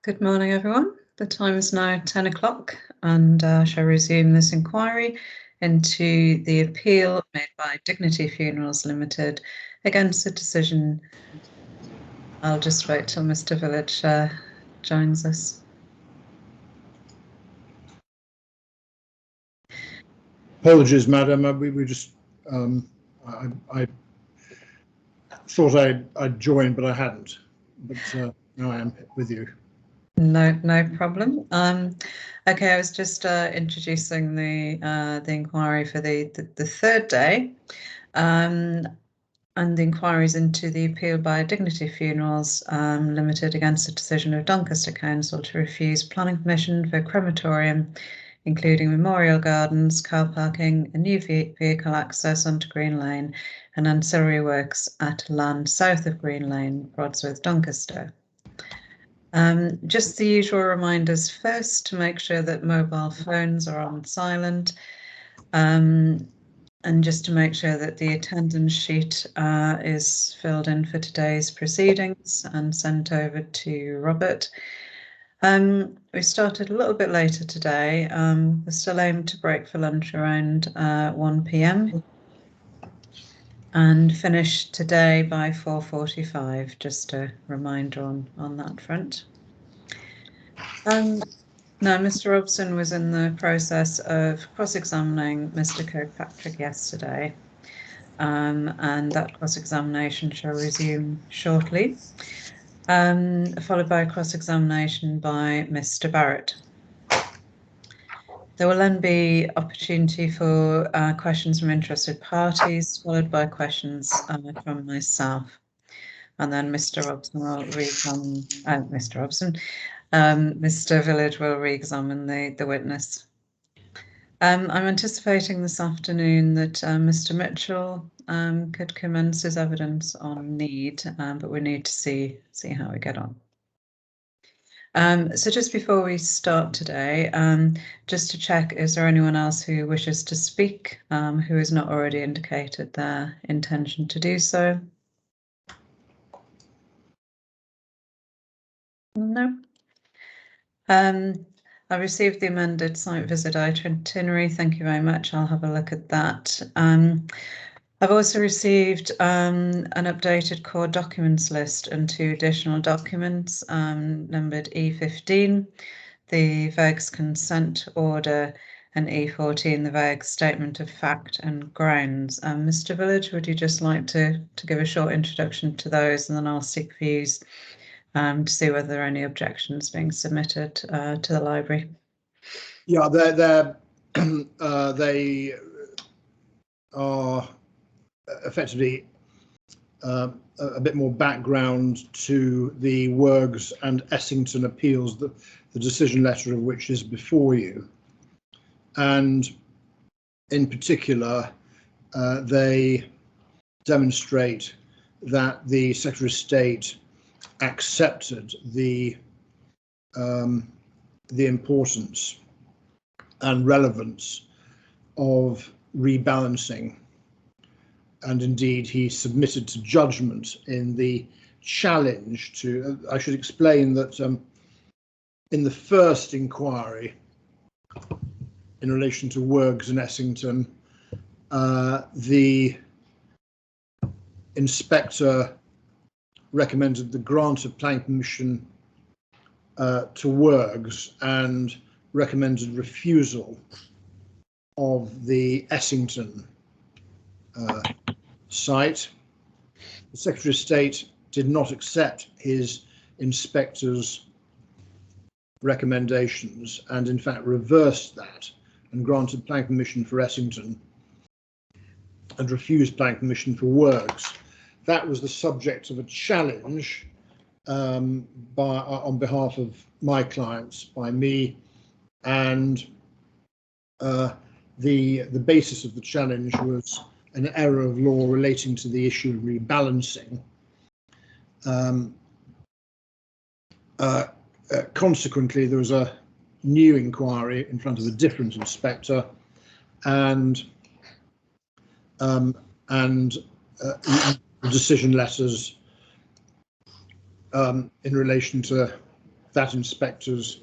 Good morning, everyone. The time is now 10 o'clock and shall resume this inquiry into the appeal made by Dignity Funerals Limited against the decision. I'll just wait till Mr. Village joins us. Apologies, madam. We just I thought I'd joined, but I hadn't. But now I am with you. No problem. Okay, I was just introducing the inquiry for the third day, and the inquiries into the appeal by Dignity Funerals Limited against the decision of Doncaster Council to refuse planning permission for a crematorium, including memorial gardens, car parking, a new vehicle access onto Green Lane, and ancillary works at land south of Green Lane, Broadsworth, Doncaster. Just the usual reminders first to make sure that mobile phones are on silent, and just to make sure that the attendance sheet is filled in for today's proceedings and sent over to Robert. We started a little bit later today. We're still aimed to break for lunch around 1 p.m. and finish today by 4:45, just a reminder on that front. Now, Mr. Robson was in the process of cross-examining Mr. Kirkpatrick yesterday, and that cross-examination shall resume shortly, followed by a cross-examination by Mr. Barrett. There will then be opportunity for questions from interested parties, followed by questions from myself. And then Mr. Robson will Mr. Village will re-examine the witness. I'm anticipating this afternoon that Mr. Mitchell could commence his evidence on need, but we need to see how we get on. So just before we start today, just to check, is there anyone else who wishes to speak who has not already indicated their intention to do so? No. I received the amended site visit itinerary. Thank you very much. I'll have a look at that. I've also received an updated core documents list and 2 additional documents numbered E15, the VEGS consent order, and E14, the VEGS statement of fact and grounds. Mr. Village, would you just like to give a short introduction to those, and then I'll seek views to see whether there are any objections being submitted to the library. Yeah, they are effectively a bit more background to the Wergs and Essington appeals, the decision letter of which is before you. And in particular, they demonstrate that the Secretary of State accepted the importance and relevance of rebalancing, and indeed he submitted to judgment in the challenge to. I should explain that in the first inquiry in relation to Wergs and Essington, the inspector recommended the grant of planning permission to Wergs and recommended refusal of the Essington site. The Secretary of State did not accept his inspector's recommendations and in fact reversed that and granted planning permission for Essington and refused planning permission for Wergs. That was the subject of a challenge on behalf of my clients by me, and the basis of the challenge was an error of law relating to the issue of rebalancing. Consequently, there was a new inquiry in front of a different inspector, and decision letters in relation to that inspector's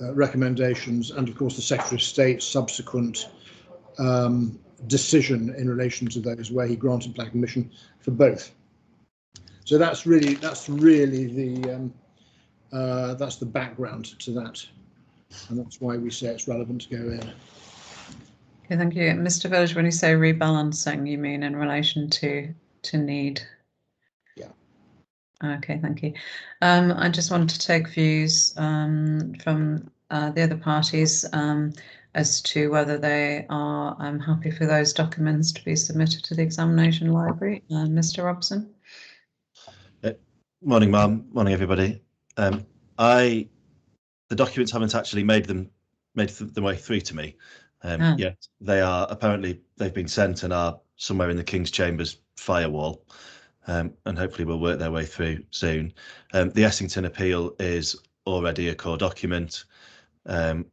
recommendations, and of course the Secretary of State's subsequent decision in relation to those, where he granted planning permission for both. So that's really the that's the background to that, and that's why we say it's relevant to go in. Okay, thank you, Mr. Village. When you say rebalancing, you mean in relation to need? Yeah. Okay, thank you. I just want to take views from the other parties as to whether they are happy for those documents to be submitted to the examination library. Mr. Robson. Morning, ma'am. Morning, everybody. The documents haven't actually made the way through to me yet. They are apparently, they've been sent and are somewhere in the King's Chambers firewall, and hopefully will work their way through soon. The Essington appeal is already a core document on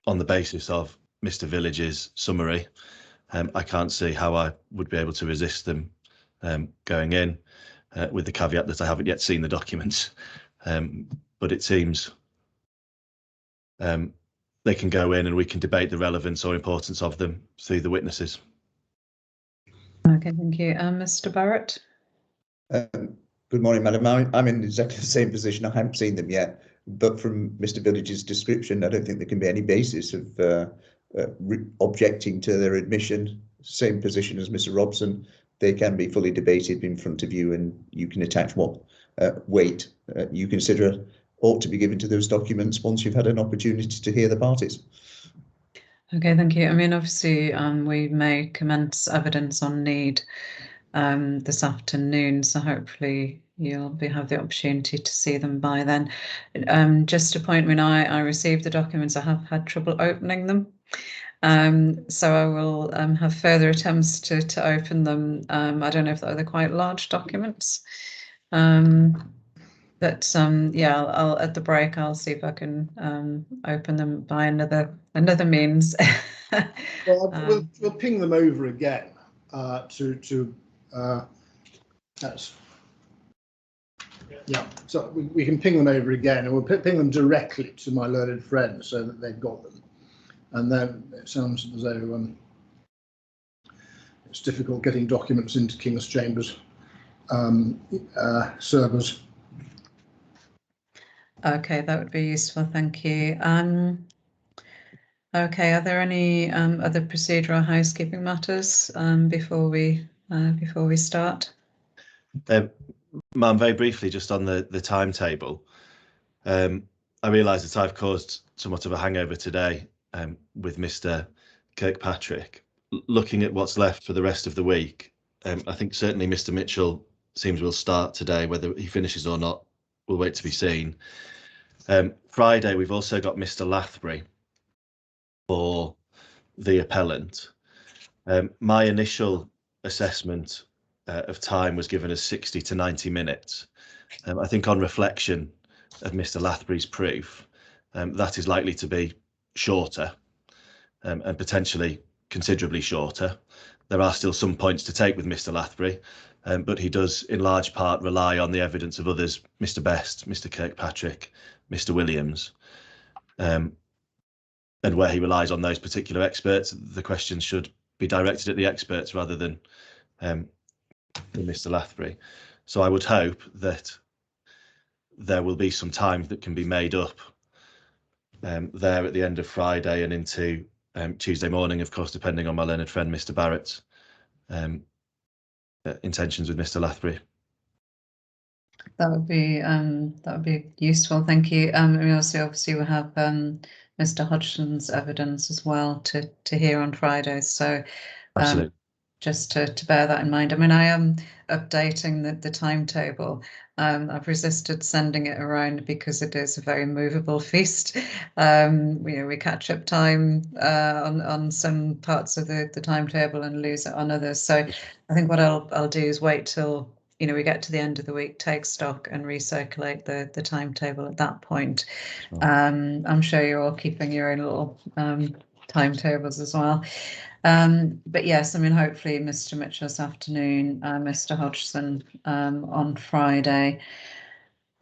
the basis of Mr. Village's summary. I can't see how I would be able to resist them going in, with the caveat that I haven't yet seen the documents. But it seems they can go in and we can debate the relevance or importance of them through the witnesses. Okay, thank you. Mr. Barrett. Good morning, Madam. I'm in exactly the same position. I haven't seen them yet, but from Mr. Village's description, I don't think there can be any basis of objecting to their admission. Same position as Mr. Robson. They can be fully debated in front of you, and you can attach what weight you consider ought to be given to those documents once you've had an opportunity to hear the parties. Okay, thank you. I mean, obviously, we may commence evidence on need this afternoon, so hopefully you'll have the opportunity to see them by then. Just a point, when I received the documents, I have had trouble opening them. So I will have further attempts to open them. I don't know if they're quite large documents. But yeah, I'll at the break I'll see if I can open them by another means. Well, we'll ping them over again yeah. So we can ping them over again, and we'll ping them directly to my learned friend so that they've got them. And then it sounds as though it's difficult getting documents into King's Chambers servers. Okay, that would be useful, thank you. Okay, are there any other procedural housekeeping matters before we start? Ma'am, very briefly, just on the timetable. I realise that I've caused somewhat of a hangover today with Mr. Kirkpatrick. Looking at what's left for the rest of the week, I think certainly Mr. Mitchell seems will start today. Whether he finishes or not, we'll wait to be seen. Friday, we've also got Mr. Lathbury for the appellant. My initial assessment of time was given as 60 to 90 minutes. I think on reflection of Mr. Lathbury's proof, that is likely to be shorter and potentially considerably shorter. There are still some points to take with Mr. Lathbury, but he does in large part rely on the evidence of others, Mr. Best, Mr. Kirkpatrick, Mr. Williams. And where he relies on those particular experts, the questions should be directed at the experts rather than Mr. Lathbury. So I would hope that there will be some time that can be made up there at the end of Friday and into Tuesday morning, of course, depending on my learned friend Mr. Barrett's intentions with Mr. Lathbury. That would be useful, thank you. We also obviously will have Mr. Hodgson's evidence as well to hear on Friday. So just to bear that in mind. I mean, I am updating the timetable. I've resisted sending it around because it is a very movable feast. We catch up time on some parts of the timetable and lose it on others. So I think what I'll do is wait till we get to the end of the week, take stock and recirculate the timetable at that point. I'm sure you're all keeping your own little timetables as well. But yes, I mean, hopefully Mr. Mitchell this afternoon, Mr. Hodgson on Friday.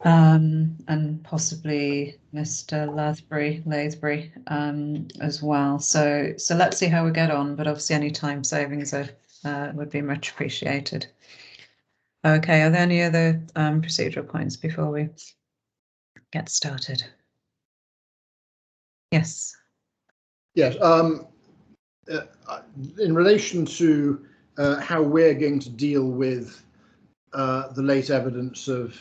and possibly Mr. Lathbury as well. So let's see how we get on, but obviously any time savings would be much appreciated. Okay, are there any other procedural points before we get started? Yes. Yes. In relation to how we're going to deal with the late evidence of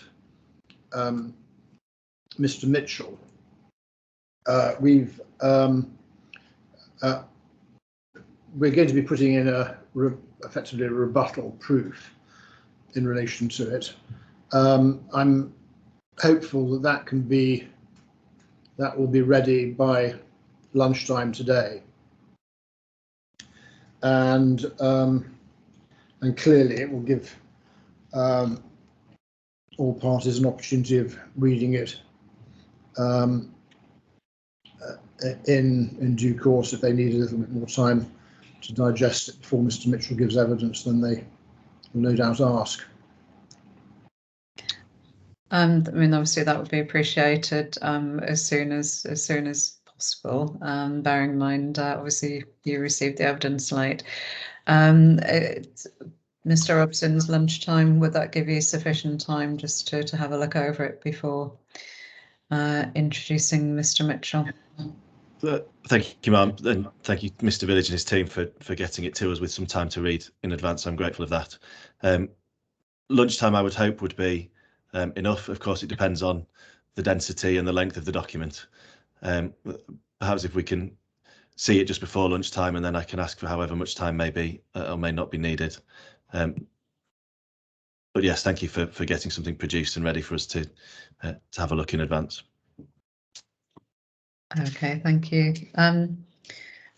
Mr. Mitchell, we're going to be putting in effectively a rebuttal proof in relation to it. I'm hopeful that will be ready by lunchtime today, and clearly it will give all parties an opportunity of reading it in due course. If they need a little bit more time to digest it before Mr. Mitchell gives evidence, then they will no doubt ask. I mean, obviously that would be appreciated as soon as possible. Bearing in mind, obviously you received the evidence late. Mr. Robson's lunchtime, would that give you sufficient time just to have a look over it before introducing Mr. Mitchell? Thank you, ma'am, and thank you, Mr. Village and his team for getting it to us with some time to read in advance. I'm grateful of that. Lunchtime, I would hope, would be enough. Of course, it depends on the density and the length of the document. Perhaps if we can see it just before lunchtime, and then I can ask for however much time may be or may not be needed. But yes, thank you for getting something produced and ready for us to have a look in advance. Okay, thank you.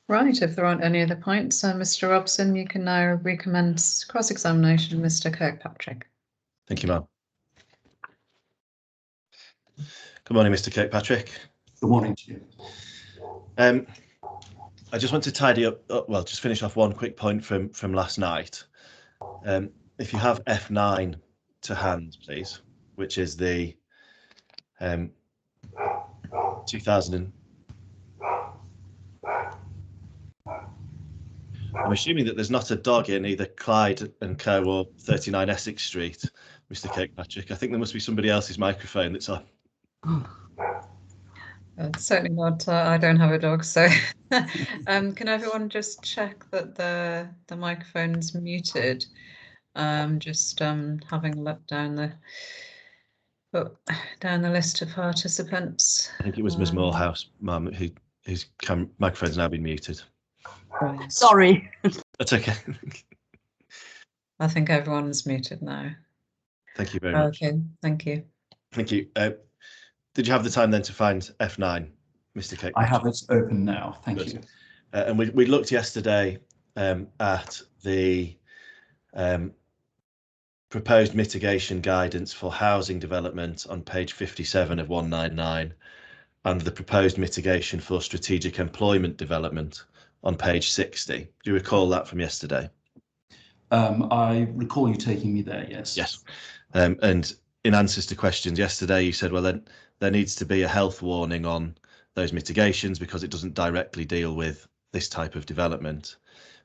Right, if there aren't any other points, Mr. Robson, you can now recommence cross-examination, Mr. Kirkpatrick. Thank you, ma'am. Good morning, Mr. Kirkpatrick. Good morning to you. I just want to tidy up, well, just finish off one quick point from last night. If you have F9 to hand, please, which is the 2000. I'm assuming that there's not a dog in either Clyde & Co or 39 Essex Street, Mr. Kirkpatrick. I think there must be somebody else's microphone that's on. Certainly not. I don't have a dog, so can everyone just check that the microphone's muted? Just having a look down the list of participants. I think it was Ms. Morehouse, ma'am, whose microphone's now been muted. Right. Sorry. That's okay. I think everyone's muted now. Thank you very much. Okay, thank you. Thank you. Did you have the time then to find F9, Mr. Kirkpatrick? I have it open now. Thank you. And we looked yesterday at the proposed mitigation guidance for housing development on page 57 of 199 and the proposed mitigation for strategic employment development on page 60. Do you recall that from yesterday? I recall you taking me there, yes. Yes. And in answers to questions yesterday, you said, well, then there needs to be a health warning on those mitigations because it doesn't directly deal with this type of development.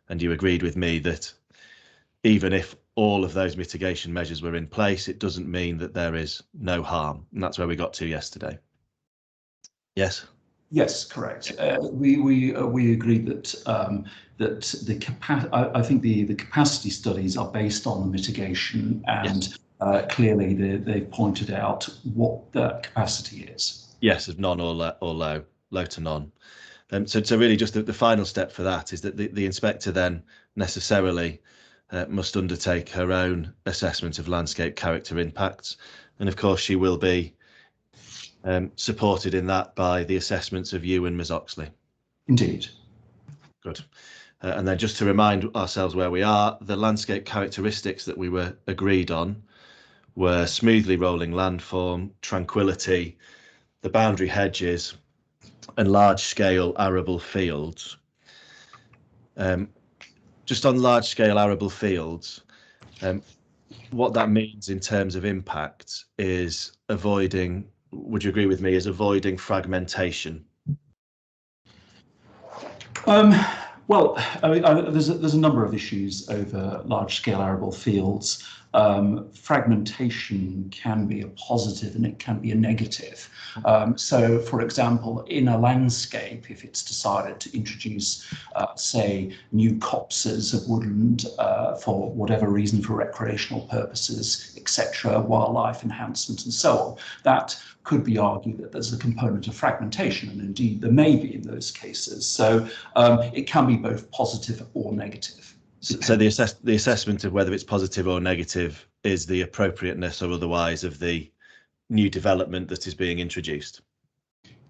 And you agreed with me that even if all of those mitigation measures were in place, it doesn't mean that there is no harm. And that's where we got to yesterday. Yes? Yes, correct. We agreed that I think the capacity studies are based on the mitigation, and yes. Clearly they've pointed out what the capacity is. Yes, of none or low to none. So really just the final step for that is that the inspector then necessarily must undertake her own assessment of landscape character impacts. And of course she will be supported in that by the assessments of you and Ms. Oxley. Indeed. Good. And then just to remind ourselves where we are, the landscape characteristics that we were agreed on were smoothly rolling landform, tranquility, the boundary hedges, and large-scale arable fields. Just on large-scale arable fields, what that means in terms of impact is avoiding, would you agree with me, is avoiding fragmentation? Well, there's a number of issues over large-scale arable fields. Fragmentation can be a positive and it can be a negative. So, for example, in a landscape, if it's decided to introduce, say, new copses of woodland for whatever reason, for recreational purposes, etc., wildlife enhancement and so on, that could be argued that there's a component of fragmentation, and indeed there may be in those cases. So it can be both positive or negative. So the assessment of whether it's positive or negative is the appropriateness or otherwise of the new development that is being introduced.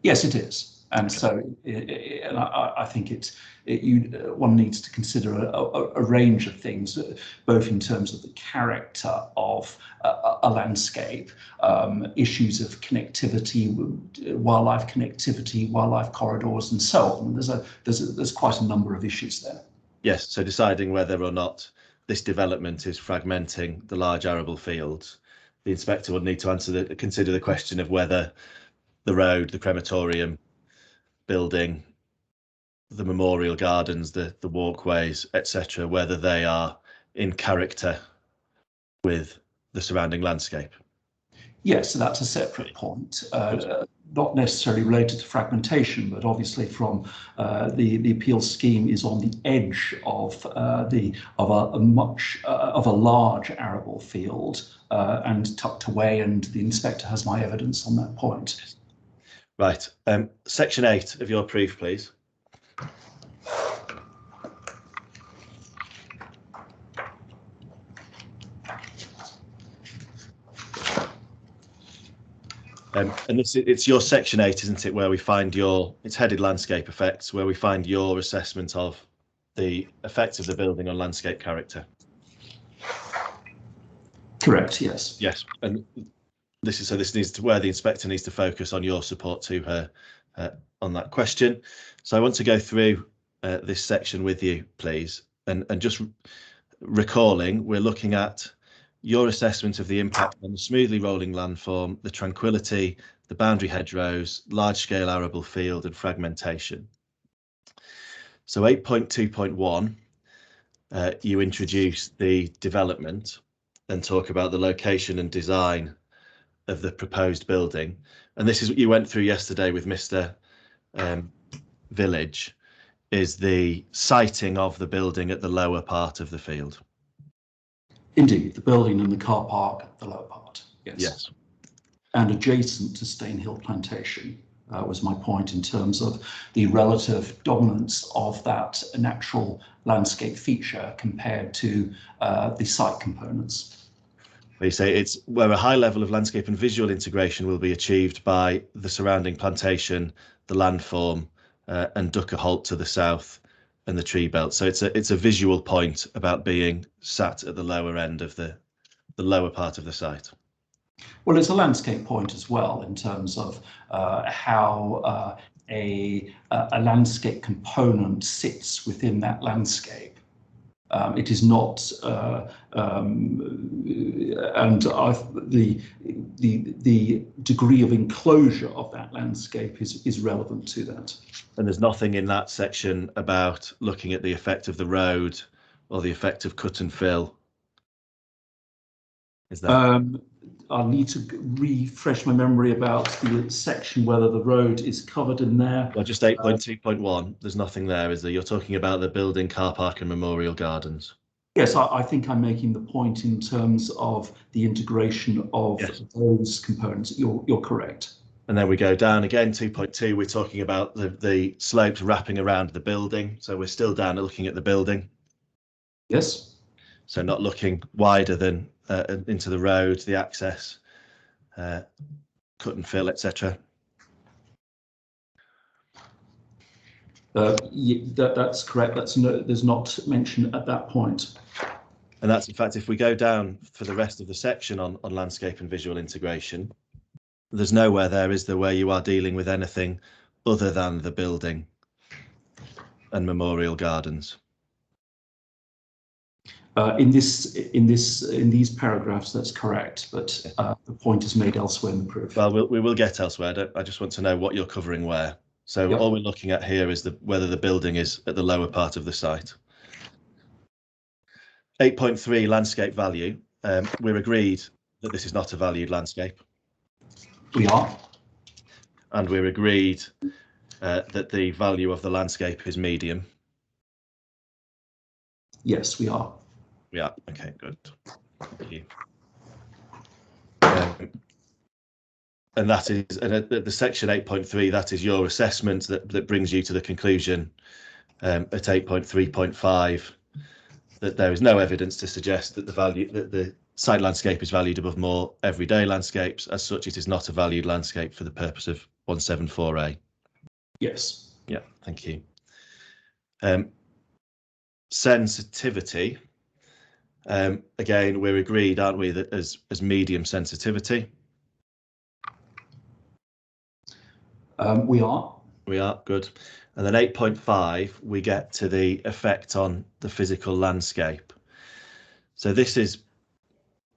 Yes, it is, and so and I think one needs to consider a range of things, both in terms of the character of a landscape, issues of connectivity, wildlife corridors, and so on. There's quite a number of issues there. Yes, so deciding whether or not this development is fragmenting the large arable fields, the inspector would need to consider the question of whether the road, the crematorium building, the memorial gardens, the walkways, etc., whether they are in character with the surrounding landscape. Yes, so that's a separate point, not necessarily related to fragmentation, but obviously from the appeal scheme is on the edge of a large arable field and tucked away, and the inspector has my evidence on that point. Right. Section 8 of your brief, please. And it's your section 8, isn't it, where we find it's headed landscape effects, where we find your assessment of the effects of the building on landscape character. Correct, yes. Yes, and this needs to, where the inspector needs to focus on your support to her on that question. So I want to go through this section with you, please, and just recalling, we're looking at your assessment of the impact on the smoothly rolling landform, the tranquility, the boundary hedgerows, large-scale arable field and fragmentation. So 8.2.1, you introduce the development and talk about the location and design of the proposed building. And this is what you went through yesterday with Mr. Village, is the siting of the building at the lower part of the field. Indeed, the building and the car park at the lower part, yes. Yes. And adjacent to Stainhill Plantation was my point in terms of the relative dominance of that natural landscape feature compared to the site components. You say it's where a high level of landscape and visual integration will be achieved by the surrounding plantation, the landform, and Ducker Holt to the south, and the tree belt. So it's a visual point about being sat at the lower end of the lower part of the site. Well, it's a landscape point as well in terms of how a landscape component sits within that landscape. It is not, and the degree of enclosure of that landscape is relevant to that. And there's nothing in that section about looking at the effect of the road or the effect of cut and fill. Is that? I'll need to refresh my memory about the section, whether the road is covered in there. Well, just 8.2.1, there's nothing there, is there? You're talking about the building, car park and memorial gardens. Yes, I think I'm making the point in terms of the integration of those components. You're correct. And then we go down again, 2.2, we're talking about the slopes wrapping around the building. So we're still down looking at the building. Yes. So not looking wider than into the road, the access, cut and fill, etc. That's correct. There's not mention at that point. And that's, in fact, if we go down for the rest of the section on landscape and visual integration, there's nowhere there, is there, where you are dealing with anything other than the building and memorial gardens. In these paragraphs, that's correct, but the point is made elsewhere in the proof. Well, we will get elsewhere. I just want to know what you're covering where. So Yep. all we're looking at here is whether the building is at the lower part of the site. 8.3 landscape value. We're agreed that this is not a valued landscape. We are. And we're agreed that the value of the landscape is medium. Yes, we are. Yeah, okay, good. Thank you. And that is, and the section 8.3, that is your assessment that brings you to the conclusion at 8.3.5 that there is no evidence to suggest that the site landscape is valued above more everyday landscapes. As such, it is not a valued landscape for the purpose of 174A. Yes. Yeah, thank you. Sensitivity. Again, we're agreed, aren't we, that as medium sensitivity? We are. We are, good. And then 8.5, we get to the effect on the physical landscape. So this is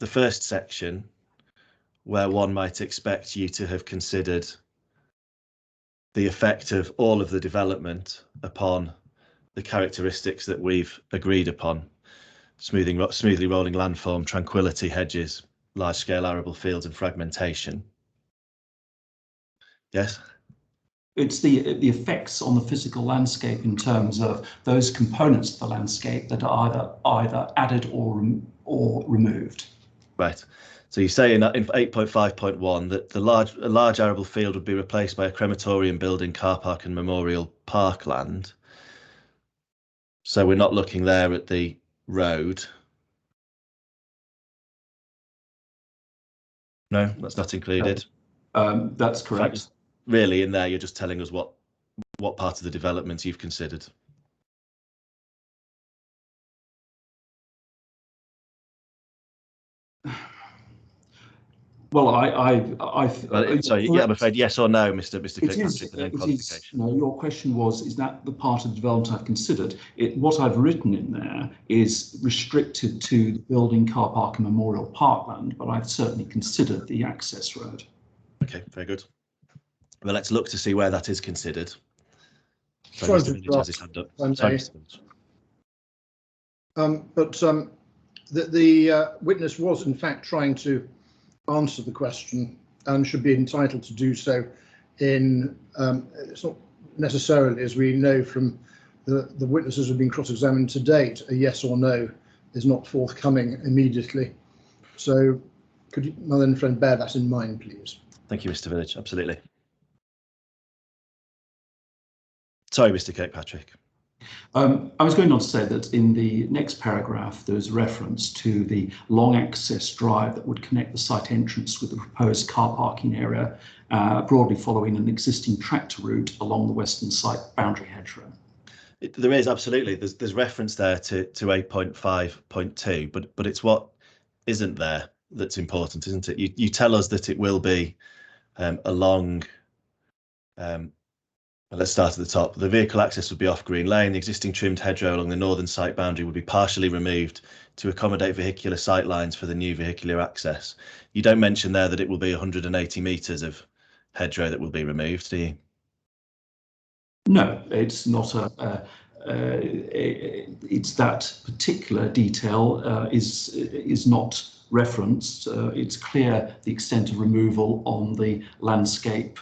the first section where one might expect you to have considered the effect of all of the development upon the characteristics that we've agreed upon. Smoothly rolling landform, tranquility, hedges, large-scale arable fields and fragmentation. Yes? It's the effects on the physical landscape in terms of those components of the landscape that are either added or removed. Right. So you say in 8.5.1 that a large arable field would be replaced by a crematorium building, car park and memorial parkland. So we're not looking there at the road. No, that's not included. That's correct. In fact, really, in there, you're just telling us what part of the development you've considered. Well, sorry, yeah, I'm afraid yes or no, Mr. Kirkpatrick. No, your question was, is that the part of the development I've considered? What I've written in there is restricted to the building, car park and memorial parkland, but I've certainly considered the access road. Okay, very good. Well, let's look to see where that is considered. Sorry to interrupt. The witness was in fact trying to answer the question and should be entitled to do so in, it's not necessarily, as we know from the witnesses who have been cross-examined to date, a yes or no is not forthcoming immediately. So could you, my then friend, bear that in mind, please? Thank you, Mr. Village, absolutely. Sorry, Mr. Kirkpatrick. I was going on to say that in the next paragraph, there's reference to the long access drive that would connect the site entrance with the proposed car parking area, broadly following an existing tractor route along the western site boundary hedgerow. There is, absolutely. There's reference there to 8.5.2, but it's what isn't there that's important, isn't it? You tell us that it will be along. Let's start at the top. The vehicle access would be off Green Lane. The existing trimmed hedgerow along the northern site boundary would be partially removed to accommodate vehicular sight lines for the new vehicular access. You don't mention there that it will be 180 metres of hedgerow that will be removed, do you? No, it's not it's that particular detail is not referenced. It's clear the extent of removal on the landscape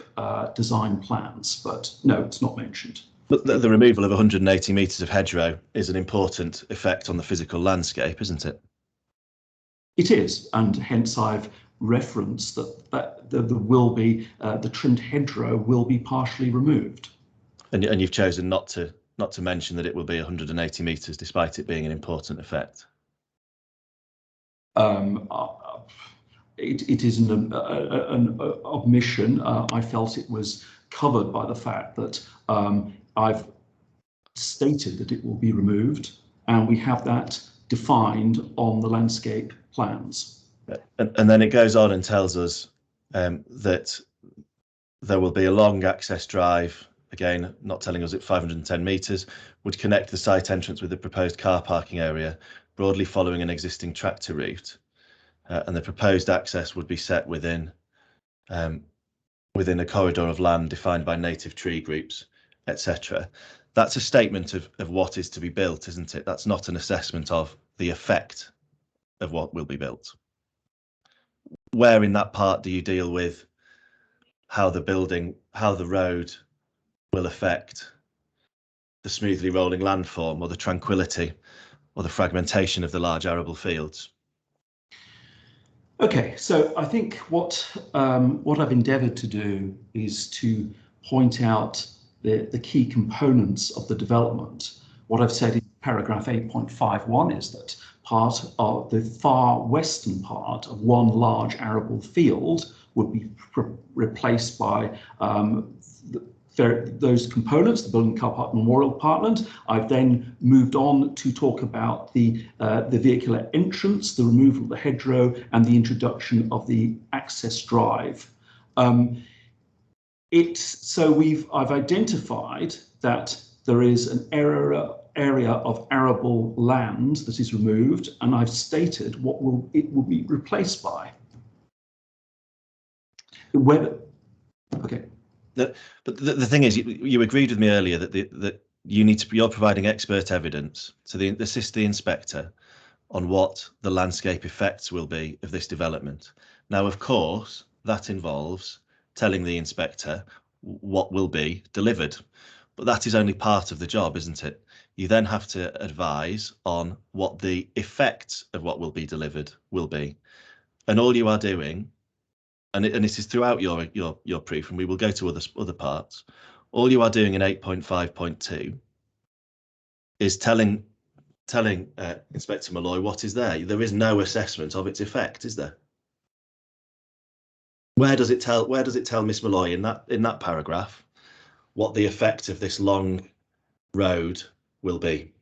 design plans, but no, it's not mentioned. But the removal of 180 metres of hedgerow is an important effect on the physical landscape, isn't it? It is, and hence I've referenced that there will be the trimmed hedgerow will be partially removed. And you've chosen not to mention that it will be 180 metres, despite it being an important effect. It is an omission. I felt it was covered by the fact that I've stated that it will be removed, and we have that defined on the landscape plans. And then it goes on and tells us that there will be a long access drive, again, not telling us at 510 metres, would connect the site entrance with the proposed car parking area, broadly following an existing tractor route, and the proposed access would be set within a corridor of land defined by native tree groups, etc. That's a statement of what is to be built, isn't it? That's not an assessment of the effect of what will be built. Where in that part do you deal with how the road will affect the smoothly rolling landform, or the tranquility, or the fragmentation of the large arable fields? Okay, so I think what I've endeavoured to do is to point out the key components of the development. What I've said in paragraph 8.51 is that part of the far western part of one large arable field would be replaced by those components, the building car park memorial parkland. I've then moved on to talk about the vehicular entrance, the removal of the hedgerow, and the introduction of the access drive. I've identified that there is an area of arable land that is removed, and I've stated what it will be replaced by. Okay. But the thing is, you agreed with me earlier that you're providing expert evidence to assist the inspector on what the landscape effects will be of this development. Now, of course, that involves telling the inspector what will be delivered, but that is only part of the job, isn't it? You then have to advise on what the effects of what will be delivered will be, and all you are doing, and it is throughout your proof, and we will go to other parts. All you are doing in 8.5.2 is telling Inspector Malloy what is there. There is no assessment of its effect, is there? Where does it tell Miss Malloy in that paragraph what the effect of this long road will be?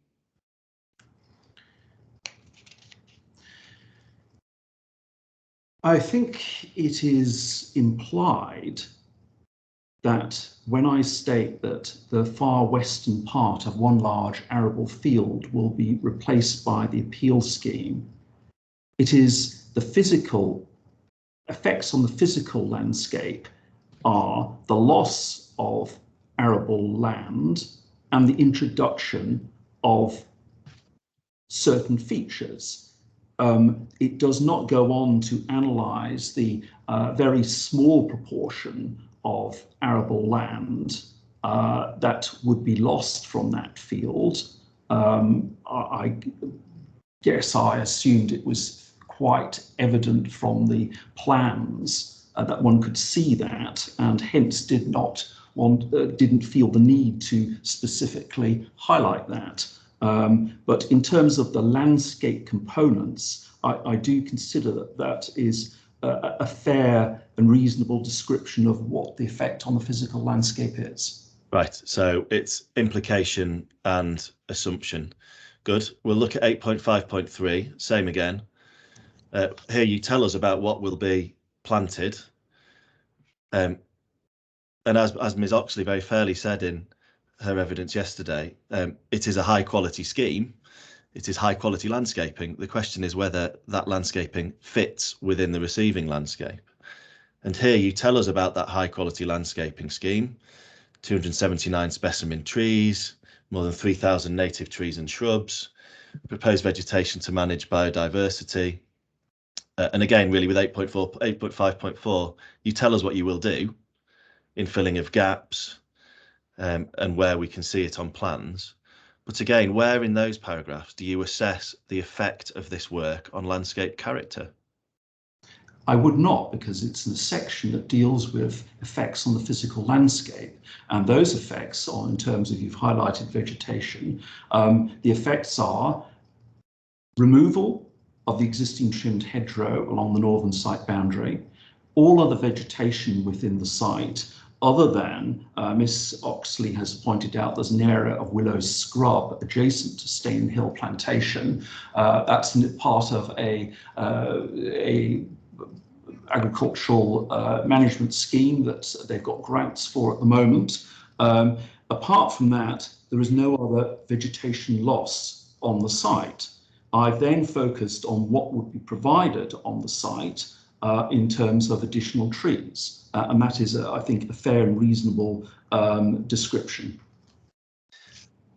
I think it is implied that when I state that the far western part of one large arable field will be replaced by the appeal scheme, it is the physical effects on the physical landscape are the loss of arable land and the introduction of certain features. It does not go on to analyse the very small proportion of arable land that would be lost from that field. I guess I assumed it was quite evident from the plans that one could see that, and hence didn't feel the need to specifically highlight that. But in terms of the landscape components, I do consider that is a fair and reasonable description of what the effect on the physical landscape is. Right, so it's implication and assumption. Good. We'll look at 8.5.3, same again. Here you tell us about what will be planted. And as Ms. Oxley very fairly said in her evidence yesterday, it is a high quality scheme. It is high quality landscaping. The question is whether that landscaping fits within the receiving landscape. And here you tell us about that high quality landscaping scheme: 279 specimen trees, more than 3,000 native trees and shrubs, proposed vegetation to manage biodiversity. And again, really with 8.5.4, you tell us what you will do in filling of gaps, and where we can see it on plans. But again, where in those paragraphs do you assess the effect of this work on landscape character? I would not, because it's in a section that deals with effects on the physical landscape, and those effects are, in terms of, you've highlighted vegetation, the effects are removal of the existing trimmed hedgerow along the northern site boundary, all other vegetation within the site, other than Miss Oxley has pointed out, there's an area of willow scrub adjacent to Stane Hill Plantation. That's part of a agricultural management scheme that they've got grants for at the moment. Apart from that, there is no other vegetation loss on the site. I've then focused on what would be provided on the site in terms of additional trees. And that is, I think, a fair and reasonable description.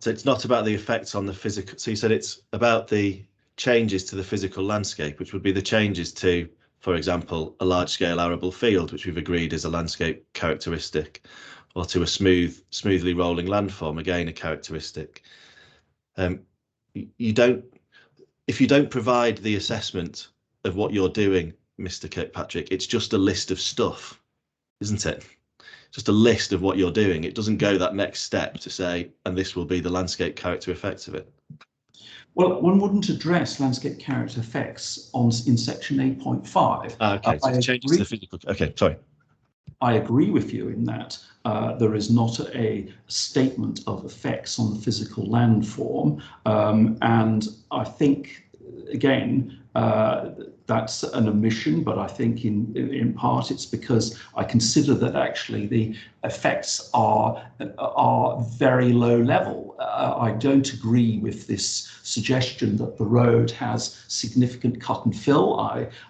So it's not about the effects on the physical. So you said it's about the changes to the physical landscape, which would be the changes to, for example, a large-scale arable field, which we've agreed is a landscape characteristic, or to a smoothly rolling landform, again a characteristic. If you don't provide the assessment of what you're doing, Mr. Kirkpatrick, it's just a list of stuff, isn't it? Just a list of what you're doing. It doesn't go that next step to say, and this will be the landscape character effects of it. Well, one wouldn't address landscape character effects in section 8.5. Okay, so it changes the physical. Okay, sorry. I agree with you in that there is not a statement of effects on the physical landform, and I think, again, that's an omission, but I think in part it's because I consider that actually the effects are very low level. I don't agree with this suggestion that the road has significant cut and fill.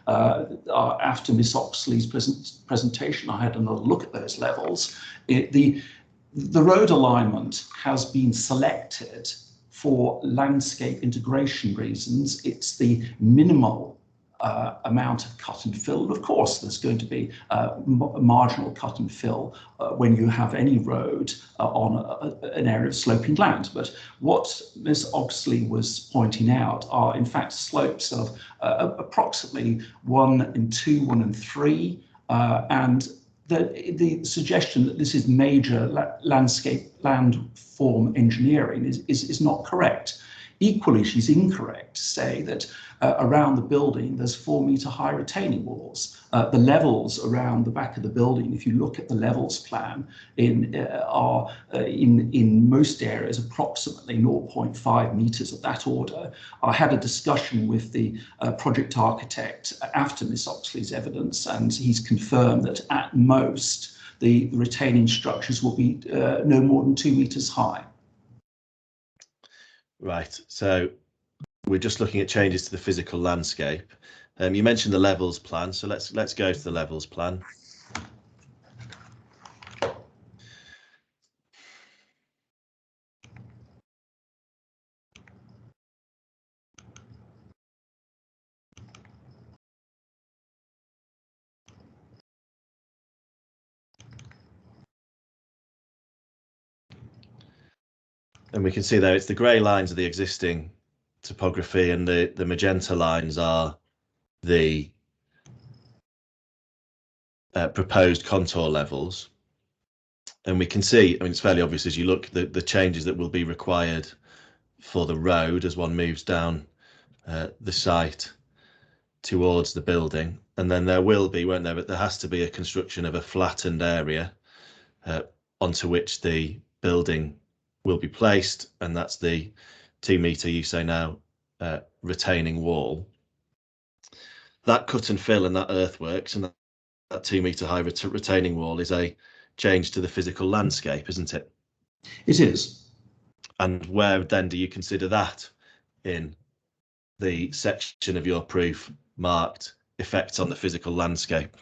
After Miss Oxley's presentation, I had another look at those levels. The road alignment has been selected for landscape integration reasons. It's the minimal amount of cut and fill. And of course, there's going to be marginal cut and fill when you have any road on an area of sloping land. But what Ms. Oxley was pointing out are, in fact, slopes of approximately 1 and 2, 1 and 3, and the suggestion that this is major landscape landform engineering is not correct. Equally, she's incorrect to say that around the building there's 4-meter high retaining walls. The levels around the back of the building, if you look at the levels plan, are in most areas approximately 0.5 meters of that order. I had a discussion with the project architect after Miss Oxley's evidence, and he's confirmed that at most the retaining structures will be no more than 2 meters high. Right, so we're just looking at changes to the physical landscape. You mentioned the levels plan, so let's go to the levels plan. And we can see there it's the grey lines of the existing topography, and the magenta lines are the proposed contour levels. And we can see, I mean, it's fairly obvious as you look, the changes that will be required for the road as one moves down the site towards the building. And then there will be, won't there, but there has to be a construction of a flattened area onto which the building will be placed, and that's the 2-meter, you say now, retaining wall. That cut and fill and that earthworks and that 2-meter high retaining wall is a change to the physical landscape, isn't it? It is. And where then do you consider that in the section of your proof marked effects on the physical landscape?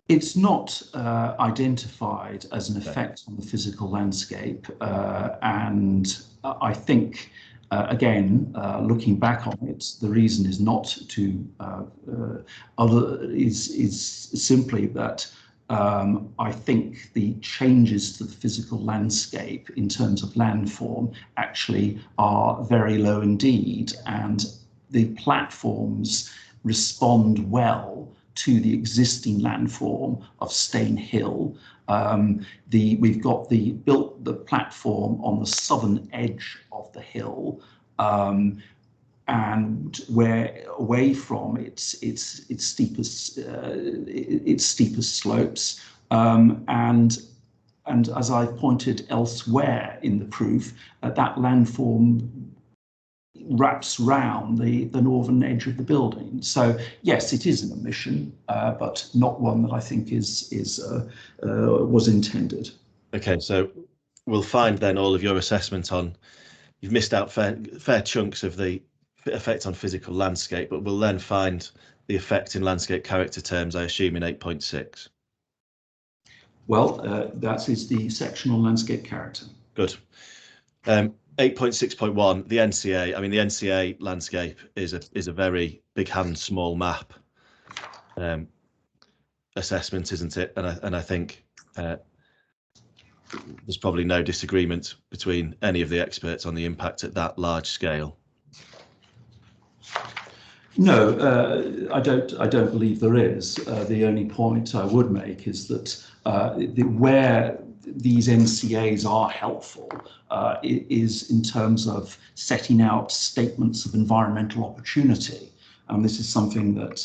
It's not identified as an effect on the physical landscape, and I think, again, looking back on it, the reason is not to is simply that I think the changes to the physical landscape in terms of landform actually are very low indeed, and the platforms respond well to the existing landform of Stane Hill. We've got built the platform on the southern edge of the hill, and where away from its steepest slopes, and as I've pointed elsewhere in the proof, that landform wraps round the northern edge of the building. So yes, it is an omission, but not one that I think was intended. Okay, so we'll find then all of your assessment on, you've missed out fair chunks of the effect on physical landscape, but we'll then find the effect in landscape character terms, I assume, in 8.6. Well, that is the section on landscape character. Good. 8.6.1, the NCA. I mean, the NCA landscape is a very big hand, small map assessment, isn't it? And I think there's probably no disagreement between any of the experts on the impact at that large scale. No, I don't believe there is. The only point I would make is that where these NCAs are helpful is in terms of setting out statements of environmental opportunity. And this is something that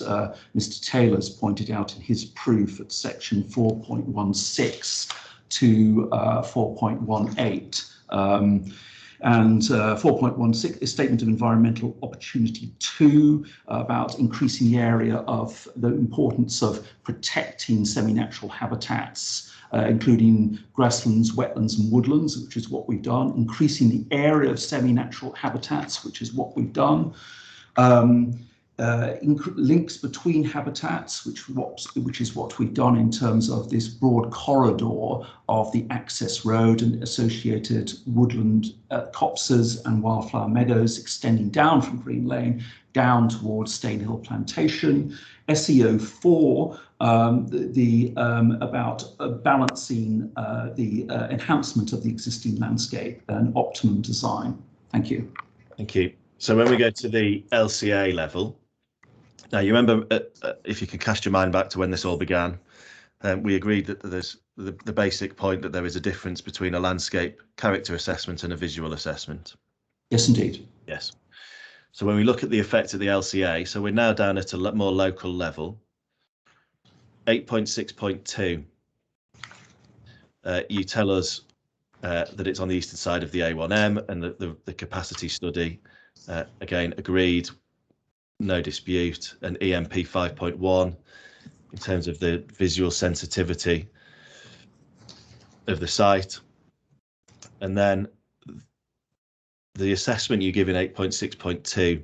Mr. Taylor's pointed out in his proof at section 4.16 to 4.18. And 4.16 is Statement of Environmental Opportunity 2 about increasing the area of the importance of protecting semi-natural habitats, including grasslands, wetlands and woodlands, which is what we've done, increasing the area of semi-natural habitats, which is what we've done. Links between habitats, which is what we've done in terms of this broad corridor of the access road and associated woodland copses and wildflower meadows extending down from Green Lane down towards Stainhill Plantation. SEO 4, about balancing the enhancement of the existing landscape and optimum design. Thank you. Thank you. So when we go to the LCA level, now you remember, if you could cast your mind back to when this all began, we agreed that there's the basic point that there is a difference between a landscape character assessment and a visual assessment. Yes, indeed. Yes. So when we look at the effect of the LCA, so we're now down at a more local level. 8.6.2, you tell us that it's on the eastern side of the A1M, and the capacity study, again, agreed, no dispute. And EMP 5.1, in terms of the visual sensitivity of the site. And then the assessment you give in 8.6.2,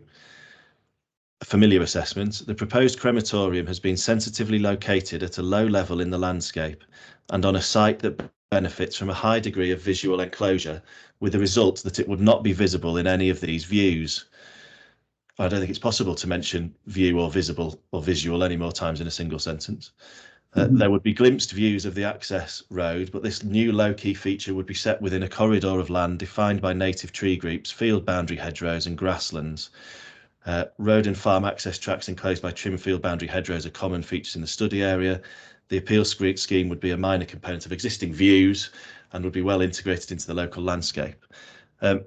a familiar assessment. The proposed crematorium has been sensitively located at a low level in the landscape and on a site that benefits from a high degree of visual enclosure, with the result that it would not be visible in any of these views. I don't think it's possible to mention view or visible or visual any more times in a single sentence. There would be glimpsed views of the access road, but this new low-key feature would be set within a corridor of land defined by native tree groups, field boundary hedgerows and grasslands. Road and farm access tracks enclosed by trim field boundary hedgerows are common features in the study area. The appeal scheme would be a minor component of existing views and would be well integrated into the local landscape. I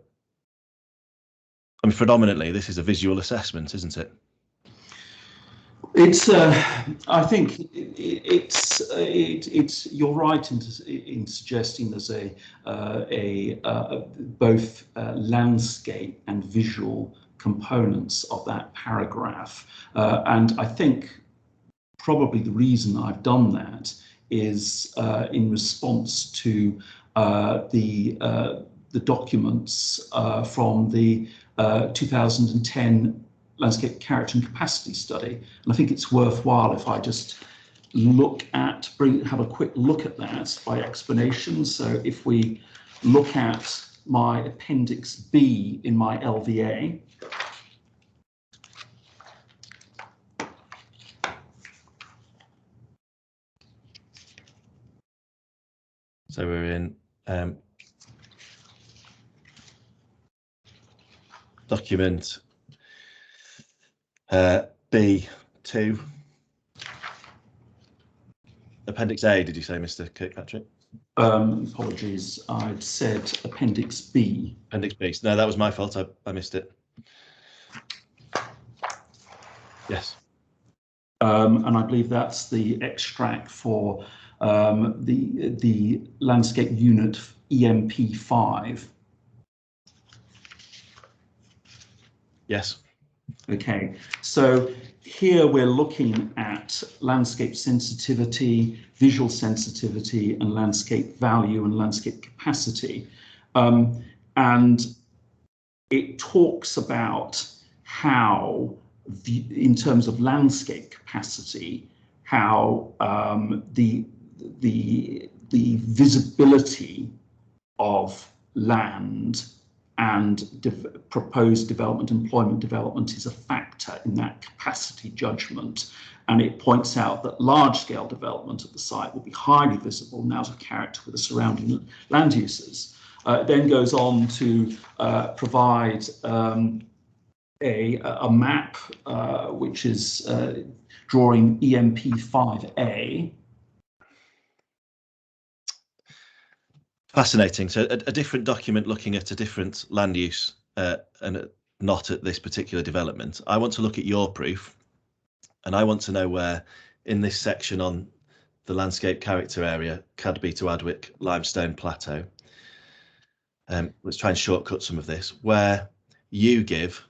mean, predominantly, this is a visual assessment, isn't it? It's. I think it's. You're right in suggesting there's both landscape and visual components of that paragraph, and I think probably the reason I've done that is in response to the documents from the 2010 Landscape Character and Capacity Study. And I think it's worthwhile if I just have a quick look at that by explanation. So if we look at my Appendix B in my LVA, so we're in document B2, Appendix A, did you say, Mr. Kirkpatrick? Apologies, I'd said Appendix B. Appendix B. No, that was my fault. I missed it. Yes. And I believe that's the extract for the landscape unit EMP5. Yes. Okay, so here we're looking at landscape sensitivity, visual sensitivity, and landscape value and landscape capacity. And it talks about how, in terms of landscape capacity, how the visibility of land and proposed development, employment development is a factor in that capacity judgment. And it points out that large-scale development of the site will be highly visible and out of character with the surrounding land uses. It then goes on to provide a map, which is drawing EMP5A. Fascinating. So a different document looking at a different land use and not at this particular development. I want to look at your proof, and I want to know where in this section on the landscape character area, Cadby to Adwick Limestone Plateau. Let's try and shortcut some of this, where you give,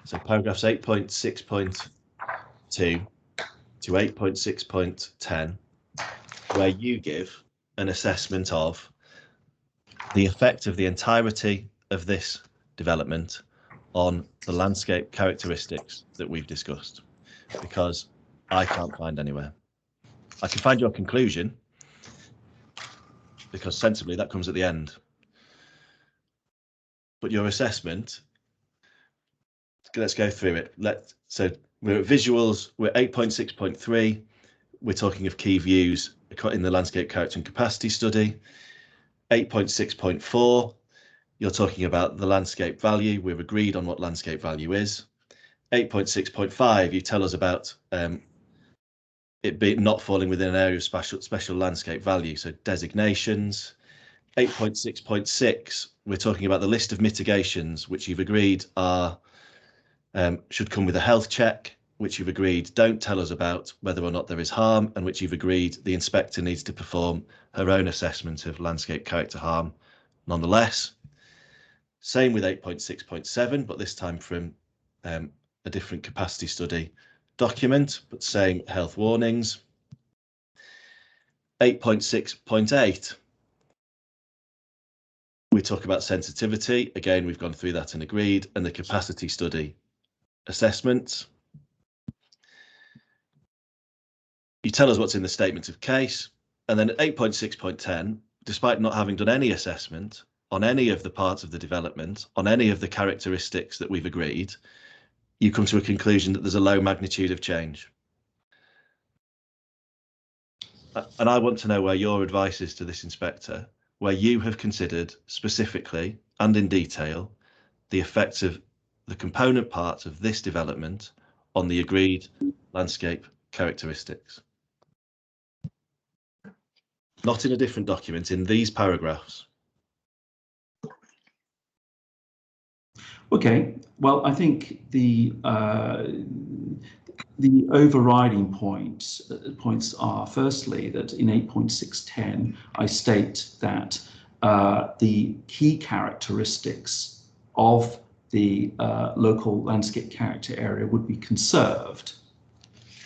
so paragraphs 8.6.2 to 8.6.10, where you give an assessment of the effect of the entirety of this development on the landscape characteristics that we've discussed, because I can't find anywhere. I can find your conclusion, because sensibly that comes at the end. But your assessment, let's go through it. So we're at visuals, we're 8.6.3. We're talking of key views in the landscape character and capacity study. 8.6.4, you're talking about the landscape value. We've agreed on what landscape value is. 8.6.5, you tell us about it not falling within an area of special landscape value, so designations. 8.6.6, we're talking about the list of mitigations which you've agreed are should come with a health check, which you've agreed don't tell us about whether or not there is harm, and which you've agreed the inspector needs to perform her own assessment of landscape character harm nonetheless. Same with 8.6.7, but this time from a different capacity study document, but same health warnings. 8.6.8, we talk about sensitivity. Again, we've gone through that and agreed, and the capacity study assessments. You tell us what's in the statement of case, and then at 8.6.10, despite not having done any assessment on any of the parts of the development, on any of the characteristics that we've agreed, you come to a conclusion that there's a low magnitude of change. And I want to know where your advice is to this inspector, where you have considered specifically and in detail the effects of the component parts of this development on the agreed landscape characteristics. Not in a different document, in these paragraphs. Okay, well, I think the overriding points are, firstly, that in 8.6.10, I state that the key characteristics of the local landscape character area would be conserved.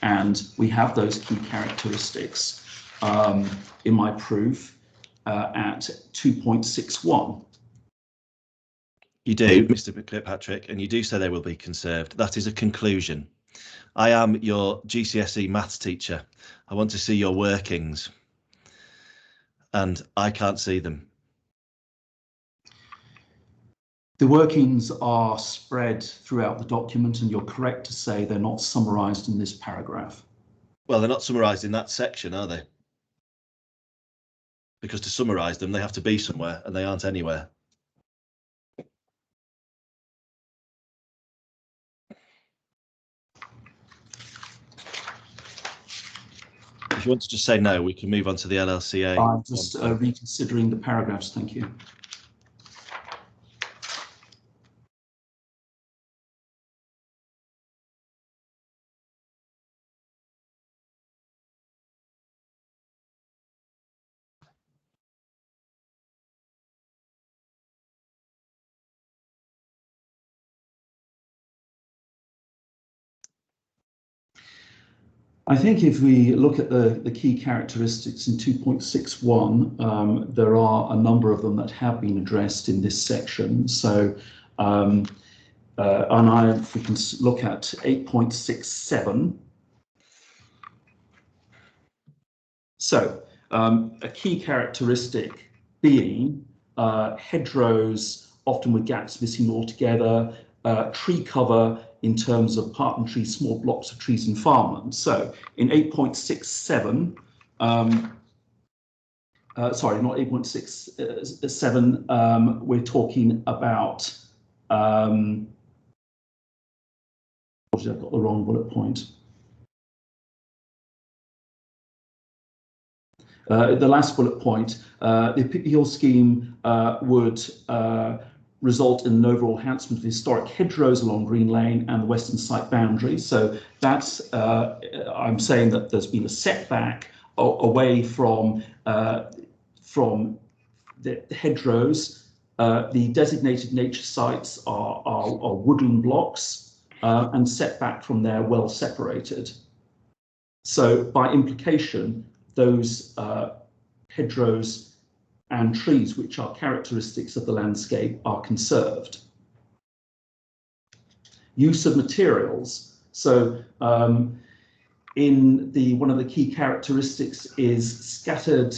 And we have those key characteristics in my proof at 2.61. You do, Mr. Kirkpatrick, and you do say they will be conserved. That is a conclusion. I am your GCSE maths teacher. I want to see your workings, and I can't see them. The workings are spread throughout the document, and you're correct to say they're not summarised in this paragraph. Well, they're not summarised in that section, are they? Because to summarise them, they have to be somewhere, and they aren't anywhere. If you want to just say no, we can move on to the LLCA. I'm just reconsidering the paragraphs, thank you. I think if we look at the key characteristics in 2.61, there are a number of them that have been addressed in this section. So if we can look at 8.67. So a key characteristic being hedgerows, often with gaps missing altogether, tree cover in terms of parkland trees, small blocks of trees and farmland. So in 8.67, sorry, not 8.67, we're talking about, I've got the wrong bullet point. The last bullet point, the Aphill scheme would result in an overall enhancement of historic hedgerows along Green Lane and the western site boundary. So that's, I'm saying that there's been a setback away from the hedgerows. The designated nature sites are woodland blocks and set back from there, well separated. So by implication, those hedgerows and trees, which are characteristics of the landscape, are conserved. Use of materials. So one of the key characteristics is scattered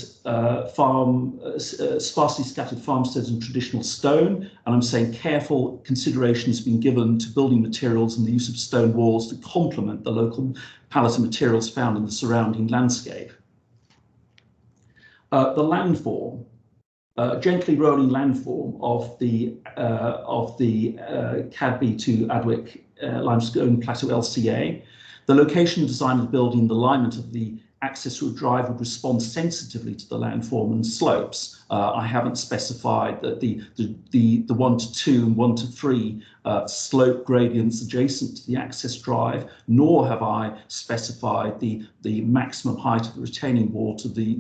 sparsely scattered farmsteads and traditional stone. And I'm saying careful consideration has been given to building materials and the use of stone walls to complement the local palette of materials found in the surrounding landscape. The landform. Gently rolling landform of the Cadby to Adwick Limestone Plateau LCA. The location and design of the building, the alignment of the access road drive would respond sensitively to the landform and slopes. I haven't specified that the 1 to 2 and 1 to 3 slope gradients adjacent to the access drive, nor have I specified the maximum height of the retaining wall to the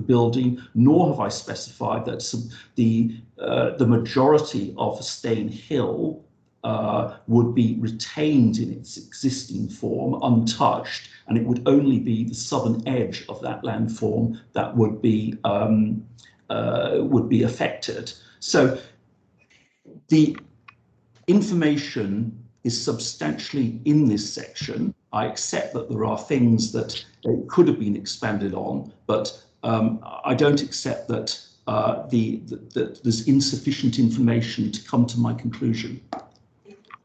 building, nor have I specified that the majority of Stane Hill would be retained in its existing form, untouched, and it would only be the southern edge of that landform that would be affected. So the information is substantially in this section. I accept that there are things that could have been expanded on, but I don't accept that that there's insufficient information to come to my conclusion.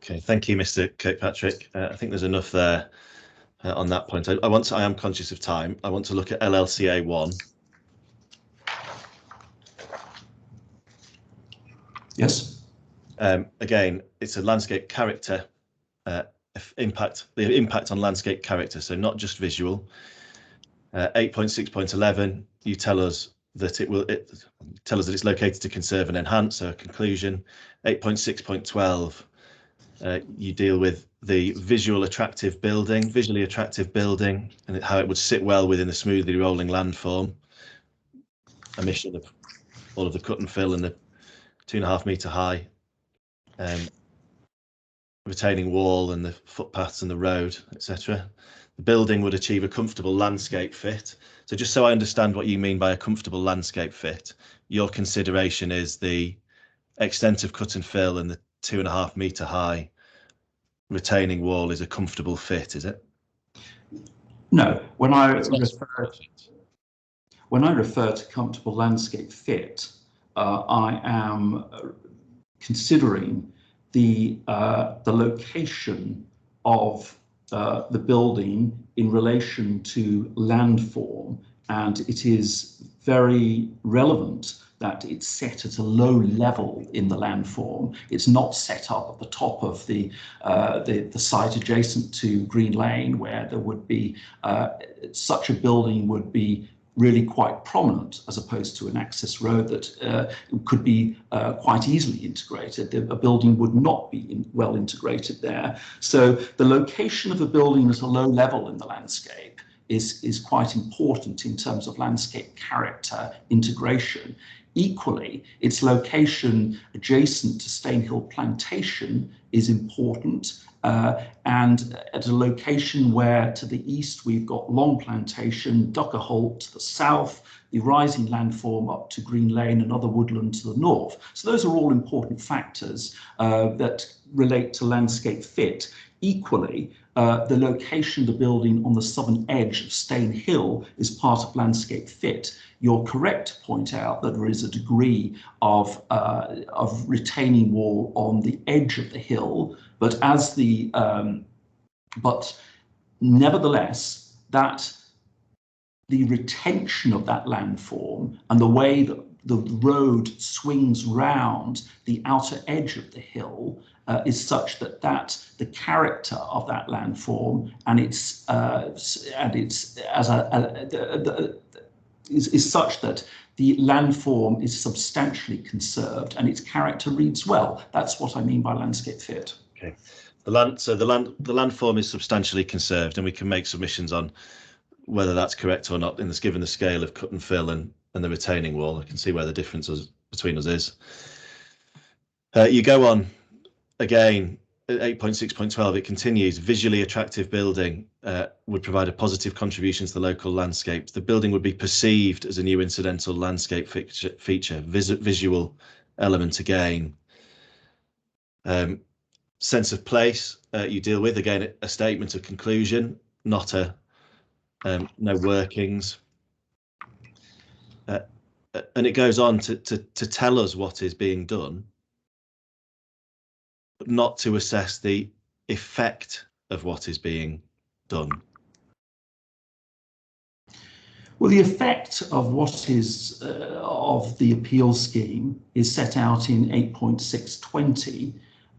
Okay, thank you, Mr. Kirkpatrick. I think there's enough there on that point. I am conscious of time. I want to look at LLCA 1. Yes. Again, it's a landscape character impact, the impact on landscape character, so not just visual. 8.6.11, you tell us that it's located to conserve and enhance, so a conclusion. 8.6.12, you deal with the visually attractive building, and how it would sit well within the smoothly rolling landform. Omission of all of the cut and fill and the 2.5 metre high retaining wall and the footpaths and the road, etc. The building would achieve a comfortable landscape fit. So just so I understand what you mean by a comfortable landscape fit, your consideration is the extent of cut and fill and the 2.5 metre high retaining wall is a comfortable fit, is it? No, when I refer to comfortable landscape fit, I am considering the location of the building in relation to landform, and it is very relevant that it's set at a low level in the landform. It's not set up at the top of the site adjacent to Green Lane, where there would be such a building would be really quite prominent, as opposed to an access road that could be quite easily integrated. A building would not be well integrated there. So the location of a building at a low level in the landscape is quite important in terms of landscape character integration. Equally, its location adjacent to Stane Hill Plantation is important, and at a location where to the east we've got Long Plantation, Duckerholt to the south, the rising landform up to Green Lane and other woodland to the north. So those are all important factors that relate to landscape fit. Equally, the location of the building on the southern edge of Stane Hill is part of landscape fit. You're correct to point out that there is a degree of retaining wall on the edge of the hill, but nevertheless, that the retention of that landform and the way that the road swings round the outer edge of the hill is such that the character of that landform and is such that the landform is substantially conserved and its character reads well. That's what I mean by landscape fit. Okay, the landform is substantially conserved, and we can make submissions on whether that's correct or not. In this, given the scale of cut and fill and the retaining wall, I can see where the difference between us is. You go on again. 8.6.12, it continues, visually attractive building would provide a positive contribution to the local landscape. The building would be perceived as a new incidental landscape feature, visual element again. Sense of place, you deal with, again, a statement of conclusion, not a no workings. And it goes on to tell us what is being done, but not to assess the effect of what is being done. Well, the effect of what is of the appeal scheme is set out in 8.620,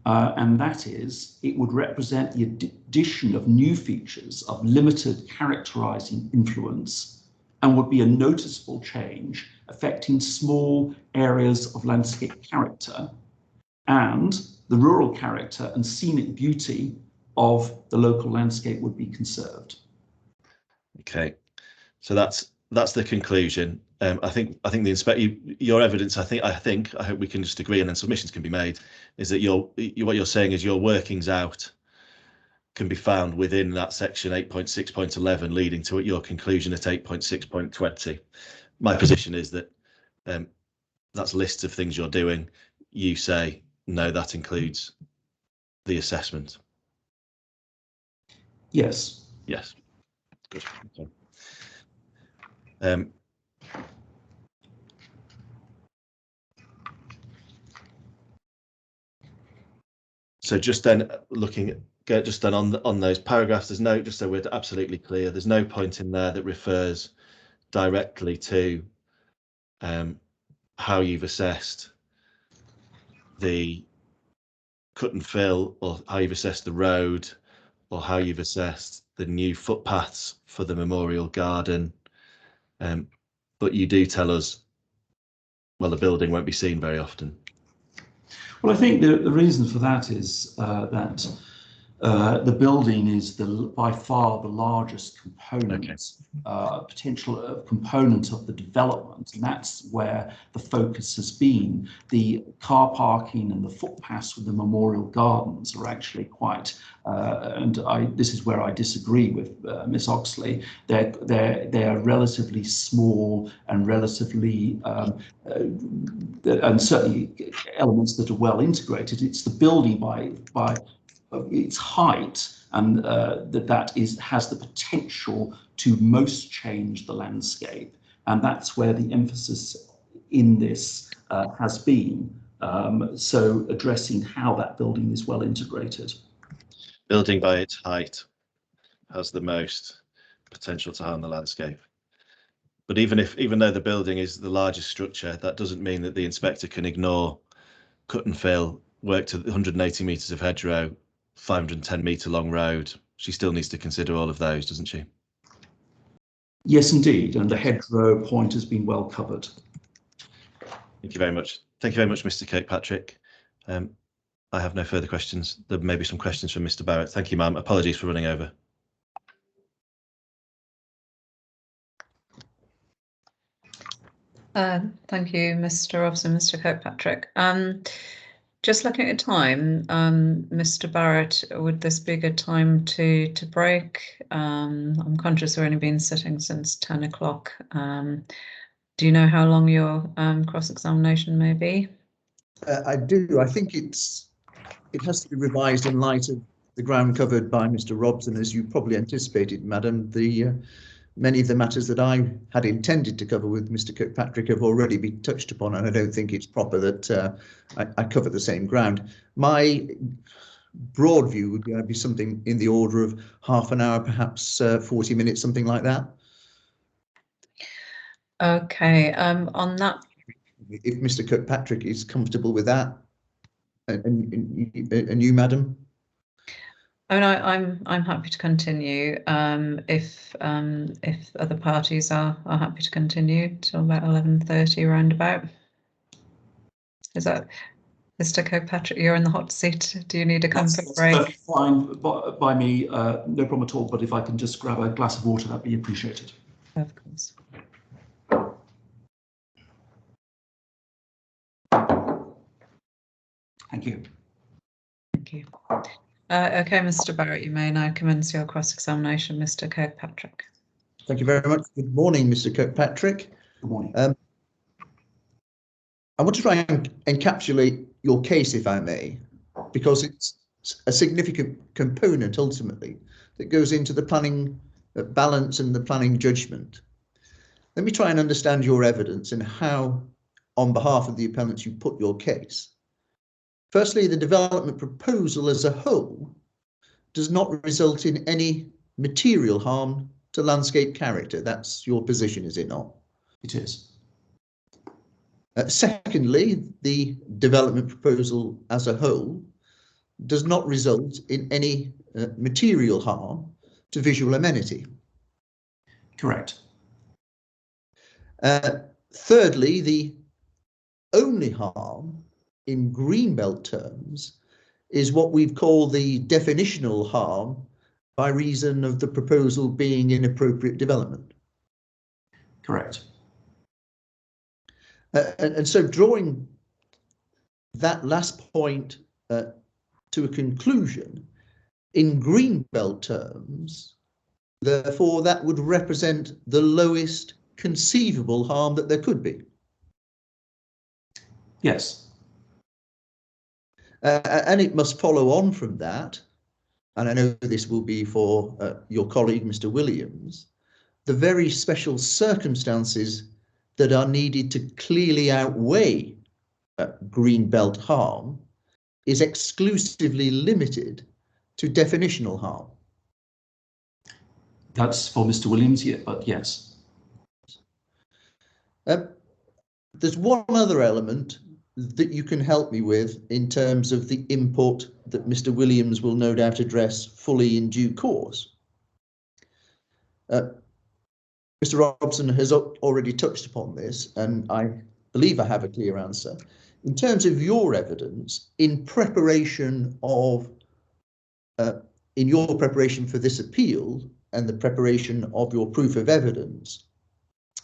and that is it would represent the addition of new features of limited characterizing influence and would be a noticeable change affecting small areas of landscape character, and the rural character and scenic beauty of the local landscape would be conserved. Okay, so that's the conclusion. I think the your evidence. I hope we can just agree, and then submissions can be made. Is that what you're saying is your workings out can be found within that section 8.6.11, leading to your conclusion at 8.6.20. My position is that that's lists of things you're doing. You say no, that includes the assessment. Yes. Yes. Good. Okay. So just then looking at on those paragraphs, there's no, just so we're absolutely clear, there's no point in there that refers directly to how you've assessed the cut and fill, or how you've assessed the road, or how you've assessed the new footpaths for the memorial garden. But you do tell us, well, the building won't be seen very often. Well, I think the reason for that is that the building is by far the largest component, potential component of the development, and that's where the focus has been. The car parking and the footpaths with the memorial gardens are actually quite, this is where I disagree with Miss Oxley. They're relatively small and relatively, and certainly elements that are well integrated. It's the building by its height, and that has the potential to most change the landscape, and that's where the emphasis in this has been. So addressing how that building is well integrated. Building by its height has the most potential to harm the landscape. But even though the building is the largest structure, that doesn't mean that the inspector can ignore cut and fill, work to 180 metres of hedgerow, 510 metre long road. She still needs to consider all of those, doesn't she? Yes, indeed. And the hedgerow point has been well covered. Thank you very much. Thank you very much, Mr. Kirkpatrick. I have no further questions. There may be some questions from Mr. Barrett. Thank you, ma'am. Apologies for running over. Thank you, Mr. Robson, Mr. Kirkpatrick. Just looking at time, Mr. Barrett, would this be a good time to break? I'm conscious we've only been sitting since 10 o'clock. Do you know how long your cross-examination may be? I do. I think it has to be revised in light of the ground covered by Mr. Robson, as you probably anticipated, Madam. Many of the matters that I had intended to cover with Mr. Kirkpatrick have already been touched upon, and I don't think it's proper that I cover the same ground. My broad view would be something in the order of half an hour, perhaps 40 minutes, something like that. Okay, on that. If Mr. Kirkpatrick is comfortable with that, and you, Madam? Oh no, I'm happy to continue. If other parties are happy to continue till about 11:30 roundabout. Is that Mr. Kirkpatrick? You're in the hot seat. Do you need a comfort break? That's fine by me. No problem at all. But if I can just grab a glass of water, that'd be appreciated. Of course. Thank you. Thank you. Okay, Mr. Barrett, you may now commence your cross-examination, Mr. Kirkpatrick. Thank you very much. Good morning, Mr. Kirkpatrick. Good morning. I want to try and encapsulate your case, if I may, because it's a significant component ultimately that goes into the planning balance and the planning judgment. Let me try and understand your evidence and how, on behalf of the appellants, you put your case. Firstly, the development proposal as a whole does not result in any material harm to landscape character. That's your position, is it not? It is. Secondly, the development proposal as a whole does not result in any material harm to visual amenity. Correct. Thirdly, the only harm in Greenbelt terms is what we've called the definitional harm by reason of the proposal being inappropriate development. Correct. And so drawing that last point to a conclusion, in Greenbelt terms, therefore that would represent the lowest conceivable harm that there could be. Yes. And it must follow on from that, and I know this will be for your colleague, Mr. Williams, the very special circumstances that are needed to clearly outweigh Greenbelt harm is exclusively limited to definitional harm. That's for Mr. Williams, yeah, but yes. There's one other element that you can help me with in terms of the input that Mr. Williams will no doubt address fully in due course. Mr. Robson has already touched upon this, and I believe I have a clear answer. In terms of your evidence, in preparation of, in your preparation for this appeal and the preparation of your proof of evidence,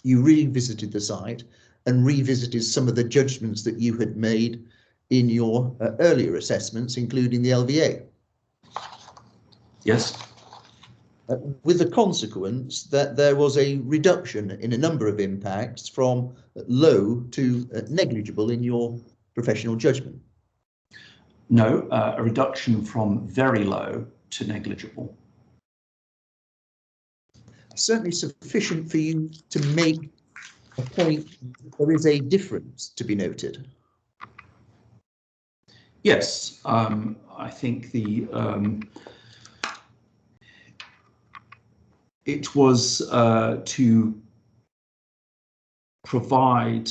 you revisited the site and revisited some of the judgments that you had made in your earlier assessments, including the LVA. Yes. With the consequence that there was a reduction in a number of impacts from low to negligible in your professional judgment. No, a reduction from very low to negligible. Certainly sufficient for you to make a point. There is a difference to be noted. Yes, I think the it was to provide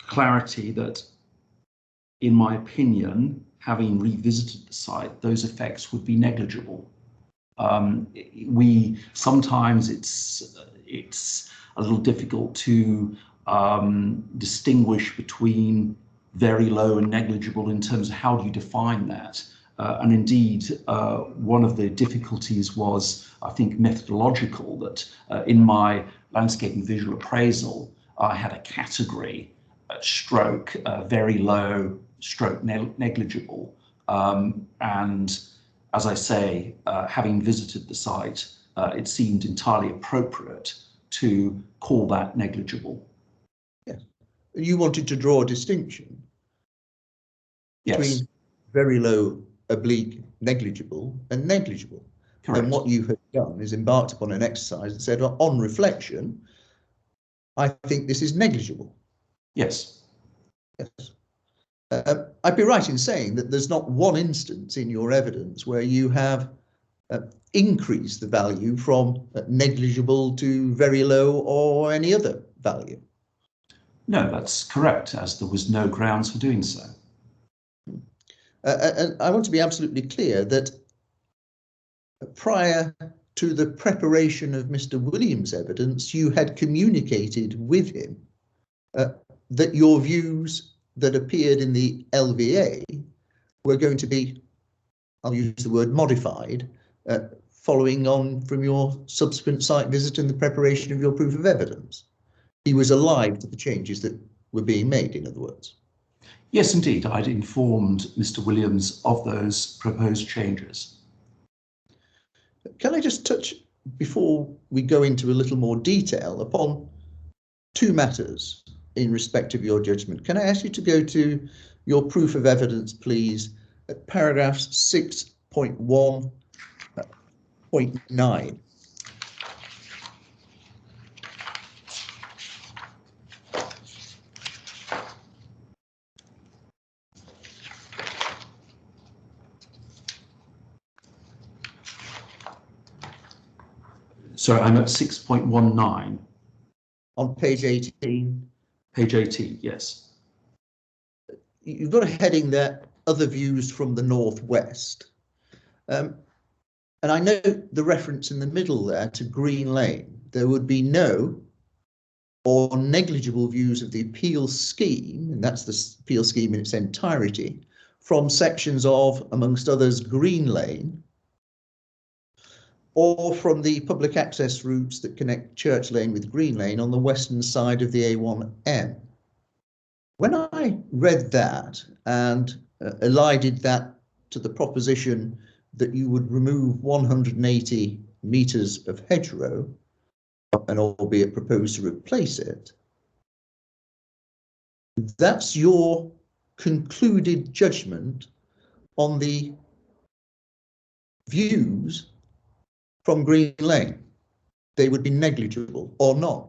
clarity that, in my opinion, having revisited the site, those effects would be negligible. We sometimes it's a little difficult to distinguish between very low and negligible in terms of how do you define that. And indeed, one of the difficulties was, I think, methodological, that in my landscape and visual appraisal, I had a category stroke very low, stroke negligible. And as I say, having visited the site, it seemed entirely appropriate to call that negligible. Yes. You wanted to draw a distinction between very low, oblique, negligible and negligible. Correct. And what you have done is embarked upon an exercise that said, on reflection, I think this is negligible. Yes. Yes. I'd be right in saying that there's not one instance in your evidence where you have increased the value from negligible to very low or any other value. No, that's correct, as there was no grounds for doing so. And I want to be absolutely clear that prior to the preparation of Mr. Williams' evidence, you had communicated with him that your views that appeared in the LVA were going to be, I'll use the word modified, following on from your subsequent site visit and the preparation of your proof of evidence. He was alive to the changes that were being made, in other words. Yes, indeed, I'd informed Mr. Williams of those proposed changes. Can I just touch, before we go into a little more detail, upon two matters in respect of your judgment? Can I ask you to go to your proof of evidence, please, at paragraphs 6.1.9. So I'm at 6.19. On page 18. Page 18, yes. You've got a heading there, other views from the northwest. And I note the reference in the middle there to Green Lane. There would be no or negligible views of the appeal scheme, and that's the appeal scheme in its entirety, from sections of, amongst others, Green Lane, or from the public access routes that connect Church Lane with Green Lane on the western side of the A1M. When I read that and elided that to the proposition that you would remove 180 metres of hedgerow, and albeit propose to replace it, that's your concluded judgment on the views from Green Lane. They would be negligible or not.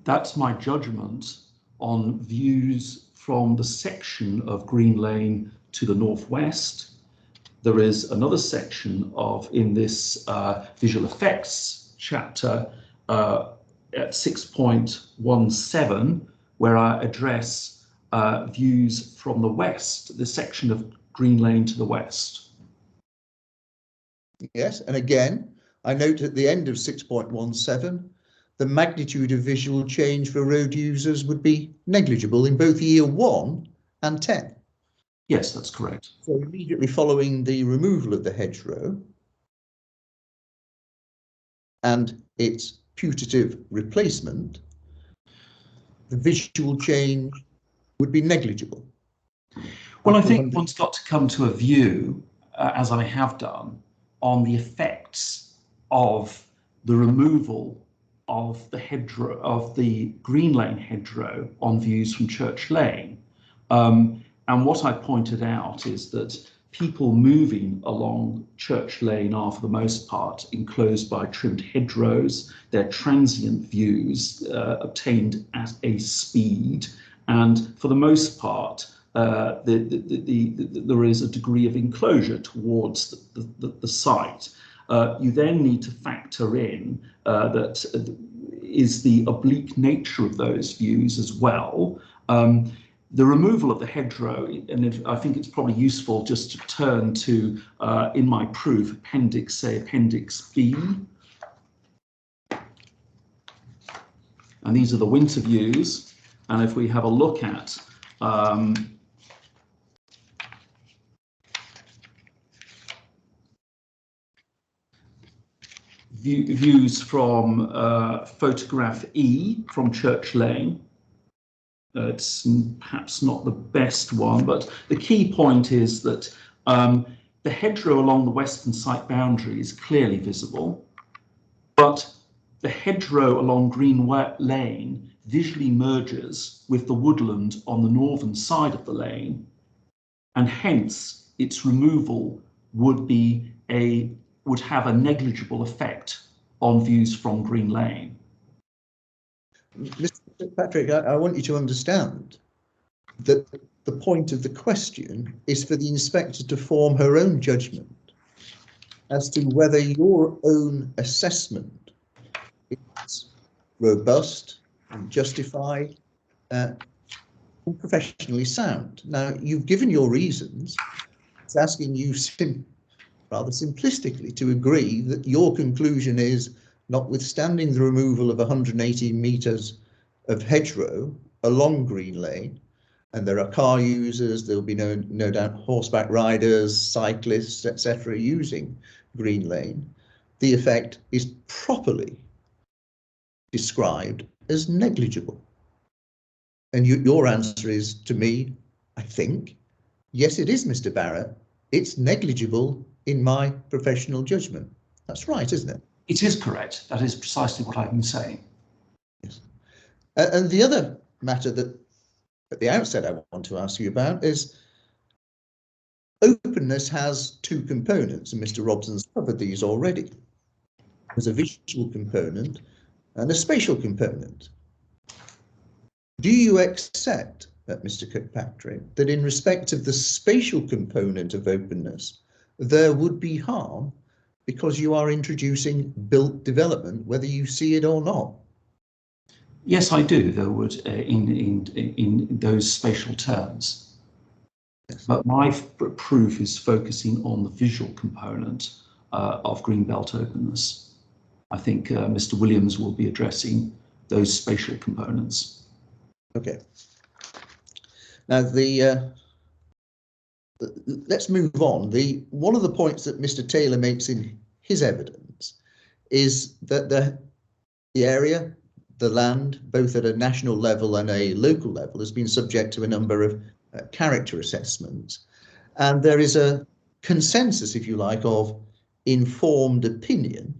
That's my judgment on views from the section of Green Lane to the northwest. There is another section in this visual effects chapter at 6.17 where I address views from the west, the section of Green Lane to the west. Yes, and again, I note at the end of 6.17, the magnitude of visual change for road users would be negligible in both year 1 and 10. Yes, that's correct. So immediately following the removal of the hedgerow and its putative replacement, the visual change would be negligible. Well, I think one's got to come to a view, as I have done, on the effects of the removal of the hedgerow, of the Green Lane hedgerow on views from Church Lane. And what I pointed out is that people moving along Church Lane are, for the most part, enclosed by trimmed hedgerows. They're transient views obtained at a speed, and for the most part, there is a degree of enclosure towards the site. You then need to factor in that is the oblique nature of those views as well. The removal of the hedgerow, and I think it's probably useful just to turn to, in my proof, Appendix B. And these are the winter views. And if we have a look at views from photograph E from Church Lane. It's perhaps not the best one, but the key point is that the hedgerow along the western site boundary is clearly visible, but the hedgerow along Green Lane visually merges with the woodland on the northern side of the lane, and hence its removal would have a negligible effect on views from Green Lane. Mr. Patrick, I want you to understand that the point of the question is for the inspector to form her own judgment as to whether your own assessment is robust and justified and professionally sound. Now, you've given your reasons. It's asking you rather simplistically to agree that your conclusion is, notwithstanding the removal of 118 metres of hedgerow along Green Lane, and there are car users, there'll be no doubt horseback riders, cyclists, etc. using Green Lane, the effect is properly described as negligible. And your answer is, to me, I think, yes, it is, Mr. Barrett. It's negligible in my professional judgment. That's right, isn't it? It is correct. That is precisely what I've been saying. Yes. And the other matter that at the outset I want to ask you about is openness has two components, and Mr. Robson's covered these already. There's a visual component and a spatial component. Do you accept, Mr. Kirkpatrick, that in respect of the spatial component of openness, there would be harm because you are introducing built development, whether you see it or not? Yes, I do. There would, in those spatial terms. Yes. But my proof is focusing on the visual component of Greenbelt openness. I think Mr. Williams will be addressing those spatial components. Okay. Now let's move on. One of the points that Mr. Taylor makes in his evidence is that the area, the land, both at a national level and a local level, has been subject to a number of character assessments, and there is a consensus, if you like, of informed opinion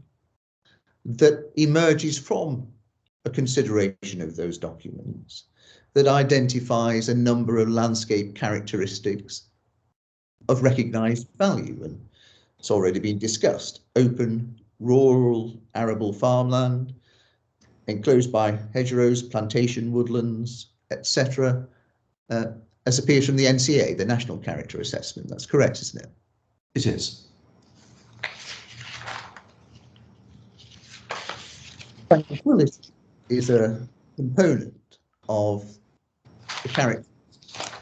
that emerges from a consideration of those documents that identifies a number of landscape characteristics of recognised value, and it's already been discussed: open, rural, arable farmland, enclosed by hedgerows, plantation woodlands, etc., as appears from the NCA, the National Character Assessment. That's correct, isn't it? It is. Tranquility is a component of the character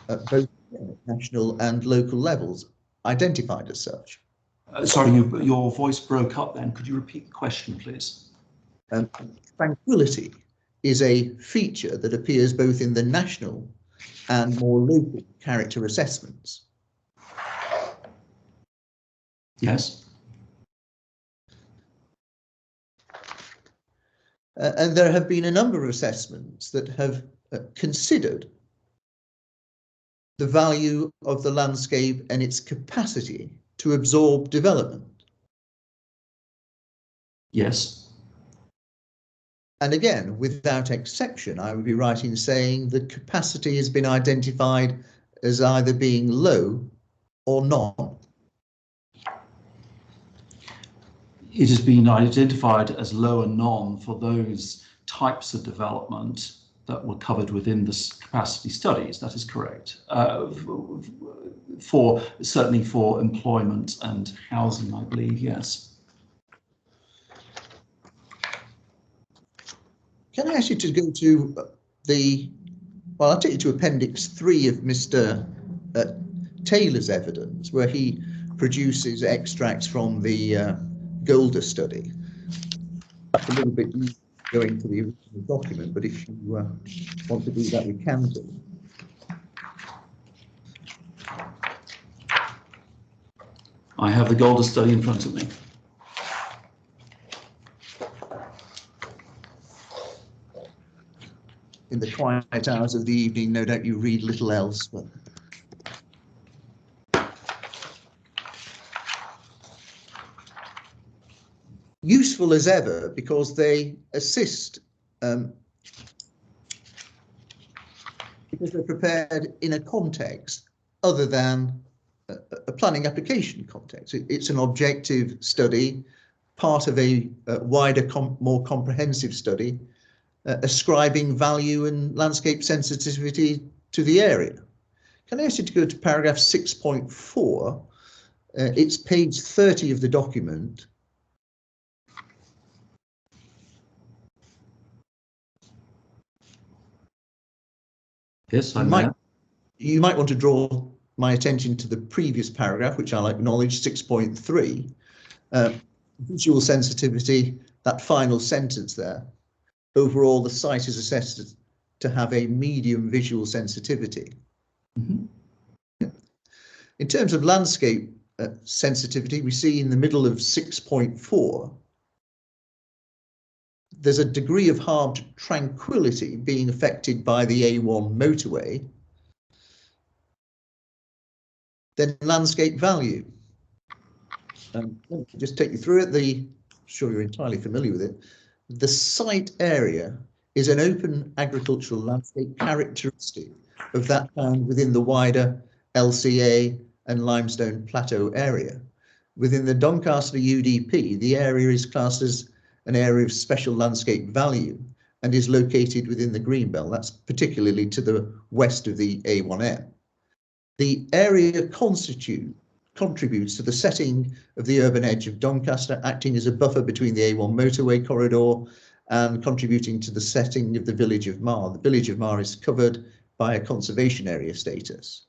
at both national and local levels, identified as such. Sorry, your voice broke up then. Could you repeat the question, please? Tranquility is a feature that appears both in the national and more local character assessments. Yes. And there have been a number of assessments that have considered the value of the landscape and its capacity to absorb development. Yes. And again, without exception, I would be right in saying the capacity has been identified as either being low or none. It has been identified as low and none for those types of development that were covered within the capacity studies. That is correct. Certainly for employment and housing, I believe, yes. Can I ask you to go to I'll take you to Appendix 3 of Mr. Taylor's evidence, where he produces extracts from the Golder study. That's a little bit easy going to the original document, but if you want to do that, we can do. I have the Golder study in front of me. in the quiet hours of the evening, no doubt you read little else. But useful as ever because they assist, because they're prepared in a context other than a planning application context. It's an objective study, part of a wider, more comprehensive study, ascribing value and landscape sensitivity to the area. Can I ask you to go to paragraph 6.4? It's page 30 of the document. Yes, I might. You might want to draw my attention to the previous paragraph, which I'll acknowledge, 6.3. Visual sensitivity, that final sentence there. Overall, the site is assessed to have a medium visual sensitivity. Mm-hmm. In terms of landscape sensitivity, we see in the middle of 6.4, there's a degree of harbed tranquility being affected by the A1 motorway. Then landscape value. Let me just take you through it. I'm sure you're entirely familiar with it. The site area is an open agricultural landscape characteristic of that kind within the wider LCA and Limestone Plateau area. Within the Doncaster UDP, the area is classed as an area of special landscape value and is located within the Greenbelt. That's particularly to the west of the A1M. The area contributes to the setting of the urban edge of Doncaster, acting as a buffer between the A1 motorway corridor and contributing to the setting of the village of Mar. The village of Mar is covered by a conservation area status.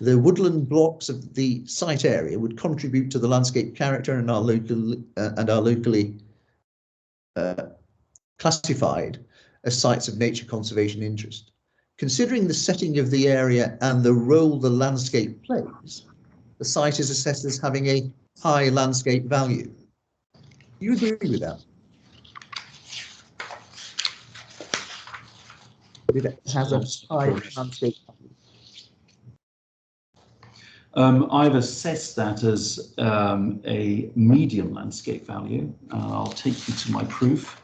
The woodland blocks of the site area would contribute to the landscape character and are locally classified as sites of nature conservation interest. Considering the setting of the area and the role the landscape plays, the site is assessed as having a high landscape value. Do you agree with that? It has a high landscape value. I've assessed that as a medium landscape value. I'll take you to my proof.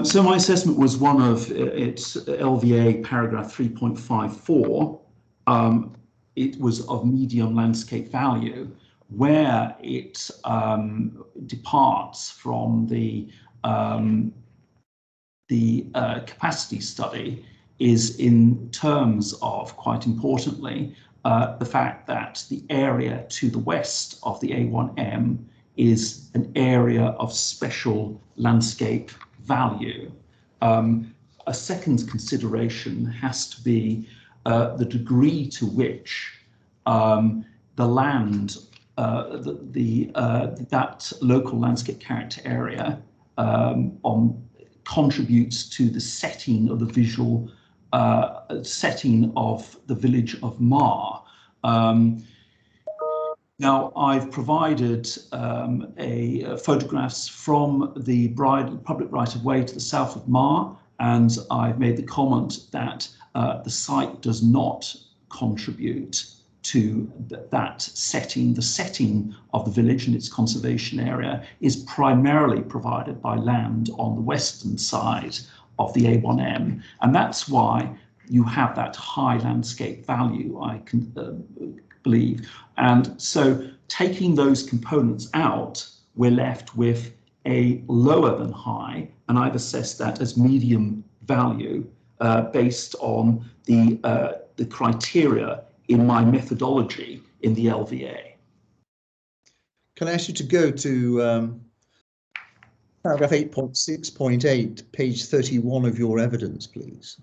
So my assessment was one of its LVA paragraph 3.54. It was of medium landscape value, where it departs from the capacity study is in terms of, quite importantly, the fact that the area to the west of the A1M is an area of special landscape value. A second consideration has to be the degree to which the land, that local landscape character area contributes to the setting of the visual setting of the village of Mar. Now, I've provided photographs from the public right-of-way to the south of Mar, and I've made the comment that the site does not contribute to that setting. The setting of the village and its conservation area is primarily provided by land on the western side of the A1M, and that's why you have that high landscape value, I can believe. And so taking those components out, we're left with a lower than high, and I've assessed that as medium value based on the criteria in my methodology in the LVA. Can I ask you to go to paragraph 8.6.8, page 31 of your evidence, please?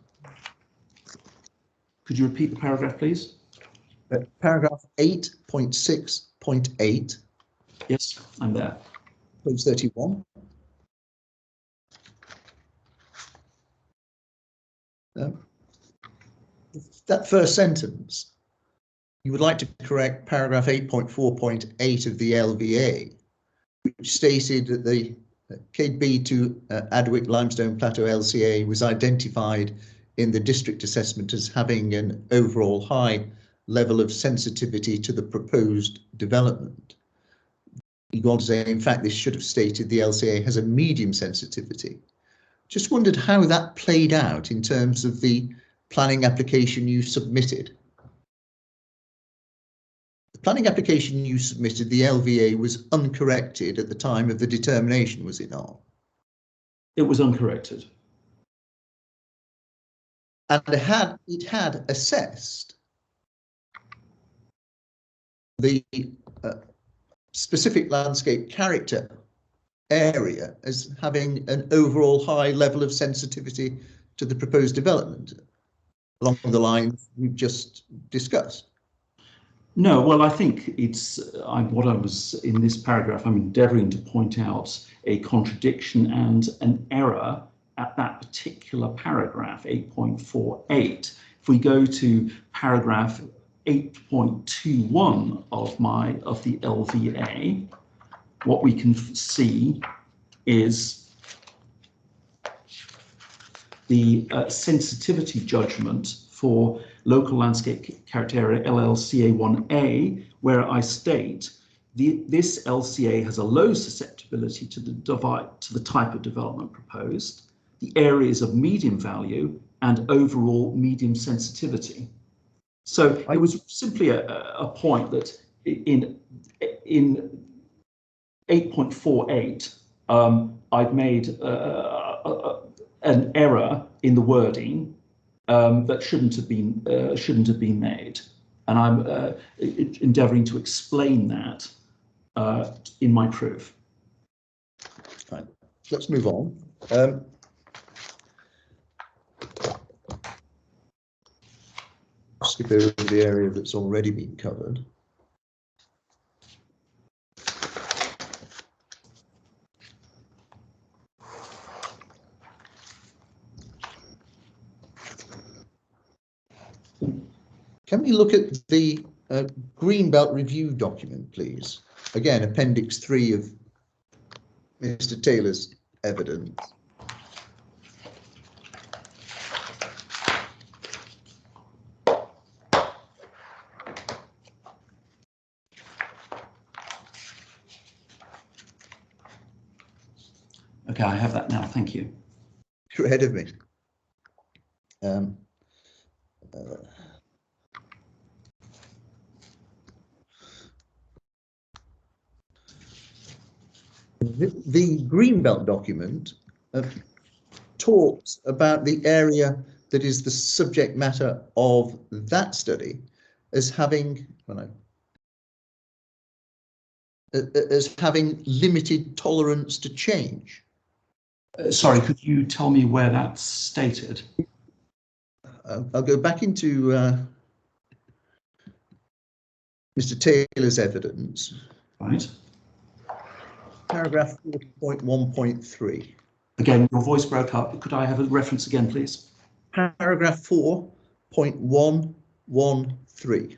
Could you repeat the paragraph, please? Paragraph 8.6.8, Yes, I'm there. Page 31. That first sentence, you would like to correct paragraph 8.4.8 of the LVA, which stated that the Cade B to Adwick Limestone Plateau LCA was identified in the district assessment as having an overall high level of sensitivity to the proposed development. You go on to say, in fact, this should have stated the LCA has a medium sensitivity. Just wondered how that played out in terms of the planning application you submitted. The planning application you submitted, the LVA was uncorrected at the time of the determination, was it not? It was uncorrected. And it had assessed the specific landscape character area as having an overall high level of sensitivity to the proposed development along the lines we've just discussed. No, well, I think it's what I was in this paragraph, I'm endeavouring to point out a contradiction and an error at that particular paragraph, 8.48. If we go to paragraph 8.21 of the LVA, what we can see is the sensitivity judgment for local landscape character area LLCA 1A, where I state this LCA has a low susceptibility to the type of development proposed. The area is of medium value and overall medium sensitivity. So it was simply a point that in 8.48, I've made an error in the wording that shouldn't have been made, and I'm endeavouring to explain that in my proof. Right. Let's move on. Skip over the area that's already been covered. Can we look at the Greenbelt review document, please? Again, Appendix 3 of Mr. Taylor's evidence. Okay, I have that now, thank you. You're ahead of me. The Greenbelt document talks about the area that is the subject matter of that study as having, limited tolerance to change. Sorry, could you tell me where that's stated? I'll go back into Mr. Taylor's evidence. Right. Paragraph 4.1.3. Again, your voice broke up. Could I have a reference again, please? Paragraph 4.113.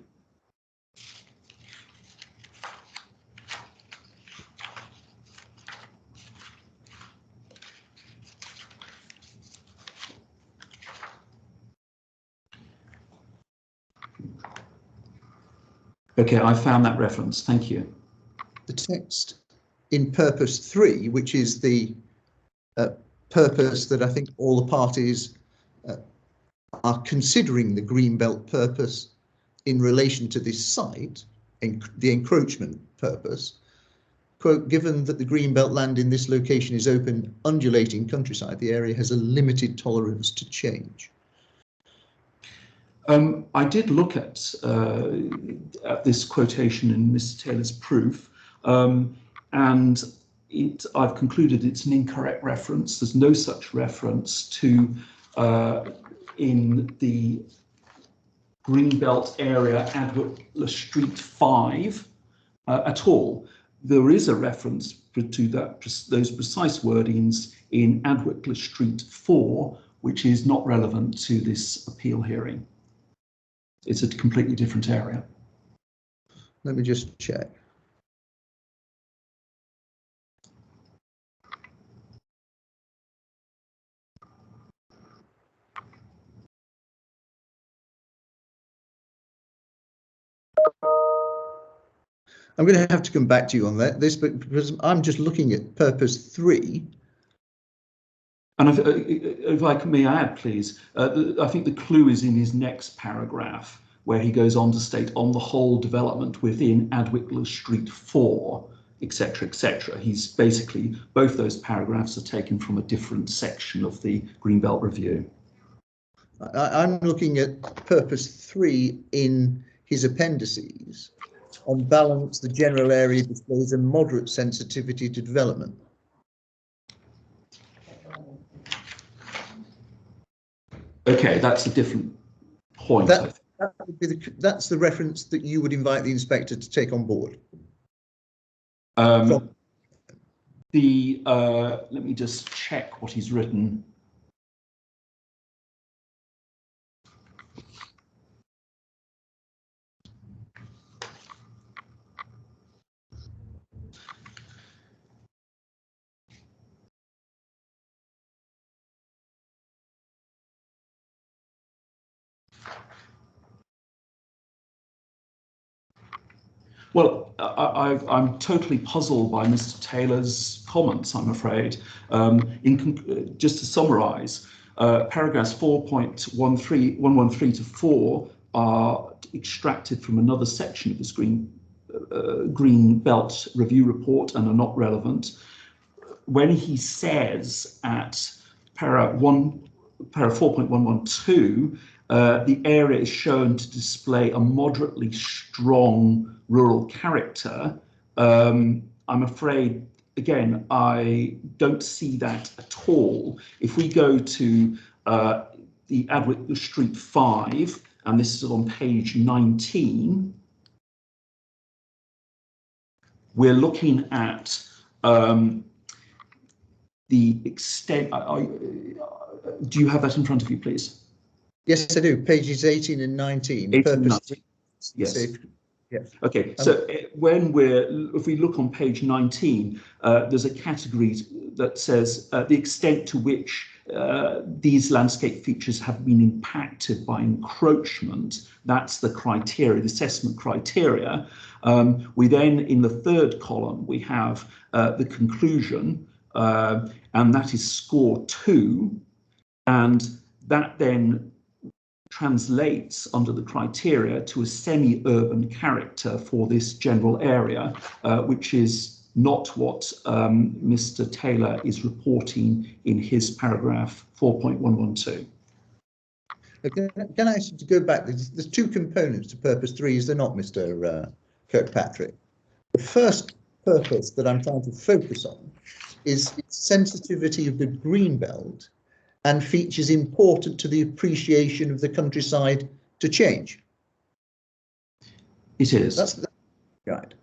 Okay, I found that reference. Thank you. The text in purpose 3, which is the purpose that I think all the parties are considering the Greenbelt purpose in relation to this site, the encroachment purpose. Quote, given that the Greenbelt land in this location is open, undulating countryside, the area has a limited tolerance to change. I did look at this quotation in Mr. Taylor's proof, and I've concluded it's an incorrect reference. There's no such reference to in the Greenbelt area, Adwick Street 5 at all. there is a reference to those precise wordings in Adwickler Street 4, which is not relevant to this appeal hearing. It's a completely different area. Let me just check. I'm going to have to come back to you on that. Because I'm just looking at purpose 3. And if I may add, please, I think the clue is in his next paragraph, where he goes on to state on the whole development within Adwickler Street 4, etc., etc. He's basically, both those paragraphs are taken from a different section of the Greenbelt Review. I'm looking at purpose 3 in his appendices. On balance, the general area displays a moderate sensitivity to development. Okay, that's a different point. That would be that's the reference that you would invite the inspector to take on board. Let me just check what he's written. Well, I'm totally puzzled by Mr. Taylor's comments, I'm afraid. Just to summarise, paragraphs 4.113 to 4 are extracted from another section of this Green Belt Review report and are not relevant. When he says at para 4.112, the area is shown to display a moderately strong rural character, I'm afraid, again, I don't see that at all. If we go to the Adwickler Street 5, and this is on page 19, we're looking at the extent. Do you have that in front of you, please? Yes, I do. Pages 18 and 19. 18 and 19. Yes. Yes. Okay, so if we look on page 19, there's a category that says the extent to which these landscape features have been impacted by encroachment. That's the criteria, the assessment criteria. We then, in the third column, we have the conclusion, and that is score 2, and that then translates under the criteria to a semi-urban character for this general area, which is not what Mr. Taylor is reporting in his paragraph 4.112. Can I ask you to go back? There's 2 components to purpose 3, is there not, Mr. Kirkpatrick? The first purpose that I'm trying to focus on is sensitivity of the green belt and features important to the appreciation of the countryside to change. It is. That's right.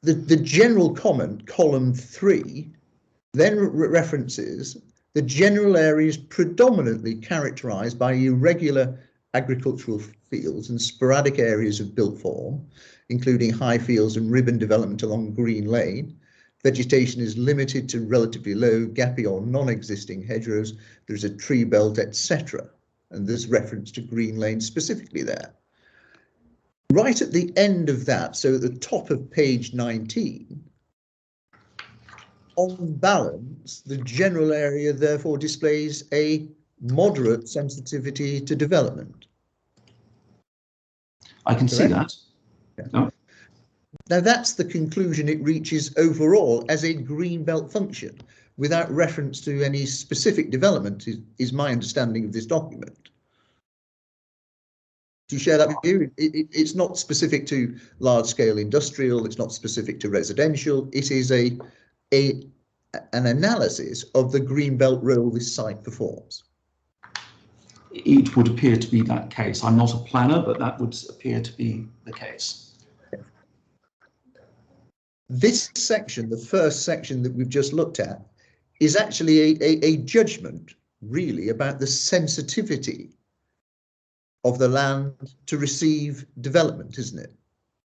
The general comment, column 3, then references the general areas predominantly characterised by irregular agricultural fields and sporadic areas of built form, including high fields and ribbon development along Green Lane. Vegetation is limited to relatively low, gappy or non-existing hedgerows. There's a tree belt, etc. And there's reference to Green Lane specifically there. Right at the end of that, so at the top of page 19, on balance, the general area therefore displays a moderate sensitivity to development. I can see that. Yeah. No. Now that's the conclusion it reaches overall as a green belt function, without reference to any specific development, is my understanding of this document. Do you share that view? It's not specific to large-scale industrial, it's not specific to residential, it is an analysis of the green belt role this site performs. it would appear to be that case. I'm not a planner, but that would appear to be the case. This section, the first section that we've just looked at, is actually a judgment, really, about the sensitivity of the land to receive development, isn't it?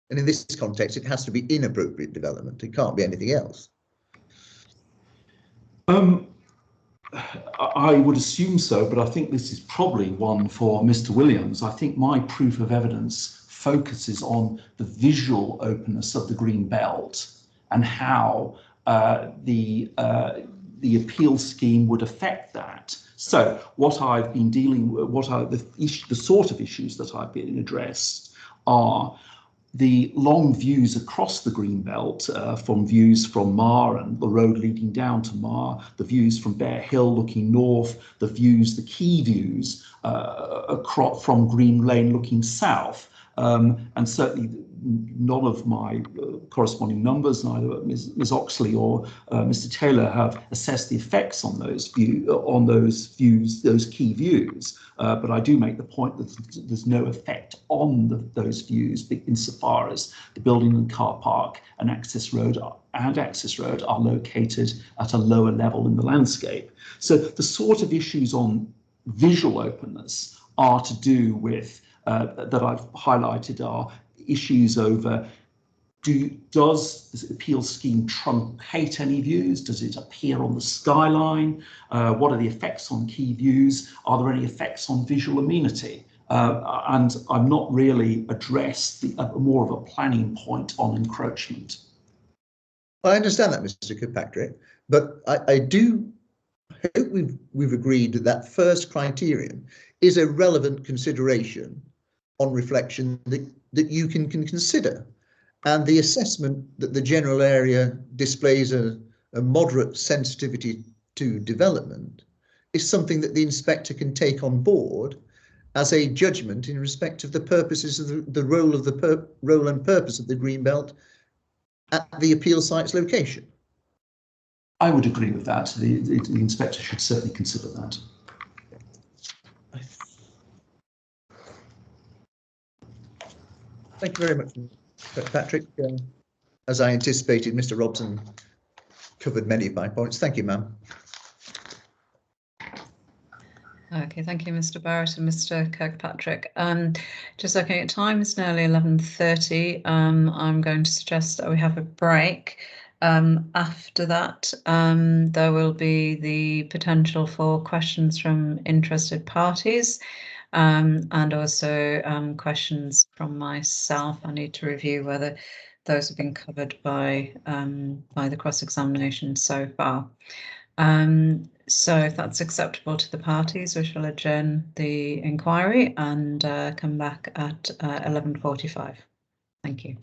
And in this context, it has to be inappropriate development. It can't be anything else. I would assume so, but I think this is probably one for Mr. Williams. I think my proof of evidence focuses on the visual openness of the green belt and how the appeal scheme would affect that. So what I've been dealing with, the sort of issues that I've been addressed are the long views across the Greenbelt, from views from Mar and the road leading down to Mar, the views from Bear Hill looking north, the key views across from Green Lane looking south. And certainly none of my corresponding numbers, neither Ms. Oxley or Mr. Taylor, have assessed the effects on those views, those key views. But I do make the point that there's no effect on those views insofar as the building and car park and access road are located at a lower level in the landscape. So the sort of issues on visual openness are to do with that I've highlighted are issues over does this appeal scheme truncate any views? Does it appear on the skyline? What are the effects on key views? Are there any effects on visual amenity? And I'm not really addressed more of a planning point on encroachment. I understand that, Mr. Kirkpatrick, but I do hope we've agreed that first criterion is a relevant consideration on reflection that you can consider. And the assessment that the general area displays a moderate sensitivity to development is something that the inspector can take on board as a judgment in respect of the purposes of the role and purpose of the Greenbelt at the appeal site's location. I would agree with that. The inspector should certainly consider that. Thank you very much, Patrick. As I anticipated, Mr. Robson covered many of my points. Thank you, ma'am. Okay, thank you, Mr. Barrett and Mr. Kirkpatrick. Just looking at time, it's nearly 11:30. I'm going to suggest that we have a break. After that, there will be the potential for questions from interested parties. And also questions from myself. I need to review whether those have been covered by the cross-examination so far. So if that's acceptable to the parties, we shall adjourn the inquiry and come back at 11:45. Thank you.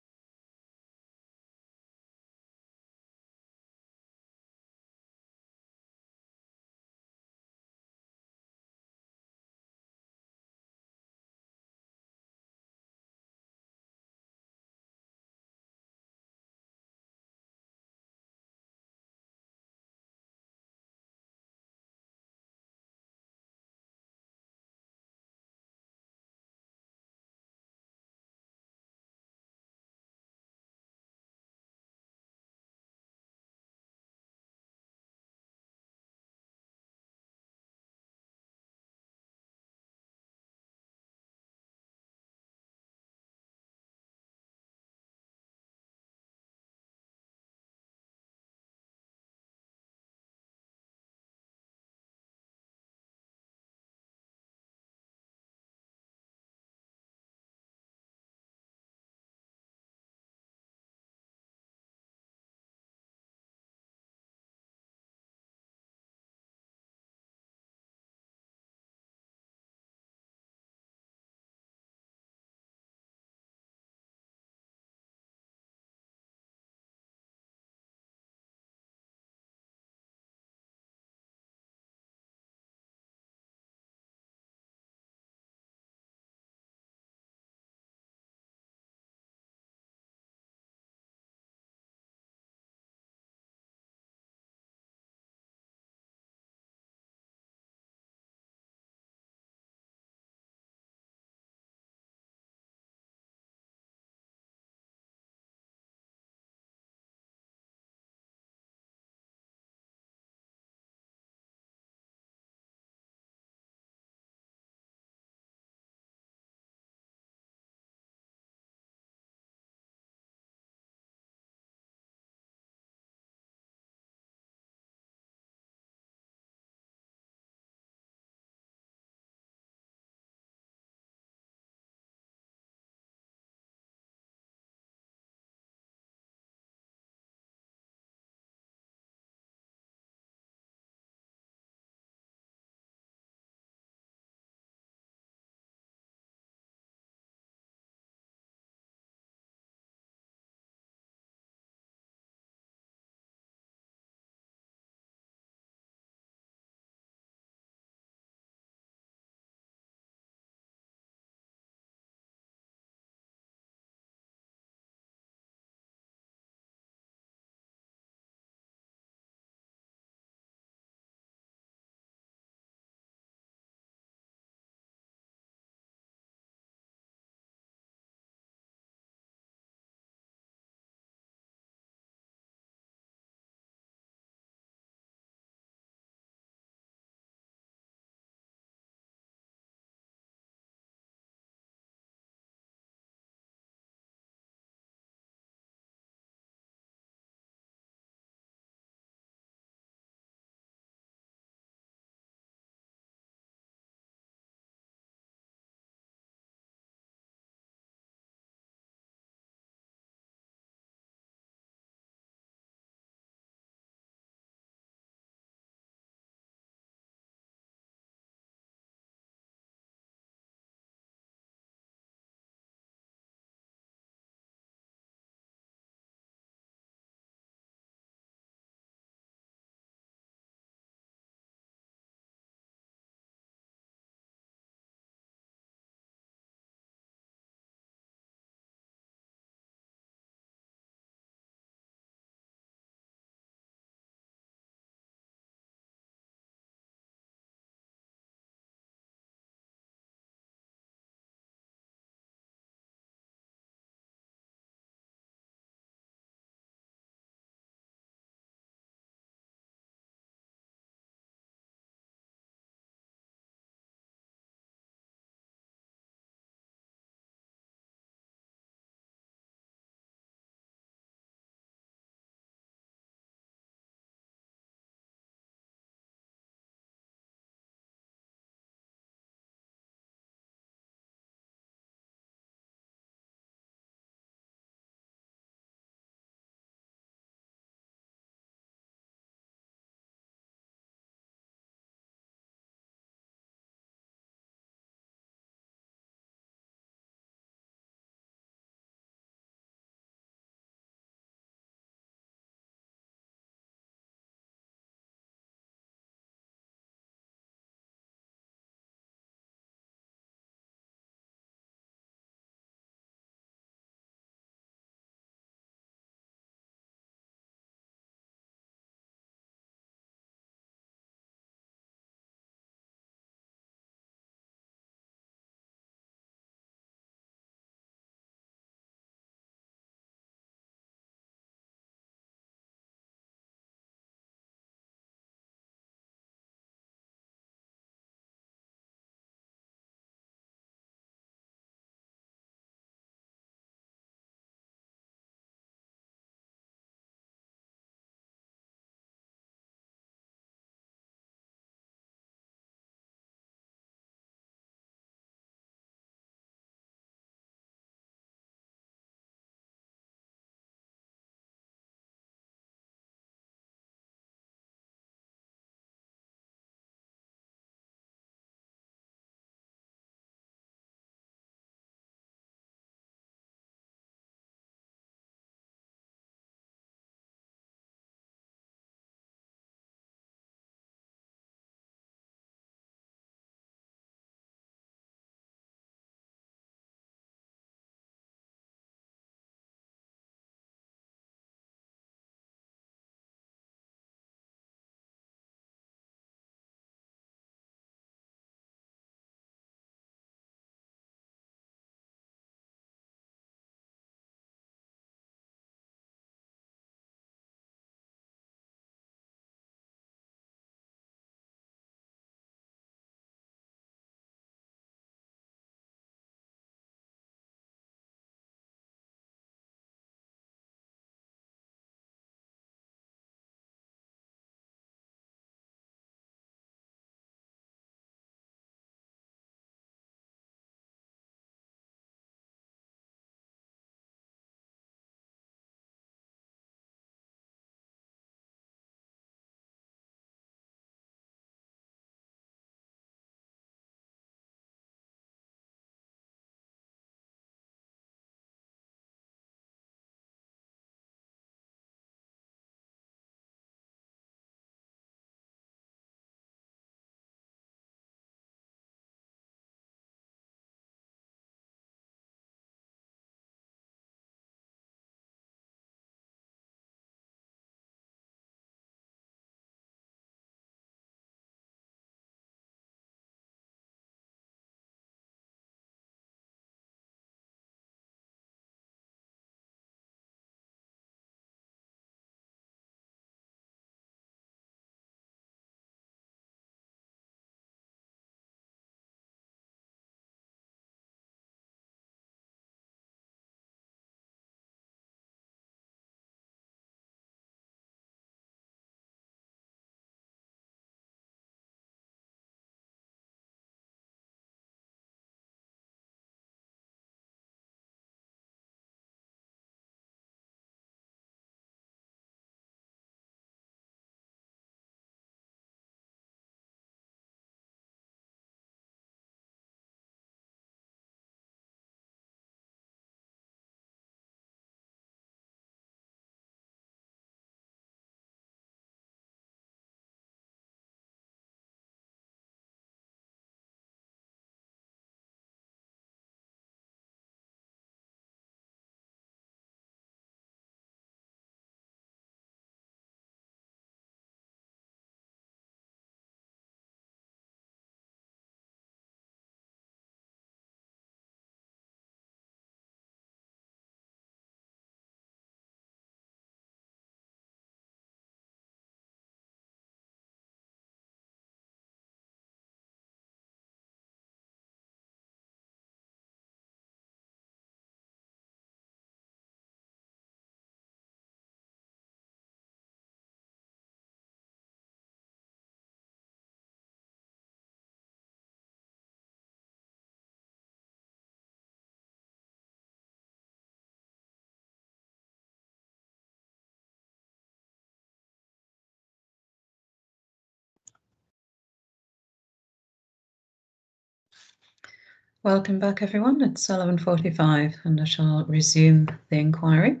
welcome back everyone. It's 11:45 and I shall resume the inquiry.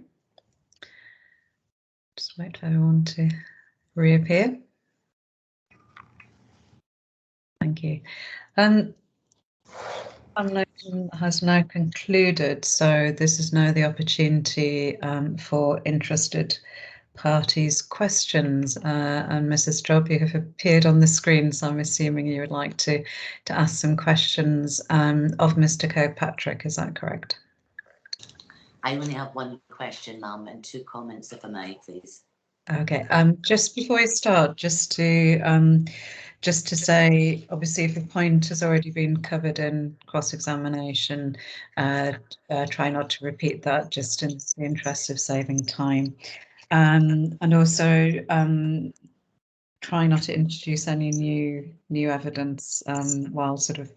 Just wait for everyone to reappear. Thank you. Examination has now concluded, so this is now the opportunity for interested parties' questions. And Mrs. Job, you have appeared on the screen, so I'm assuming you would like to ask some questions of Mr. Kirkpatrick. Is that correct? I only have one question, ma'am, and 2 comments, if I may, please. Okay. Just before we start, just to say, obviously, if a point has already been covered in cross-examination, try not to repeat that, just in the interest of saving time. And also try not to introduce any new evidence while sort of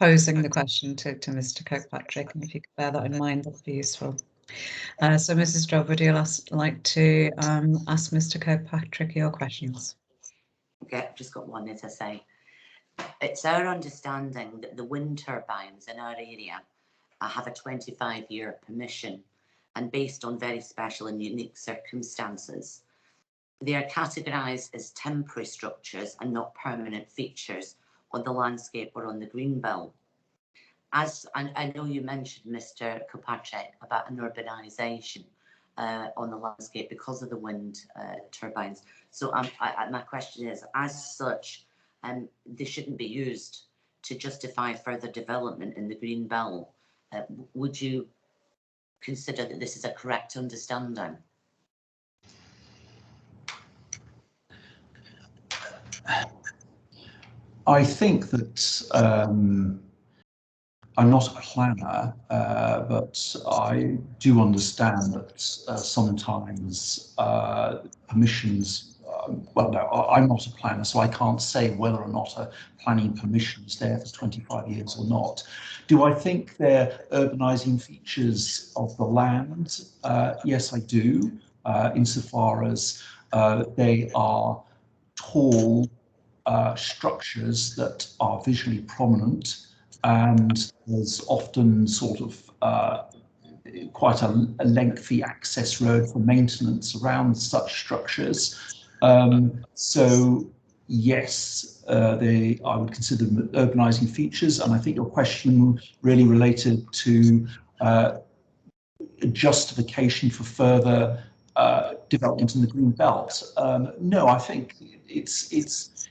posing the question to Mr. Kirkpatrick. And if you could bear that in mind, that'd be useful. So Mrs. Job, would you like to ask Mr. Kirkpatrick your questions? Okay, I've just got one, as I say. It's our understanding that the wind turbines in our area have a 25-year permission, and based on very special and unique circumstances. They are categorised as temporary structures and not permanent features on the landscape or on the greenbelt. As I know you mentioned, Mr. Kirkpatrick, about an urbanisation on the landscape because of the wind turbines. So my question is, as such, they shouldn't be used to justify further development in the green belt. Would you consider that this is a correct understanding? I think that I'm not a planner, but I do understand that sometimes permissions, well, no, I'm not a planner, so I can't say whether or not a planning permission is there for 25 years or not. Do I think they're urbanising features of the land? Yes, I do, insofar as they are tall structures that are visually prominent, and there's often sort of quite a lengthy access road for maintenance around such structures. So yes, I would consider them urbanising features, and I think your question really related to justification for further development in the green belt. No, I think it's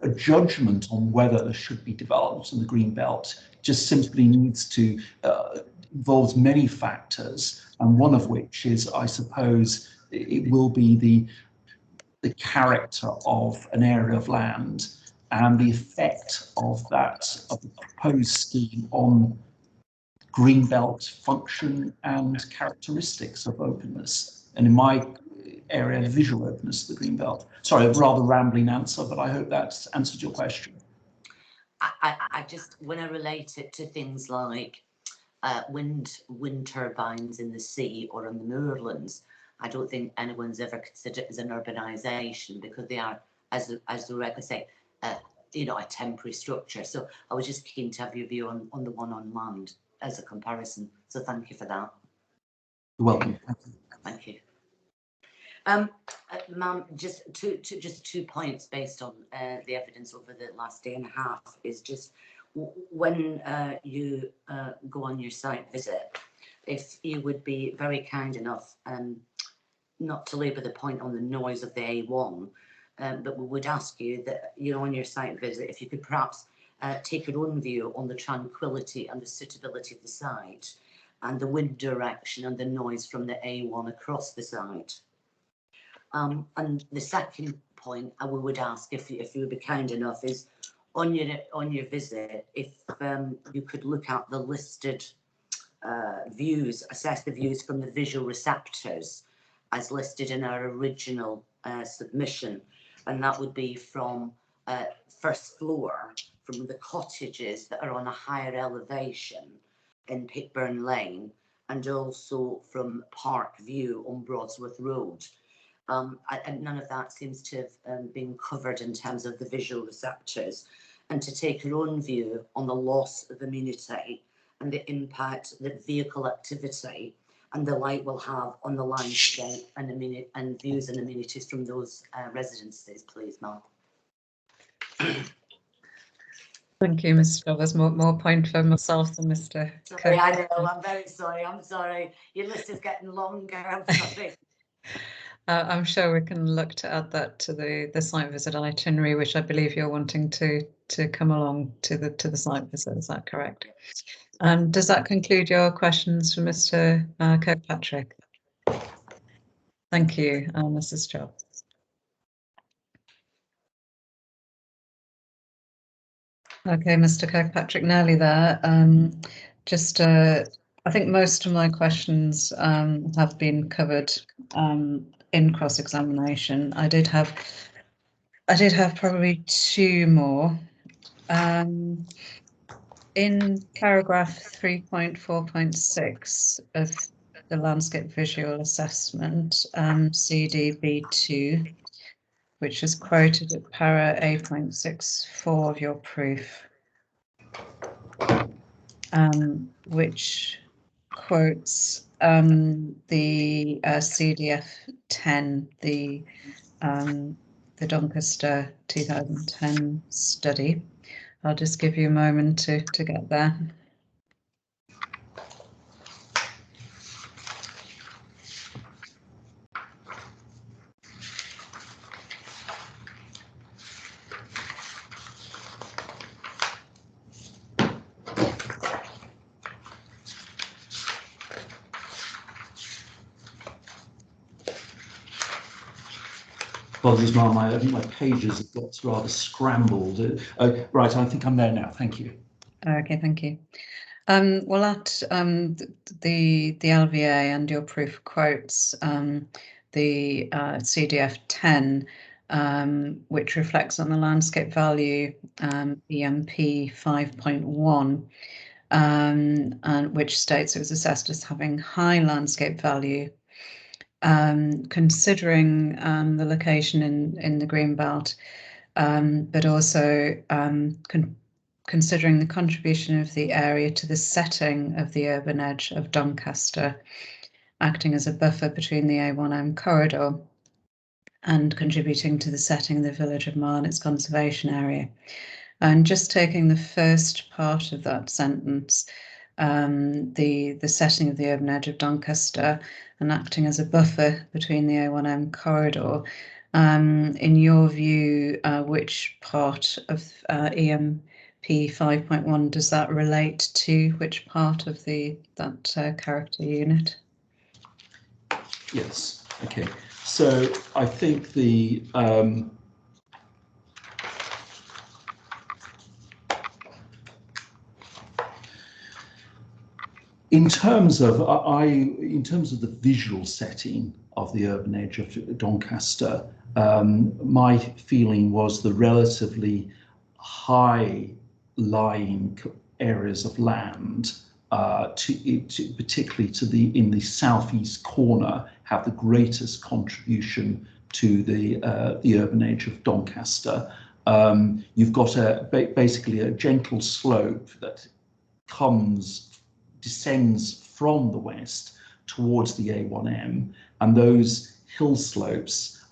a judgment on whether there should be development in the green belt just simply needs to involves many factors, and one of which is, I suppose, it will be the character of an area of land and the effect of the proposed scheme on greenbelt function and characteristics of openness. And in my area, visual openness of the greenbelt. Sorry, a rather rambling answer, but I hope that's answered your question. I just, when I relate it to things like wind turbines in the sea or on the moorlands, I don't think anyone's ever considered it as an urbanisation, because they are, as the record say, you know, a temporary structure. So I was just keen to have your view on the one on land as a comparison. So thank you for that. You're welcome. Thank you. Ma'am, just two points based on the evidence over the last day and a half is just when you go on your site visit, if you would be very kind enough not to labour the point on the noise of the A1, but we would ask you that, you know, on your site visit, if you could perhaps take your own view on the tranquility and the suitability of the site and the wind direction and the noise from the A1 across the site. And the second point I would ask, if you would be kind enough, is on your visit, if you could look at the listed views, assess the views from the visual receptors as listed in our original submission, and that would be from first floor, from the cottages that are on a higher elevation in Pitburn Lane, and also from Park View on Broadsworth Road. And none of that seems to have been covered in terms of the visual receptors. and to take your own view on the loss of amenity and the impact that vehicle activity and the like will have on the landscape and views and amenities from those residences, please, Mel. Thank you, Mr. Shaw. There's more point for myself than Mr. Sorry, I know, I'm very sorry, I'm sorry. Your list is getting longer, I'm sorry. I'm sure we can look to add that to the site visit itinerary, which I believe you're wanting to come along to the site visit. Is that correct? Does that conclude your questions for Mr. Kirkpatrick? Thank you, Mrs. Jobs. Okay, Mr. Kirkpatrick, nearly there. I think most of my questions have been covered in cross-examination. I did have probably two more. In paragraph 3.4.6 of the landscape visual assessment, CDB2, which is quoted at para 8.64 of your proof, which quotes the CDF 10, the Doncaster 2010 study. I'll just give you a moment to get there. Apologies, Ma'am, I think my pages have got rather scrambled. Right, I think I'm there now, thank you. Okay, thank you. Well, at the LVA and your proof quotes the CDF 10, which reflects on the landscape value EMP 5.1, and which states it was assessed as having high landscape value. Considering the location in the Greenbelt, but also considering the contribution of the area to the setting of the urban edge of Doncaster, acting as a buffer between the A1M corridor and contributing to the setting of the village of Marr and its conservation area. And just taking the first part of that sentence, the setting of the urban edge of Doncaster and acting as a buffer between the A1M corridor, in your view, which part of EMP 5.1 does that relate to? Which part of that character unit? Yes, okay. So I think the in terms of the visual setting of the urban edge of Doncaster, my feeling was the relatively high-lying areas of land, particularly in the southeast corner, have the greatest contribution to the urban edge of Doncaster. You've got basically a gentle slope that descends from the west towards the A1M, and those hill slopes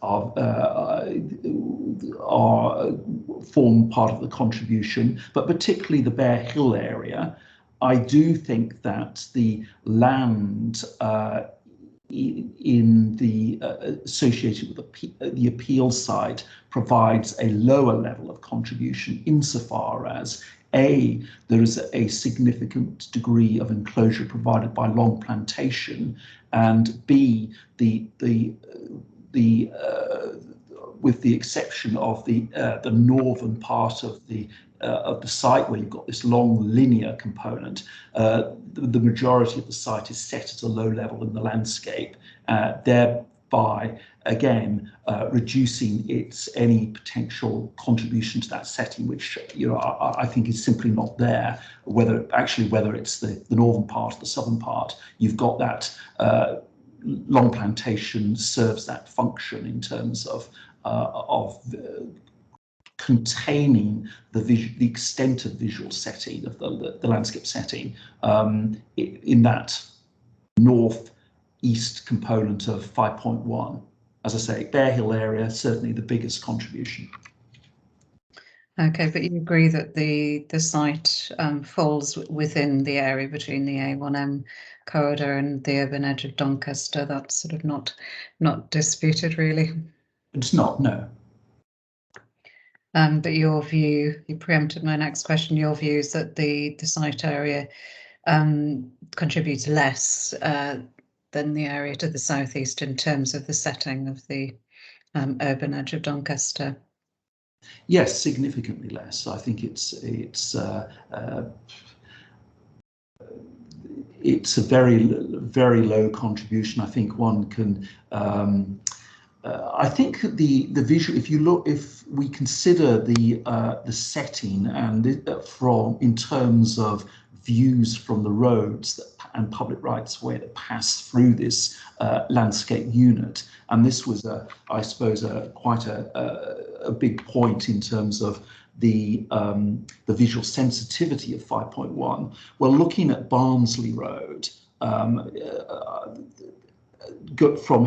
form part of the contribution, but particularly the Bear Hill area. I do think that the land associated with the appeal side provides a lower level of contribution insofar as A, there is a significant degree of enclosure provided by Long Plantation, and B, with the exception of the northern part of the site where you've got this long linear component, the majority of the site is set at a low level in the landscape, thereby again reducing any potential contribution to that setting, which I think is simply not there. Whether it's the northern part or the southern part, you've got that Long Plantation serves that function in terms of containing the extent of visual setting of the landscape setting in that north-east component of 5.1. As I say, Bear Hill area, certainly the biggest contribution. Okay, but you agree that the site falls within the area between the A1M corridor and the urban edge of Doncaster. That's sort of not disputed, really. It's not, no. But your view, you preempted my next question. Your view is that the site area contributes less than the area to the southeast in terms of the setting of the urban edge of Doncaster. Yes, significantly less. I think it's a very low contribution. I think one can. I think the visual. If we consider the setting and in terms of views from the roads and public rights of way that pass through this landscape unit, and this was I suppose quite a big point in terms of the visual sensitivity of 5.1. Well, looking at Barnsley Road,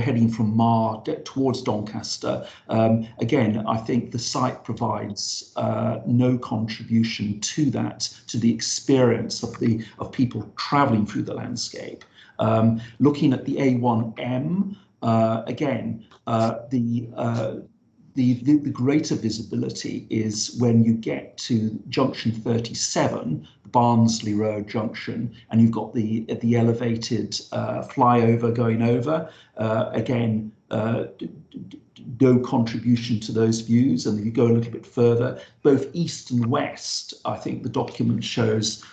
heading from Mar towards Doncaster, again, I think the site provides no contribution to that, to the experience of people travelling through the landscape. Looking at the A1M, again, the greater visibility is when you get to junction 37, Barnsley Road junction, and you've got the elevated flyover going over. Again, no contribution to those views. And if you go a little bit further, both east and west, I think the document shows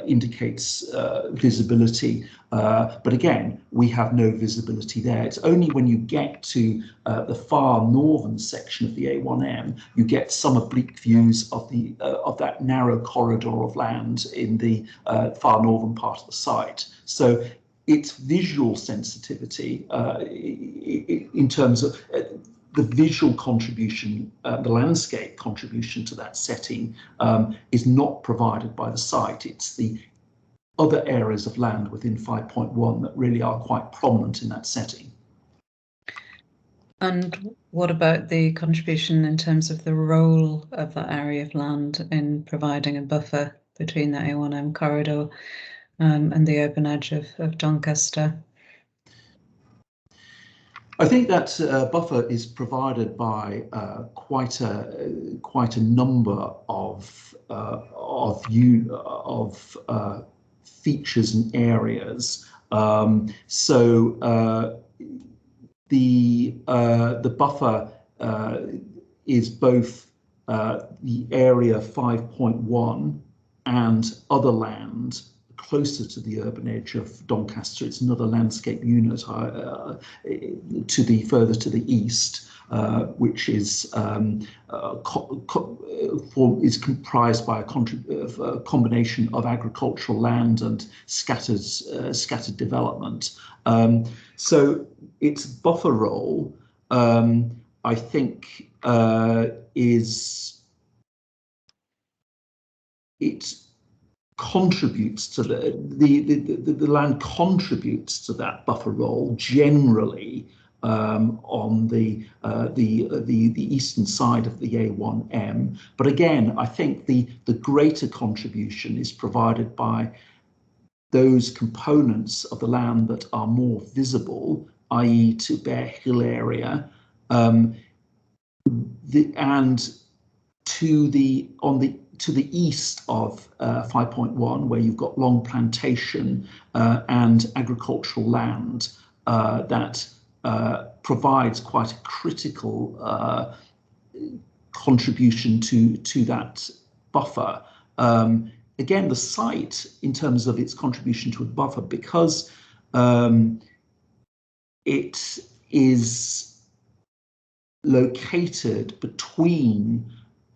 indicates visibility. But again, we have no visibility there. It's only when you get to the far northern section of the A1M, you get some oblique views of that narrow corridor of land in the far northern part of the site. So its visual sensitivity in terms of the visual contribution, the landscape contribution to that setting is not provided by the site. It's the other areas of land within 5.1 that really are quite prominent in that setting. And what about the contribution in terms of the role of that area of land in providing a buffer between the A1M corridor and the urban edge of Doncaster? I think that buffer is provided by quite a number of features and areas. The buffer is both the area 5.1 and other land closer to the urban edge of Doncaster. It's another landscape unit further to the east, which is comprised by a combination of agricultural land and scattered development. So its buffer role, I think, contributes to the land contributes to that buffer role generally on the eastern side of the A1M. But again, I think the greater contribution is provided by those components of the land that are more visible, i.e. to Bear Hill area, and to the east of 5.1, where you've got long plantation and agricultural land that provides quite a critical contribution to that buffer. Again, the site, in terms of its contribution to a buffer, because it is located between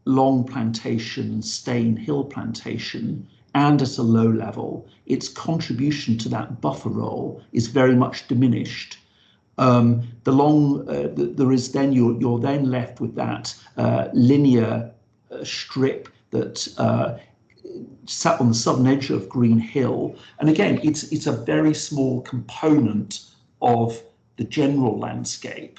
Long Plantation and Stane Hill Plantation, and at a low level, its contribution to that buffer role is very much diminished. There is then you're then left with that linear strip that sat on the southern edge of Green Hill. And again, it's a very small component of the general landscape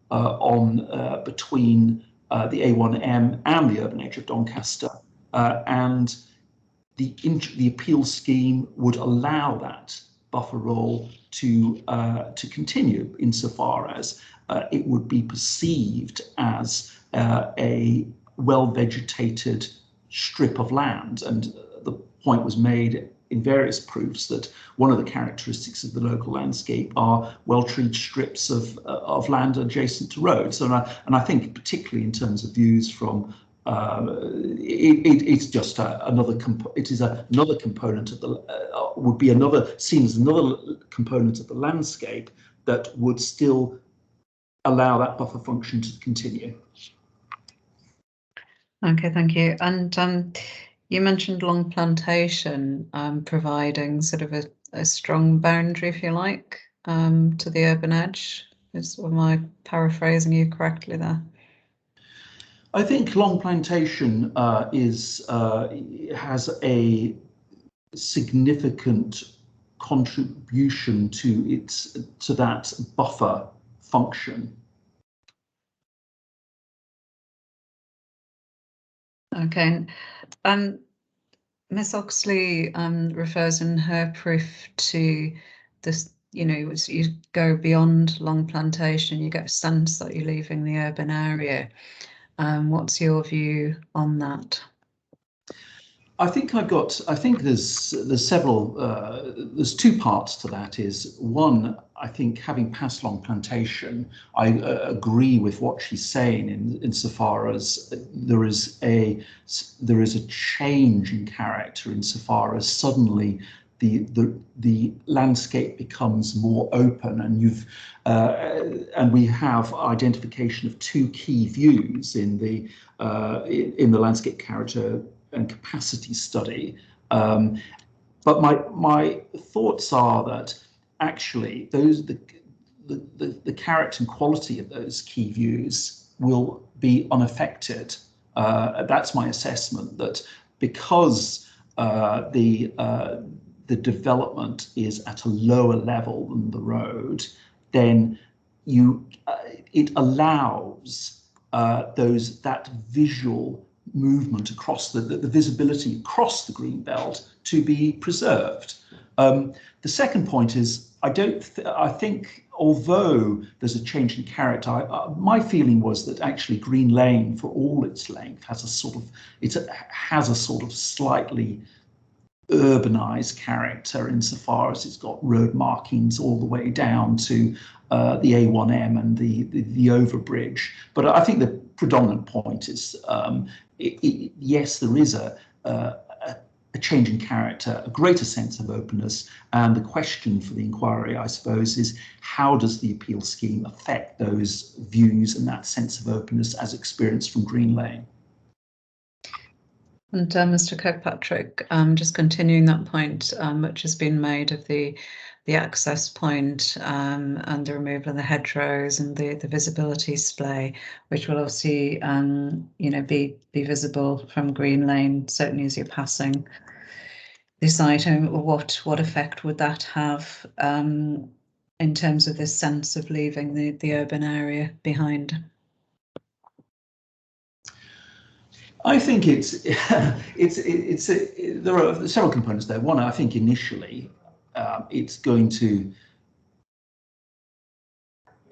between the A1M and the urban edge of Doncaster, and the appeal scheme would allow that buffer role to continue insofar as it would be perceived as a well-vegetated strip of land. And the point was made in various proofs that one of the characteristics of the local landscape are well-treed strips of land adjacent to roads. And I think particularly in terms of views from it's just another component of the would be seen as another component of the landscape that would still allow that buffer function to continue. Okay, thank you. And you mentioned Long Plantation providing sort of a strong boundary, if you like, to the urban edge. Am I paraphrasing you correctly there? I think Long Plantation has a significant contribution to that buffer function. Okay, Miss Oxley refers in her proof to this, as you go beyond Long Plantation, you get a sense that you're leaving the urban area. What's your view on that? I think there's several, there's two parts to that. Is one, I think having passed Long Plantation, I agree with what she's saying insofar as there is a change in character insofar as suddenly the landscape becomes more open, and we have identification of two key views in the landscape character and capacity study. But my thoughts are that actually the character and quality of those key views will be unaffected. That's my assessment, that because the development is at a lower level than the road, then it allows that visual movement across the visibility across the green belt to be preserved. The second point is I think although there's a change in character, my feeling was that actually Green Lane, for all its length, has a sort of slightly urbanized character insofar as it's got road markings all the way down to the A1M and the overbridge. But I think the predominant point is yes, there is a change in character, a greater sense of openness, and the question for the inquiry, I suppose, is how does the appeal scheme affect those views and that sense of openness as experienced from Green Lane? And Mr. Kirkpatrick, just continuing that point, much has been made of the access point and the removal of the hedgerows and the visibility splay, which will obviously be visible from Green Lane, certainly as you're passing the site. And what effect would that have in terms of this sense of leaving the urban area behind? I think there are several components there. One, I think initially it's going to,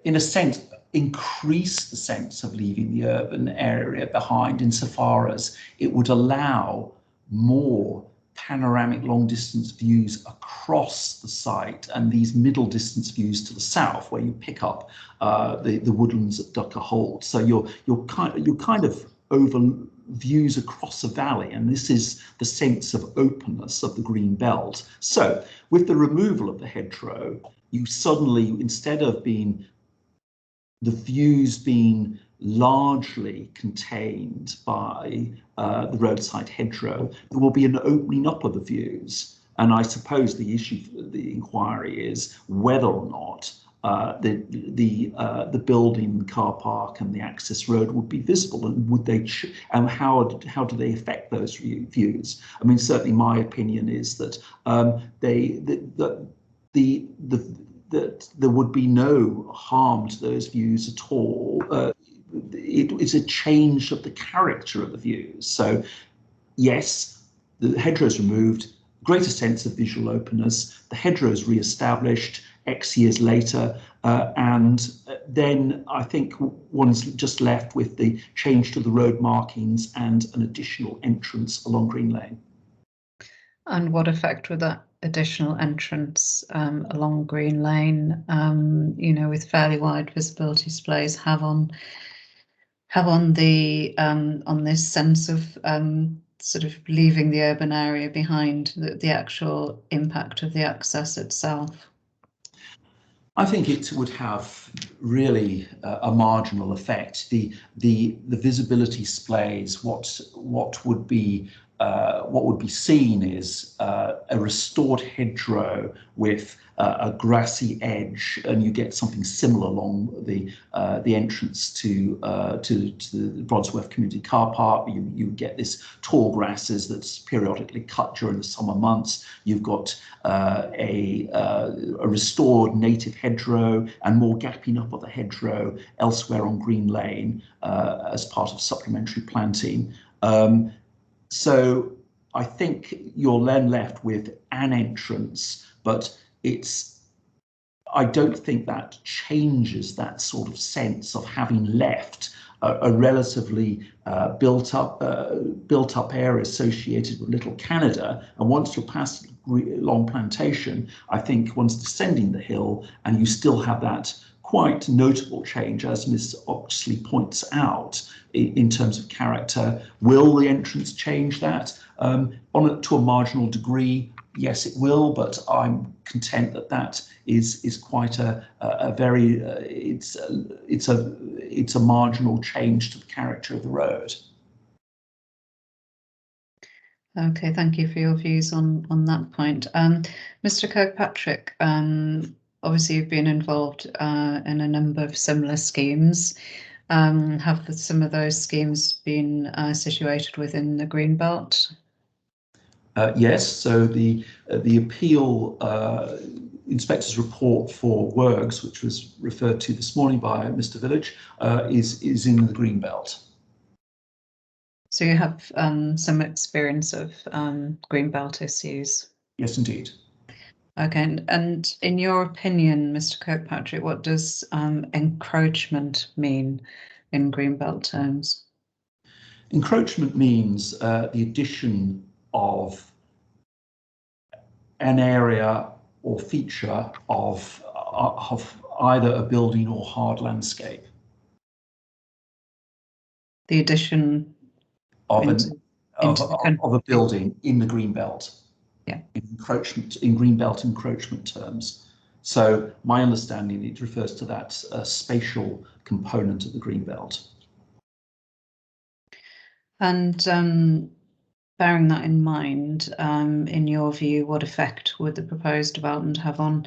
in a sense, increase the sense of leaving the urban area behind insofar as it would allow more panoramic long distance views across the site and these middle distance views to the south where you pick up the woodlands at Ducker Holt. So you're kind of over views across a valley, and this is the sense of openness of the green belt. So with the removal of the hedgerow, you suddenly, instead of the views being largely contained by the roadside hedgerow, there will be an opening up of the views. And I suppose the issue for the inquiry is whether or not the building, the car park, and the access road would be visible, and would they? And how do they affect those views? I mean, certainly my opinion is that that there would be no harm to those views at all. It is a change of the character of the views. So, yes, the hedgerows removed, greater sense of visual openness, the hedgerows re-established X years later, and then I think one's just left with the change to the road markings and an additional entrance along Green Lane. And what effect would that additional entrance along Green Lane, you know, with fairly wide visibility displays, have on the on this sense of sort of leaving the urban area behind, the actual impact of the access itself? I think it would have really a marginal effect. The visibility displays what would be seen is a restored hedgerow with a grassy edge, and you get something similar along the entrance to the Brodsworth Community Car Park. You get this tall grasses that's periodically cut during the summer months. You've got a restored native hedgerow and more gapping up of the hedgerow elsewhere on Green Lane as part of supplementary planting. So I think you're then left with an entrance, but I don't think that changes that sort of sense of having left a relatively built up area associated with Little Canada. And once you're past Long Plantation, I think once descending the hill, and you still have that quite notable change, as Ms. Oxley points out, in terms of character. Will the entrance change that? To a marginal degree, yes, it will, but I'm content that is quite a very it's a marginal change to the character of the road. Okay, thank you for your views on that point. Mr. Kirkpatrick, obviously you've been involved in a number of similar schemes. Have some of those schemes been situated within the Greenbelt? Yes, so the appeal inspector's report for Wergs, which was referred to this morning by Mr. Village, is in the Greenbelt. So you have some experience of Greenbelt issues? Yes, indeed. Okay, and in your opinion, Mr. Kirkpatrick, what does encroachment mean in Greenbelt terms? Encroachment means the addition of an area or feature of either a building or hard landscape. The addition of a building in the Greenbelt. Yeah. In Greenbelt encroachment terms. So my understanding, it refers to that spatial component of the Greenbelt. And bearing that in mind, in your view, what effect would the proposed development have on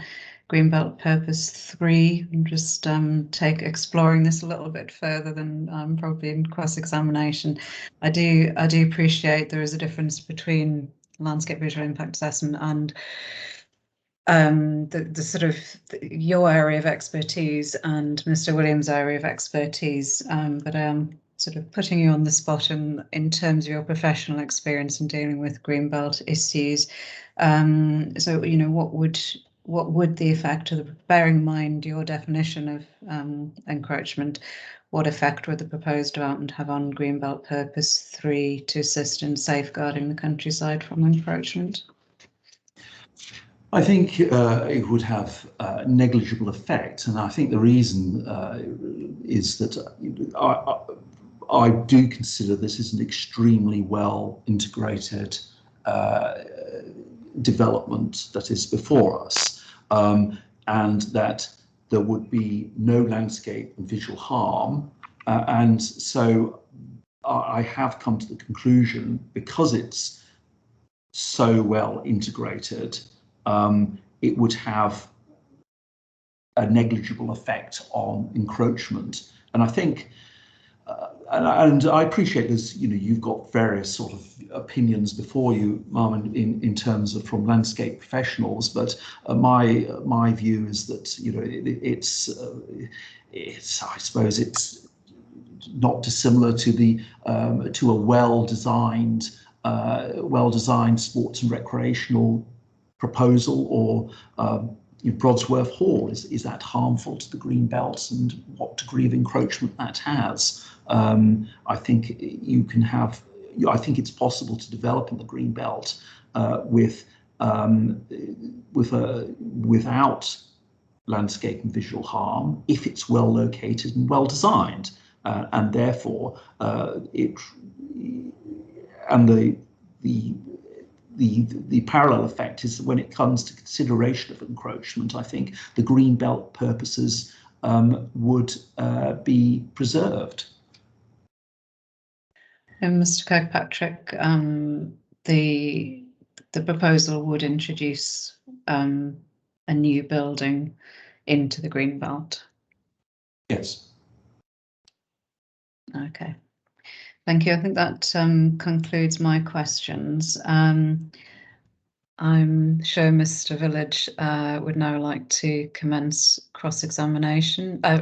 Greenbelt Purpose 3? And just exploring this a little bit further than probably in cross-examination. I do appreciate there is a difference between landscape visual impact assessment and the sort of your area of expertise and Mr. Williams' area of expertise, but sort of putting you on the spot in terms of your professional experience in dealing with Greenbelt issues. So, you know, what would the effect of bearing in mind your definition of encroachment, what effect would the proposed development have on Greenbelt Purpose 3 to assist in safeguarding the countryside from encroachment? I think it would have a negligible effect, and I think the reason is that I do consider this is an extremely well integrated development that is before us, and that there would be no landscape and visual harm, and so I have come to the conclusion, because it's so well integrated, it would have a negligible effect on encroachment. And I think, and I appreciate this, you've got various sort of opinions before you, Marm, in terms of from landscape professionals, but my view is that, it's I suppose it's not dissimilar to the to a well-designed sports and recreational proposal, or Brodsworth Hall. Is that harmful to the green belts, and what degree of encroachment that has? I think you can have. I think it's possible to develop in the green belt without landscape and visual harm if it's well located and well designed, and therefore the parallel effect is that when it comes to consideration of encroachment, I think the green belt purposes would be preserved. And Mr. Kirkpatrick, the proposal would introduce a new building into the green belt. Yes. Okay. Thank you. I think that concludes my questions. I'm sure Mr. Village would now like to commence re-examination, I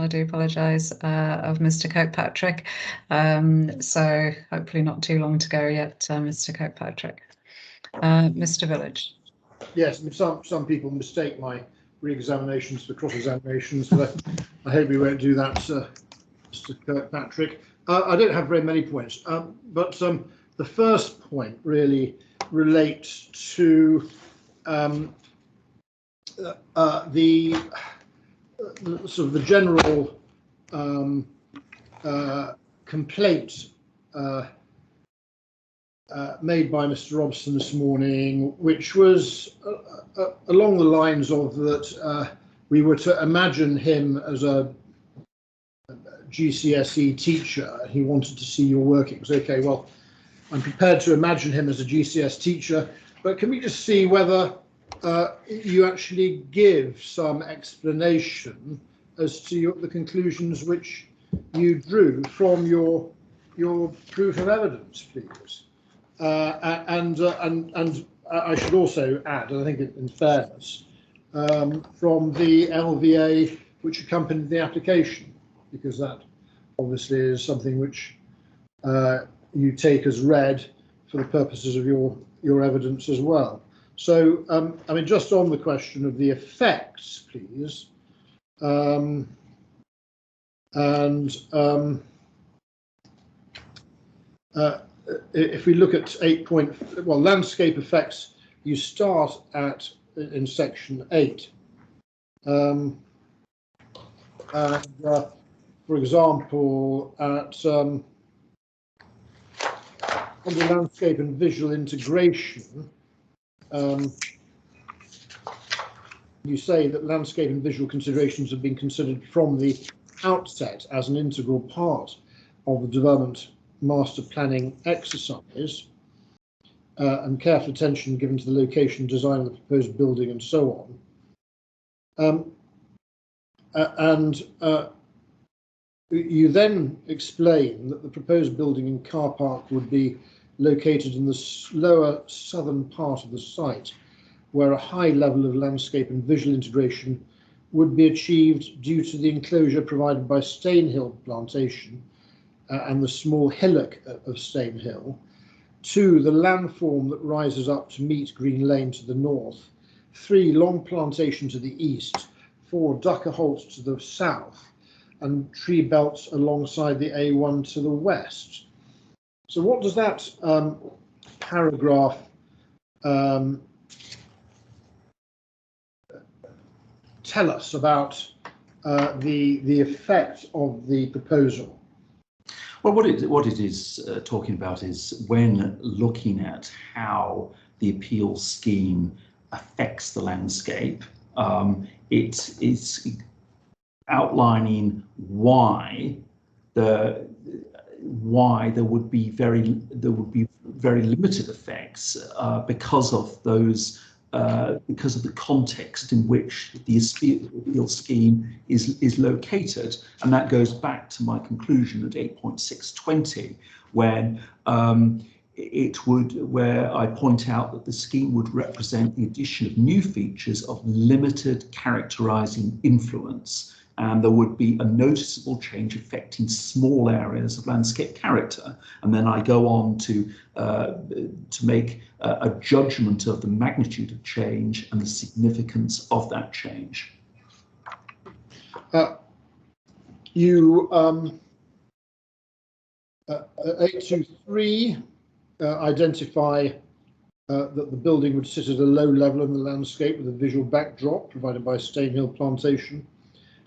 do apologise, of Mr. Kirkpatrick. So hopefully not too long to go yet, Mr. Kirkpatrick. Mr. Village. Yes, I mean, some people mistake my re-examinations for cross-examinations, but I hope we won't do that, Mr. Kirkpatrick. I don't have very many points, but the first point really relates to the sort of the general complaint made by Mr. Robson this morning, which was along the lines of that we were to imagine him as a GCSE teacher. He wanted to see your workings. Okay, well, I'm prepared to imagine him as a GCSE teacher, but can we just see whether you actually give some explanation as to the conclusions which you drew from your proof of evidence, please? And I should also add, and I think in fairness, from the LVA which accompanied the application, because that obviously is something which you take as read for the purposes of your evidence as well. So, I mean, just on the question of the effects, please, if we look at landscape effects, you start in section 8. For example, under landscape and visual integration, you say that landscape and visual considerations have been considered from the outset as an integral part of the development master planning exercise, and careful attention given to the location, design of the proposed building, and so on. You then explain that the proposed building and car park would be located in the lower southern part of the site, where a high level of landscape and visual integration would be achieved due to the enclosure provided by Stainhill Plantation and the small hillock of Stainhill. 2, the landform that rises up to meet Green Lane to the north. 3, Long Plantation to the east. 4, Ducker Holt to the south, and tree belts alongside the A1 to the west. So what does that paragraph tell us about the effect of the proposal? Well, what it is talking about is when looking at how the appeal scheme affects the landscape, it's outlining why there would be very limited effects because of those because of the context in which the appeal scheme is located. And that goes back to my conclusion at 8.620, when where I point out that the scheme would represent the addition of new features of limited characterizing influence, and there would be a noticeable change affecting small areas of landscape character. And then I go on to make a judgment of the magnitude of change and the significance of that change. You 823 identify that the building would sit at a low level in the landscape with a visual backdrop provided by Stainhill Plantation,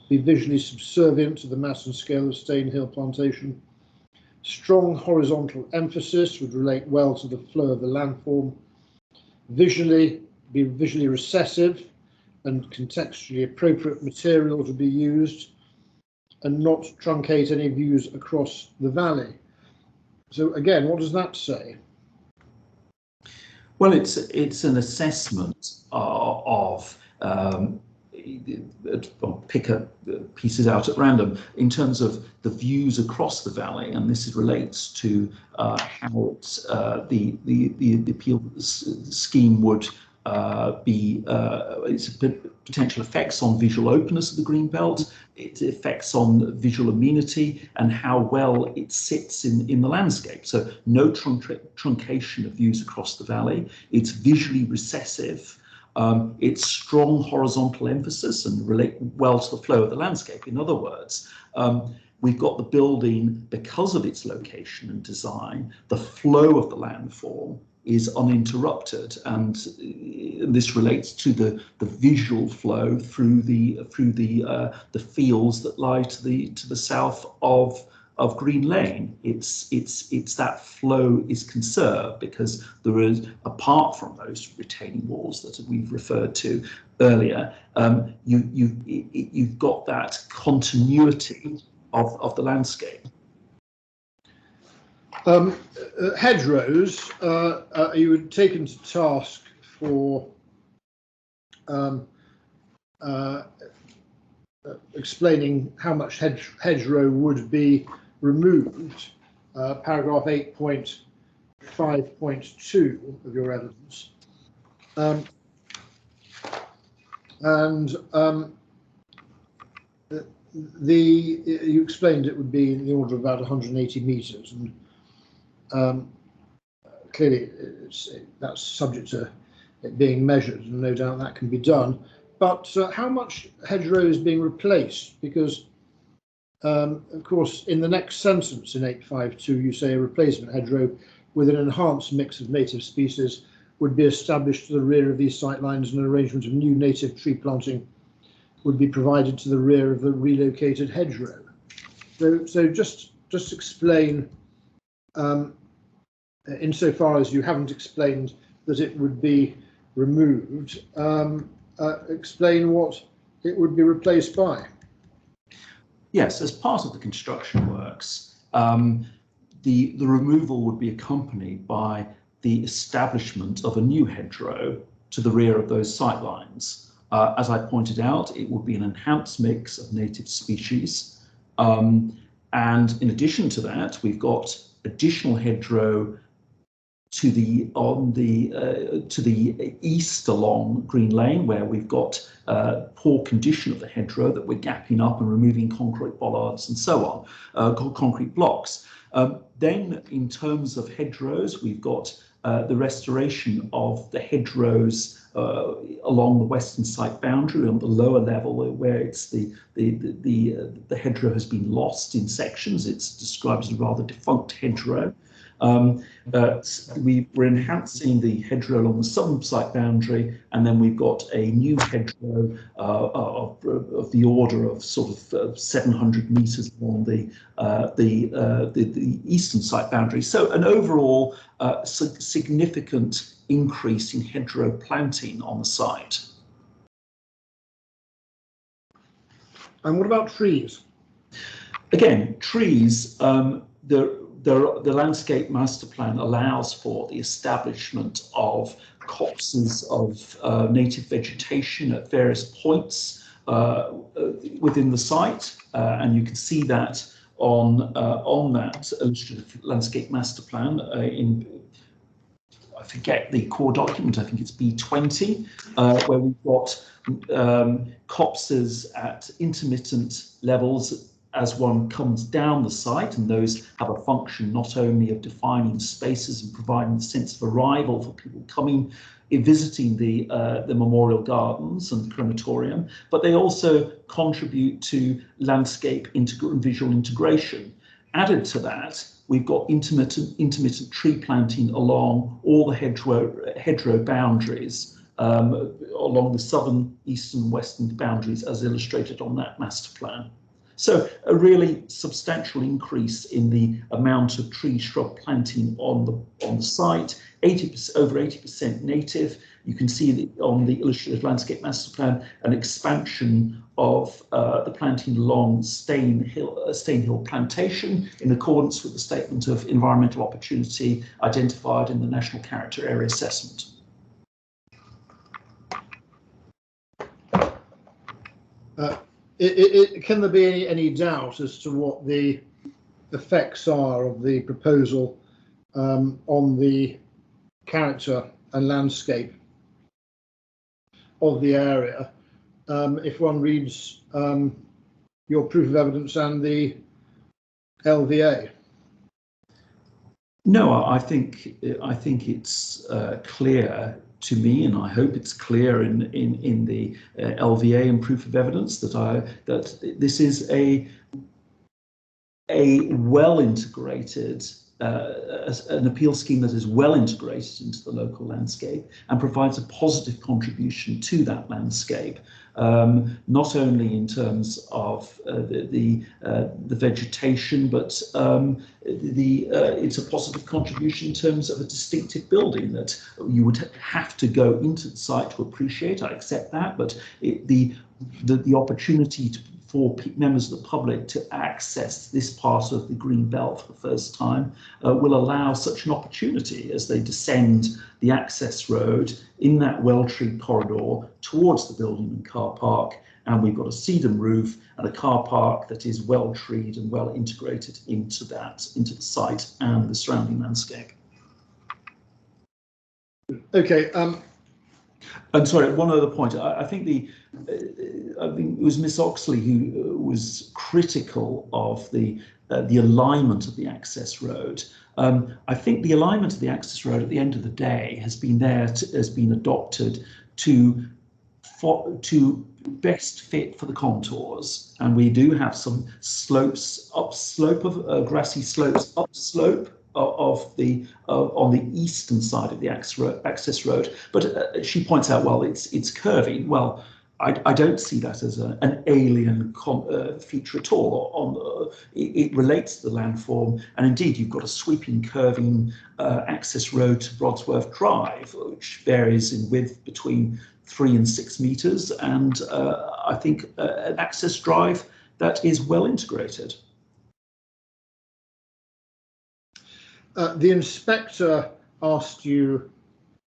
be visually subservient to the mass and scale of Stainhill Plantation. Strong horizontal emphasis would relate well to the flow of the landform. Be visually recessive, and contextually appropriate materials would be used, and not truncate any views across the valley. So again, what does that say? Well, it's an assessment of I'll pick pieces out at random in terms of the views across the valley, and this relates to how the appeal scheme would its potential effects on visual openness of the greenbelt, its effects on visual amenity, and how well it sits in the landscape. So no truncation of views across the valley. It's visually recessive. It's strong horizontal emphasis and relate well to the flow of the landscape. In other words, we've got the building, because of its location and design, the flow of the landform is uninterrupted, and this relates to the visual flow through the fields that lie to the south of Green Lane. It's that flow is conserved because there is, apart from those retaining walls that we've referred to earlier, you've got that continuity of the landscape. Hedgerows, you were taken to task for explaining how much hedgerow would be removed, paragraph 8.5.2 of your evidence. You explained it would be in the order of about 180 metres, and clearly that's subject to it being measured, and no doubt that can be done. But how much hedgerow is being replaced? Because, of course, in the next sentence in 852, you say a replacement hedgerow with an enhanced mix of native species would be established to the rear of these sightlines, and an arrangement of new native tree planting would be provided to the rear of the relocated hedgerow. So just explain, insofar as you haven't explained that it would be removed, explain what it would be replaced by. Yes, as part of the construction works, the removal would be accompanied by the establishment of a new hedgerow to the rear of those sightlines. As I pointed out, it would be an enhanced mix of native species. And in addition to that, we've got additional hedgerow to the east along Green Lane, where we've got poor condition of the hedgerow that we're gapping up and removing concrete bollards and so on, concrete blocks. Then in terms of hedgerows, we've got the restoration of the hedgerows along the western site boundary on the lower level, where it's the hedgerow has been lost in sections. It's described as a rather defunct hedgerow. We're enhancing the hedgerow along the southern site boundary, and then we've got a new hedgerow of the order of sort of 700 metres along the eastern site boundary. So an overall significant increase in hedgerow planting on the site. And what about trees? Again, trees, the landscape master plan allows for the establishment of copses of native vegetation at various points within the site, and you can see that on that illustrative landscape master plan I forget the core document, I think it's B20, where we've got copses at intermittent levels as one comes down the site, and those have a function not only of defining spaces and providing the sense of arrival for people coming, visiting the memorial gardens and crematorium, but they also contribute to landscape and visual integration. Added to that, we've got intermittent tree planting along all the hedgerow boundaries, along the southern, eastern, western boundaries as illustrated on that master plan. So a really substantial increase in the amount of tree shrub planting on the site, over 80% native. You can see on the illustrative landscape master plan an expansion of the planting along Stane Hill Plantation in accordance with the statement of environmental opportunity identified in the National Character Area Assessment. Can there be any doubt as to what the effects are of the proposal on the character and landscape of the area if one reads your proof of evidence and the LVA? No, I think it's clear to me, and I hope it's clear in the LVA and proof of evidence that this is a well integrated an appeal scheme that is well integrated into the local landscape and provides a positive contribution to that landscape, not only in terms of the vegetation, but it's a positive contribution in terms of a distinctive building that you would have to go into the site to appreciate. I accept that, but the opportunity for members of the public to access this part of the green belt for the first time will allow such an opportunity as they descend the access road in that well-treed corridor towards the building and car park. And we've got a sedum roof and a car park that is well-treed and well integrated into the site and the surrounding landscape. Okay. I'm sorry, one other point. I think it was Miss Oxley who was critical of the alignment of the access road. I think the alignment of the access road at the end of the day has been adopted to best fit for the contours, and we do have some slopes, upslope of grassy slopes, upslope of the on the eastern side of the access road, but she points out, well, it's curving. Well, I don't see that as an alien feature at all. It relates to the landform, and indeed you've got a sweeping curving access road to Brodsworth Drive, which varies in width between 3 and 6 meters, and I think an access drive that is well integrated. The inspector asked you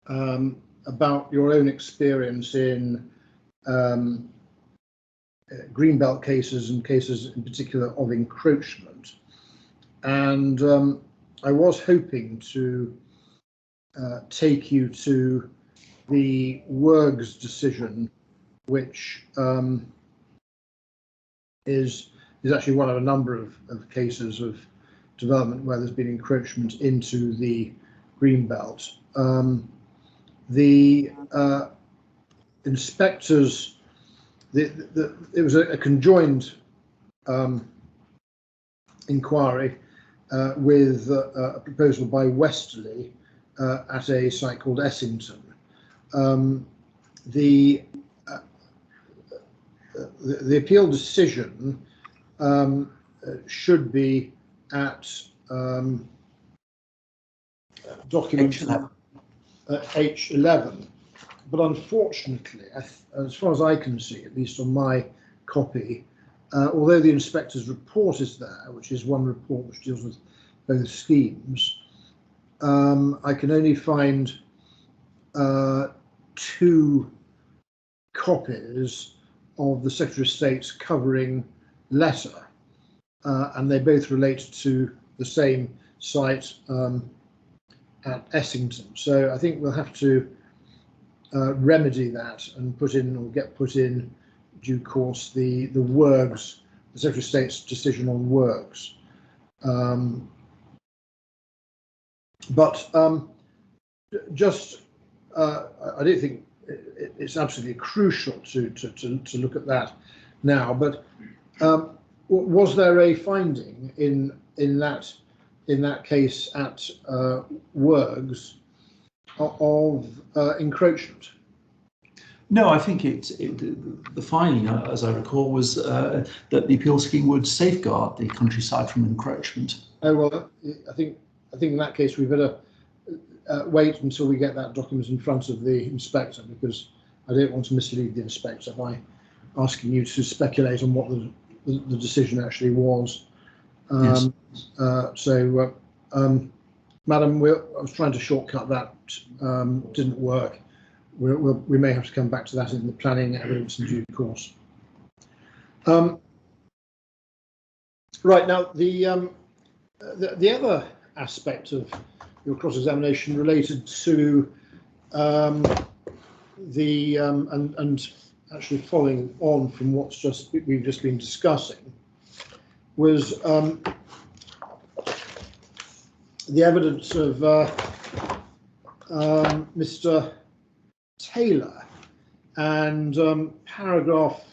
about your own experience in greenbelt cases and cases in particular of encroachment, and I was hoping to take you to the Wergs decision, which is actually one of a number of cases of development where there's been encroachment into the greenbelt. The inspectors, it was a conjoined inquiry with a proposal by Westerly at a site called Essington. The appeal decision should be at document H11, but unfortunately, as far as I can see, at least on my copy, although the inspector's report is there, which is one report which deals with both schemes. I can only find 2 copies of the Secretary of State's covering letter, and they both relate to the same site at Essington. So I think we'll have to remedy that and put in, or get put in due course, the WERGS, the Secretary of State's decision on WERGS. Just I don't think it's absolutely crucial to look at that now, but was there a finding in that case at WERGS of encroachment? No, I think the finding, as I recall, was that the appeal scheme would safeguard the countryside from encroachment. Oh well, I think in that case we better wait until we get that document in front of the inspector, because I don't want to mislead the inspector by asking you to speculate on what the decision actually was. Yes. Madam, I was trying to shortcut that, didn't work. We may have to come back to that in the planning evidence in due course. Right, now the other aspect of your cross-examination related to and actually following on from what's we've just been discussing, was the evidence of Mr. Taylor and paragraph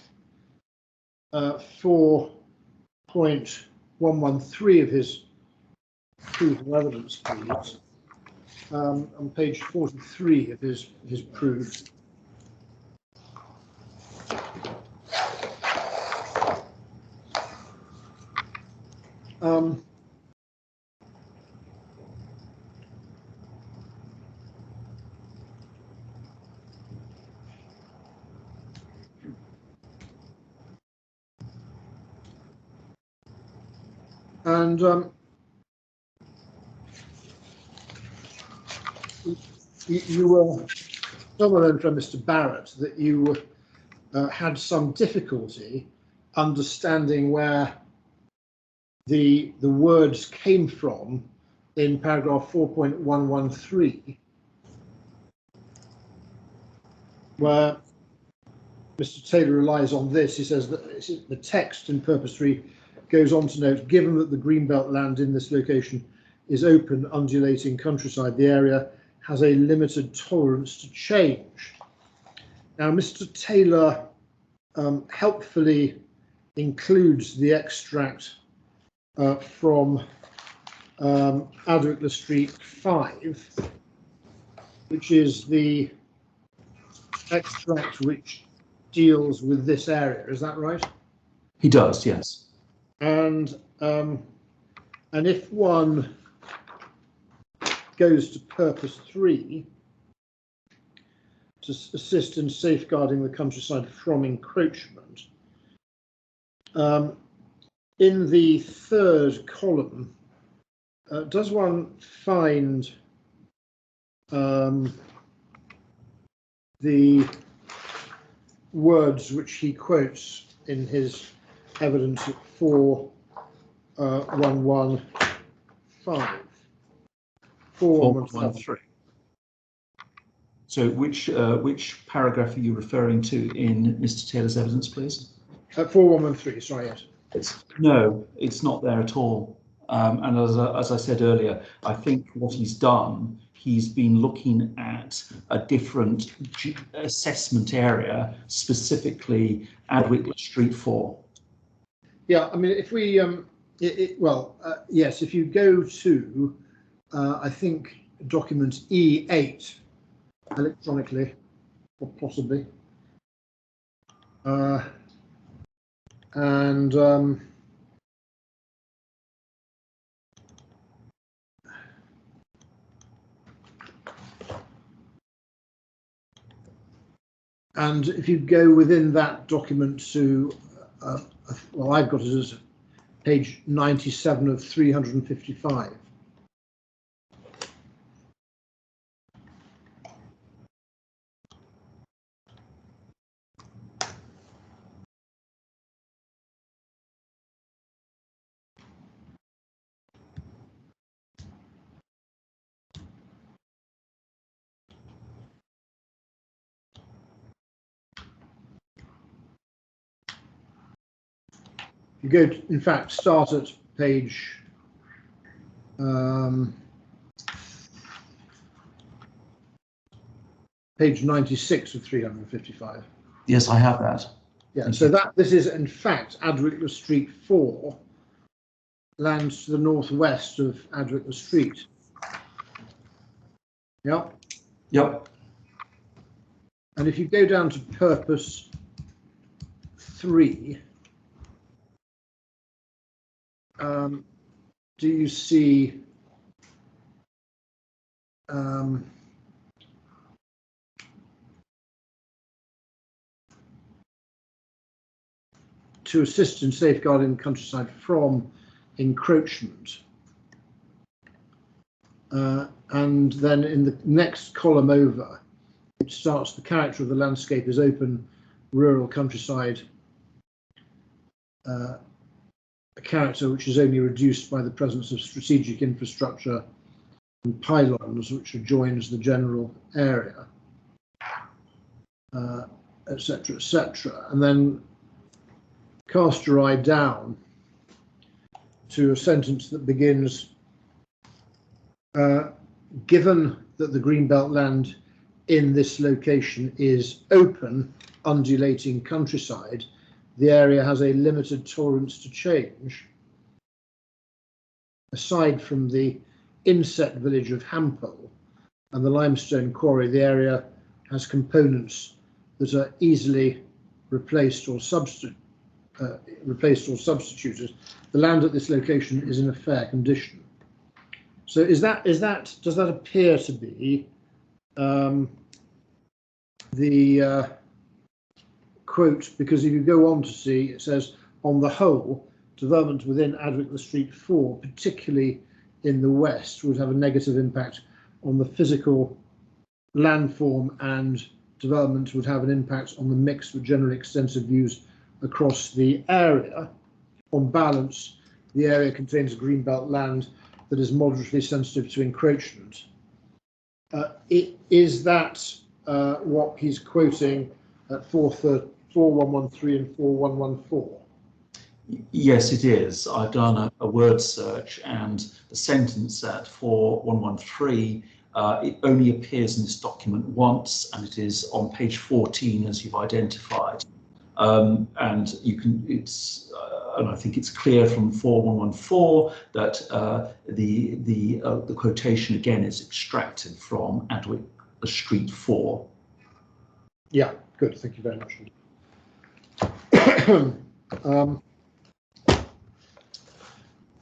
4.113 of his proof of evidence, please, on page 43 of his proof. You were well from Mr. Barrett that you had some difficulty understanding where the words came from in paragraph 4.113, where Mr. Taylor relies on this. He says that the text in purpose 3 goes on to note, given that the greenbelt land in this location is open, undulating countryside, the area has a limited tolerance to change. Now, Mr. Taylor helpfully includes the extract from Ardwick Le Street 5, which is the extract which deals with this area. Is that right? He does, yes. And if one goes to purpose 3 to assist in safeguarding the countryside from encroachment, in the 3rd column, does one find the words which he quotes in his evidence at 4.115? 4.113. So which paragraph are you referring to in Mr. Taylor's evidence, please? 4.113, sorry, yes. No, it's not there at all. And as I said earlier, I think what he's done, he's been looking at a different assessment area, specifically Ardwick Le Street 4. Yeah, I mean, if we, yes, if you go to, I think, document E8 electronically, or possibly, and if you go within that document to, well, I've got it as page 97 of 355. You go to, in fact, start at page page 96 of 355. Yes, I have that. Yeah, Thank so you. that this is in fact Adwickler Street 4, lands to the northwest of Adwickler Street. Yeah. Yep. And if you go down to purpose 3, do you see to assist in safeguarding the countryside from encroachment? And then in the next column over, it starts, the character of the landscape is open, rural countryside, a character which is only reduced by the presence of strategic infrastructure and pylons which adjoins the general area, etc., etc. And then cast your eye down to a sentence that begins, given that the greenbelt land in this location is open, undulating countryside, the area has a limited tolerance to change. Aside from the inset village of Hampole and the limestone quarry, the area has components that are easily replaced or substituted. The land at this location is in a fair condition. So does that appear to be the quote? Because if you go on to see, it says, on the whole, development within Adwickler Street 4, particularly in the west, would have a negative impact on the physical landform, and development would have an impact on the mixed but generally extensive views across the area. On balance, the area contains greenbelt land that is moderately sensitive to encroachment. Is that what he's quoting at 4113 and 4114? Yes, it is. I've done a word search, and the sentence at 4113, it only appears in this document once, and it is on page 14, as you've identified. And you can, and I think it's clear from 4114 that the quotation again is extracted from Adwickler Street 4. Yeah, good. Thank you very much.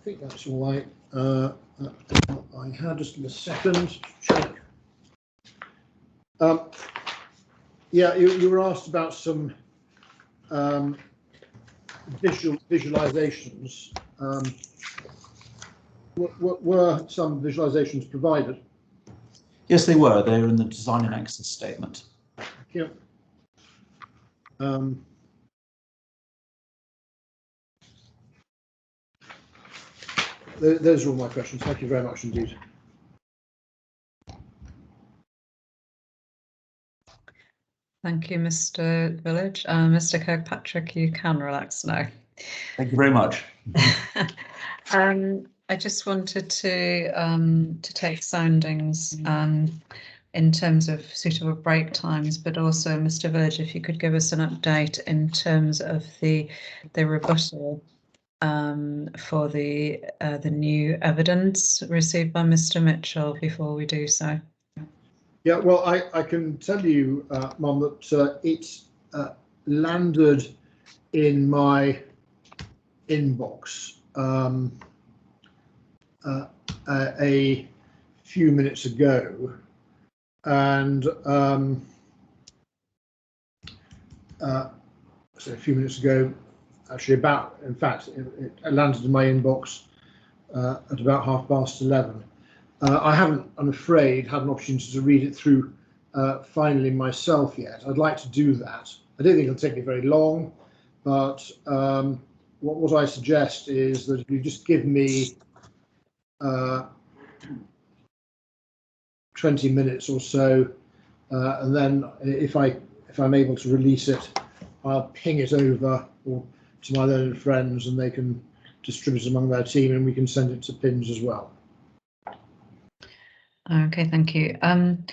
I think that's all I had. Just in a second to check. Yeah, you were asked about some visualizations. Were some visualizations provided? Yes, they were. They're in the design and access statement. Thank you. Those are all my questions. Thank you very much indeed. Thank you, Mr. Village. Mr. Kirkpatrick, you can relax now. Thank you very much. I just wanted to take soundings in terms of suitable break times, but also, Mr. Village, if you could give us an update in terms of the rebuttal for the new evidence received by Mr. Mitchell before we do so. Yeah, well, I can tell you, Mum, that it landed in my inbox a few minutes ago, and so a few minutes ago, actually in fact, it landed in my inbox at about 11:30. I haven't, I'm afraid, had an opportunity to read it through finally myself yet. I'd like to do that. I don't think it'll take me very long, but what I suggest is that if you just give me 20 minutes or so, and then if I'm able to release it, I'll ping it over or to my learned friends, and they can distribute it among their team, and we can send it to PINS as well. Okay, thank you. I mean,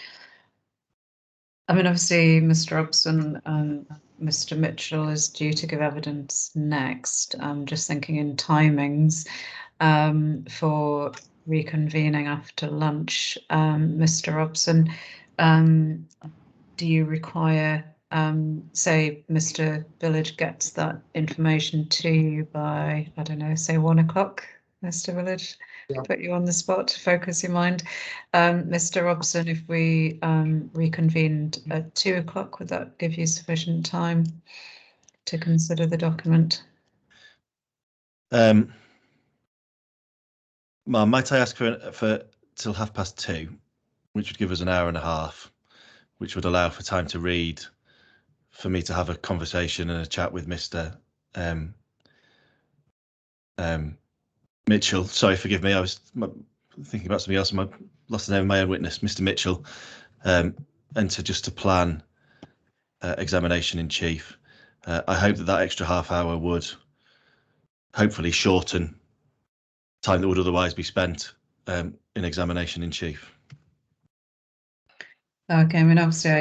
obviously, Mr. Robson, Mr. Mitchell is due to give evidence next. Just thinking in timings for reconvening after lunch. Mr. Robson, do you require, say, Mr. Village gets that information to you by, I don't know, say 1 o'clock, Mr. Village? Yeah. Put you on the spot to focus your mind. Mr. Robson, if we reconvened at 2 o'clock, would that give you sufficient time to consider the document? Ma'am, might I ask for till 2:30, which would give us an hour and a half, which would allow for time to read, for me to have a conversation and a chat with Mr. Mitchell. Sorry, forgive me. I was thinking about something else and I lost the name of my own witness, Mr. Mitchell, and to plan examination in chief. I hope that extra half hour would hopefully shorten time that would otherwise be spent in examination in chief. Okay, I mean, obviously, I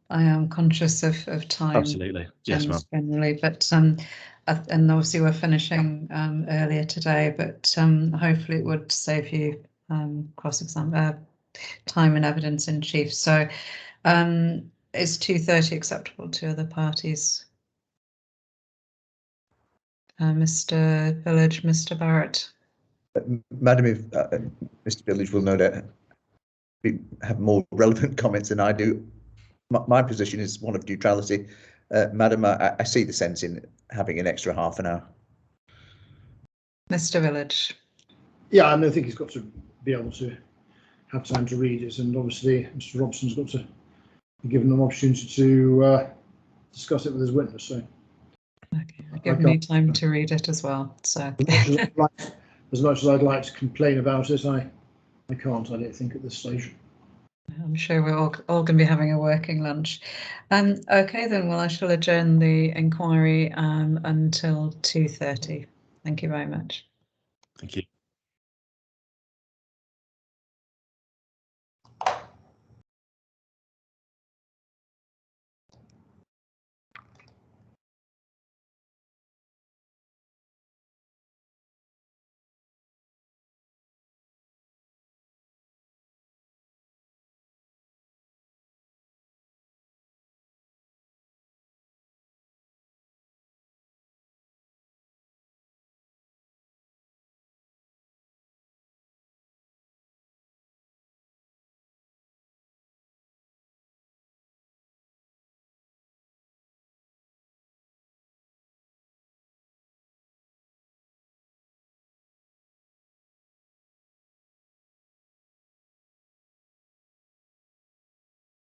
am conscious of time. Absolutely, yes, ma'am. Generally, but and obviously we're finishing earlier today, but hopefully it would save you time and evidence in chief. So, is 2:30 acceptable to other parties? Mr. Village, Mr. Barrett. Madam, if Mr. Village will no doubt have more relevant comments than I do. My position is one of neutrality. Madam, I see the sense in having an extra half an hour. Mr. Village. Yeah, I think he's got to be able to have time to read it, and obviously Mr. Robson's got to be given an opportunity to discuss it with his witness. So, Okay, give me time to read it as well. So, as much as I'd like to complain about it, I can't. I don't think at this stage. I'm sure we're all going to be having a working lunch. Okay, then. Well, I shall adjourn the inquiry until 2:30. Thank you very much. Thank you.